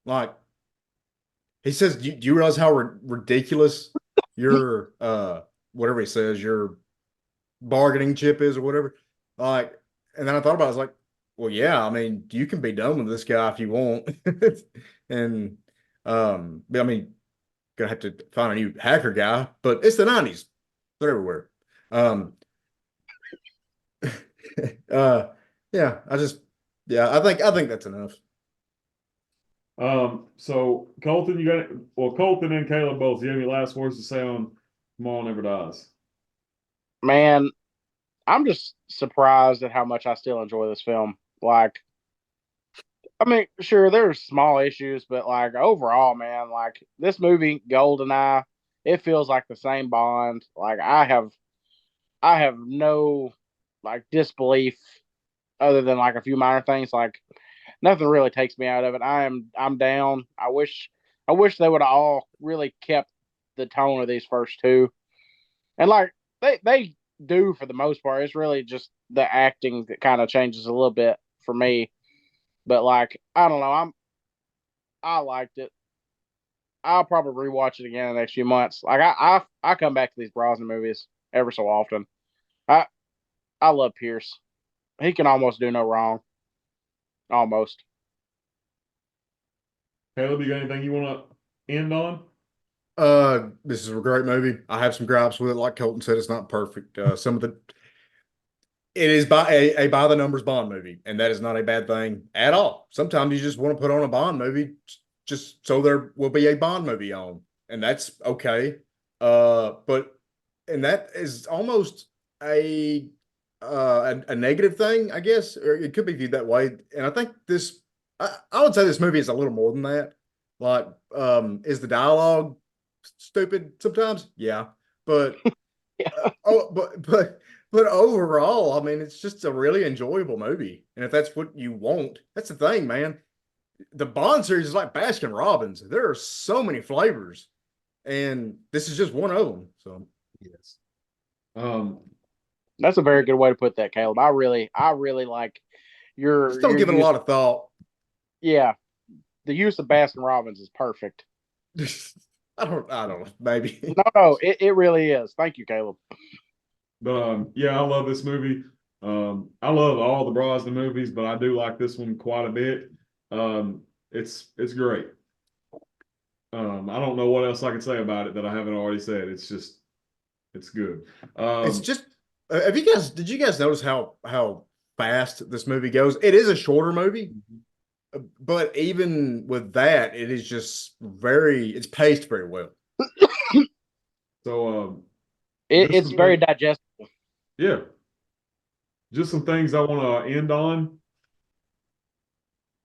Like, he says, "Do you realize how ridiculous your whatever he says your bargaining chip is, or whatever?" Like, and then I thought about it, I was like, well, yeah, I mean, you can be done with this guy if you want. And but I mean, gonna have to find a new hacker guy, but it's the 90s. They're everywhere. Yeah, I think that's enough. So Colton, Colton and Caleb both. Do you have any last words to say on Tomorrow Never Dies? Man, I'm just surprised at how much I still enjoy this film. Like, I mean, sure, there's small issues, but like overall, man, like this movie, GoldenEye, it feels like the same Bond. Like I have no like disbelief other than like a few minor things. Like nothing really takes me out of it. I'm down. I wish they would have all really kept the tone of these first two. And like they do for the most part. It's really just the acting that kind of changes a little bit for me. But like I don't know, I liked it. I'll probably rewatch it again in the next few months. Like I come back to these Brosnan movies ever so often. I I love Pierce. He can almost do no wrong. Almost. Caleb, you got anything you want to end on? This is a great movie. I have some gripes with it. Like Colton said, it's not perfect. It is by the numbers Bond movie, and that is not a bad thing at all. Sometimes you just want to put on a Bond movie just so there will be a Bond movie on, and that's okay. But and that is almost a negative thing, I guess, or it could be viewed that way. And I think I would say this movie is a little more than that. Like, is the dialogue stupid sometimes? Yeah, but oh, but overall, I mean, it's just a really enjoyable movie. And if that's what you want, that's the thing, man. The Bond series is like Baskin Robbins. There are so many flavors, and this is just one of them. So, Yes. Um, That's a very good way to put that, Caleb. I really like your. just don't give it a lot of thought. Yeah, the use of Baskin Robbins is perfect. I don't know. Maybe. No, it really is. Thank you, Caleb. but yeah, I love this movie. I love all the Brosnan movies, but I do like this one quite a bit. It's great. I don't know what else I can say about it that I haven't already said. It's good. It's just did you guys notice how fast this movie goes? It is a shorter movie, but even with that, it is just it's paced very well. So It's very digestible. yeah. Just some things I want to end on.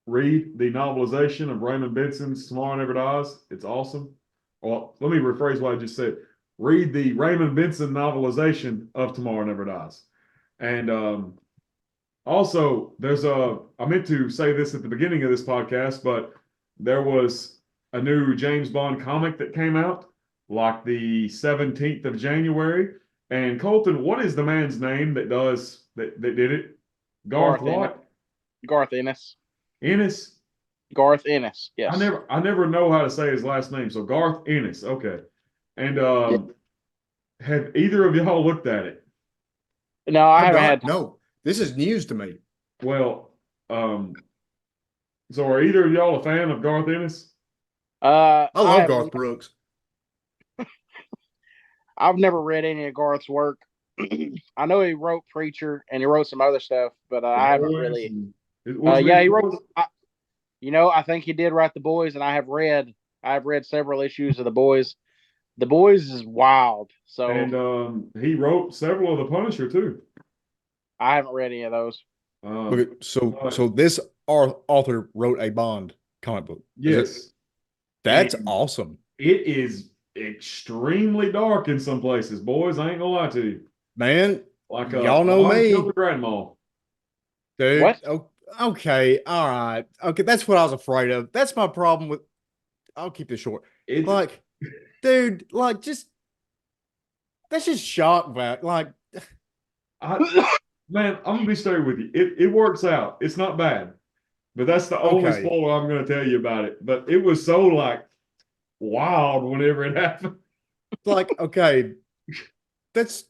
Read the novelization of Raymond Benson's Tomorrow Never Dies. It's awesome. Well, let me rephrase what I just said. Read the Raymond Benson novelization of Tomorrow Never Dies. And also, I meant to say this at the beginning of this podcast, but there was a new James Bond comic that came out like the 17th of January. And Colton, what is the man's name that did it? Garth what? Garth Ennis. Ennis? Garth Ennis, yes. I never know how to say his last name. So Garth Ennis, okay. And have either of y'all looked at it? No, I haven't had. No, this is news to me. Well, so are either of y'all a fan of Garth Ennis? I love Garth Brooks. I've never read any of Garth's work. I know he wrote Preacher and he wrote some other stuff, but I haven't really. Yeah, he wrote. I think he did write The Boys, and I have read several issues of The Boys. The Boys is wild. So, and he wrote several of The Punisher too. I haven't read any of those. Okay, so this author wrote a Bond comic book. Yes, that's awesome. It is extremely dark in some places, boys. I ain't gonna lie to you, man. Like y'all know me, the grandma. Dude, what? Okay, all right, okay. That's what I was afraid of. That's my problem with. I'll keep this short. Dude, like that's just shock back. Like, man, I'm gonna be straight with you. It works out. It's not bad, but that's the only spoiler I'm gonna tell you about it. But it was so like wild whenever it happened. Like, okay, that's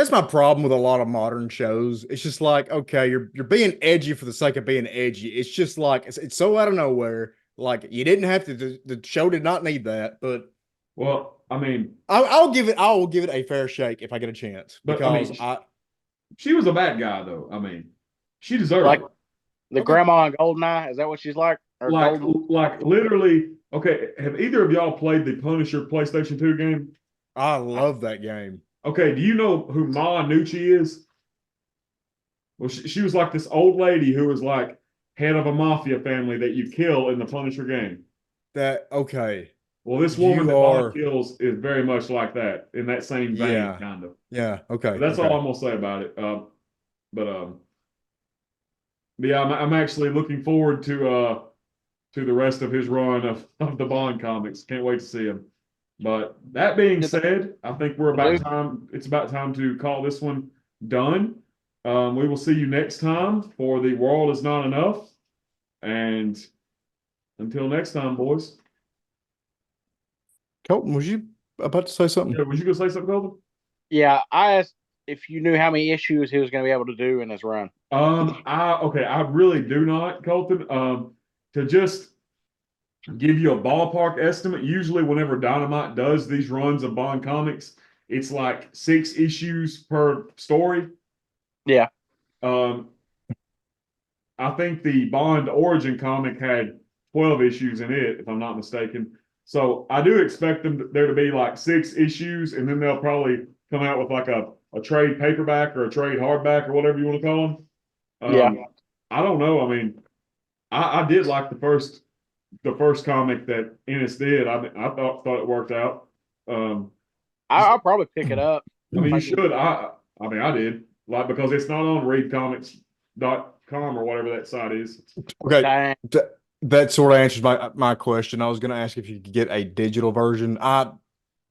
my problem with a lot of modern shows. It's just like, okay, you're being edgy for the sake of being edgy. It's just like it's so out of nowhere. Like you didn't have to. The show did not need that. But well, I mean, I will give it a fair shake if I get a chance but I mean, because she was a bad guy though. I mean, she deserved Like it. the Okay. grandma in Goldeneye, is that what she's like? Or Golden? Like literally. Okay, have either of y'all played the Punisher PlayStation 2 game? I love that game. Okay, do you know who Ma Nucci is? Well, she was like this old lady who was like head of a mafia family that you kill in the Punisher game. Okay. Well, this woman You that Bond are kills is very much like that in that same vein, yeah. kind of. Yeah. But Okay. that's all Okay. I'm gonna say about it. But yeah, I'm actually looking forward to the rest of his run of the Bond comics. Can't wait to see him. But that being said, I think we're about time. It's about time to call this one done. We will see you next time for The World Is Not Enough. And until next time, boys. Colton, was you about to say something? Yeah, was you gonna say something, Colton? Yeah, I asked if you knew how many issues he was going to be able to do in his run. I really do not, Colton. To just give you a ballpark estimate, usually whenever Dynamite does these runs of Bond comics, it's like 6 issues per story. Yeah. Um, I think the Bond Origin comic had 12 issues in it, if I'm not mistaken. So I do expect there to be like 6 issues, and then they'll probably come out with like a trade paperback or a trade hardback or whatever you want to call them. Yeah. I don't know. I mean, I did like the first comic that Ennis did. I thought it worked out. Um, I'll probably pick it up. I mean, you should. I mean, I did like because it's not on readcomics.com or whatever that site is. Okay. Dang. That sort of answers my question. I was going to ask if you could get a digital version.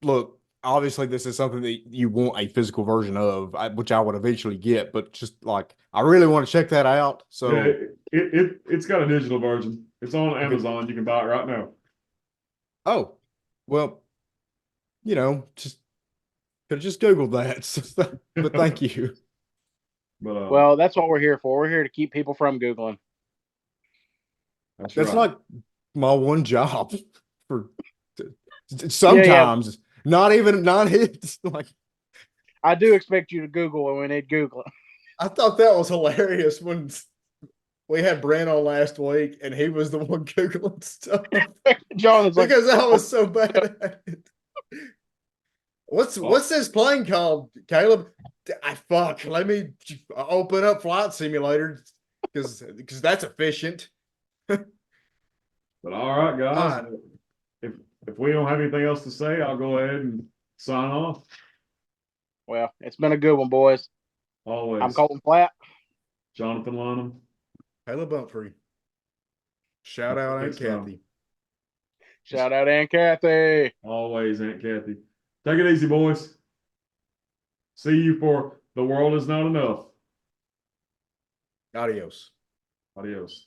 Look, obviously this is something that you want a physical version of, which I would eventually get, but just like I really want to check that out. So Yeah, it's got a digital version. It's on Amazon. You can buy it right now. oh, well, just could have just Googled that. But thank you. But Well, that's what we're here for. We're here to keep people from Googling. that's That's right. like my one job for sometimes not his. Like I do expect you to Google when we need Googling. I thought that was hilarious when we had Brent on last week and he was the one Googling stuff John is like, because I was so bad at it. What's this plane called, Caleb? Fuck. Let me open up Flight Simulator because that's efficient. But all right, guys. All right. If we don't have anything else to say, I'll go ahead and sign off. well, it's been a good one, boys. Always. I'm Colton Platt. Jonathan Lonham. Caleb Humphrey. Shout out Aunt Next time. Kathy. Shout out Aunt Kathy. Always Aunt Kathy. Take it easy, boys. See you for The World Is Not Enough. Adios. Adios.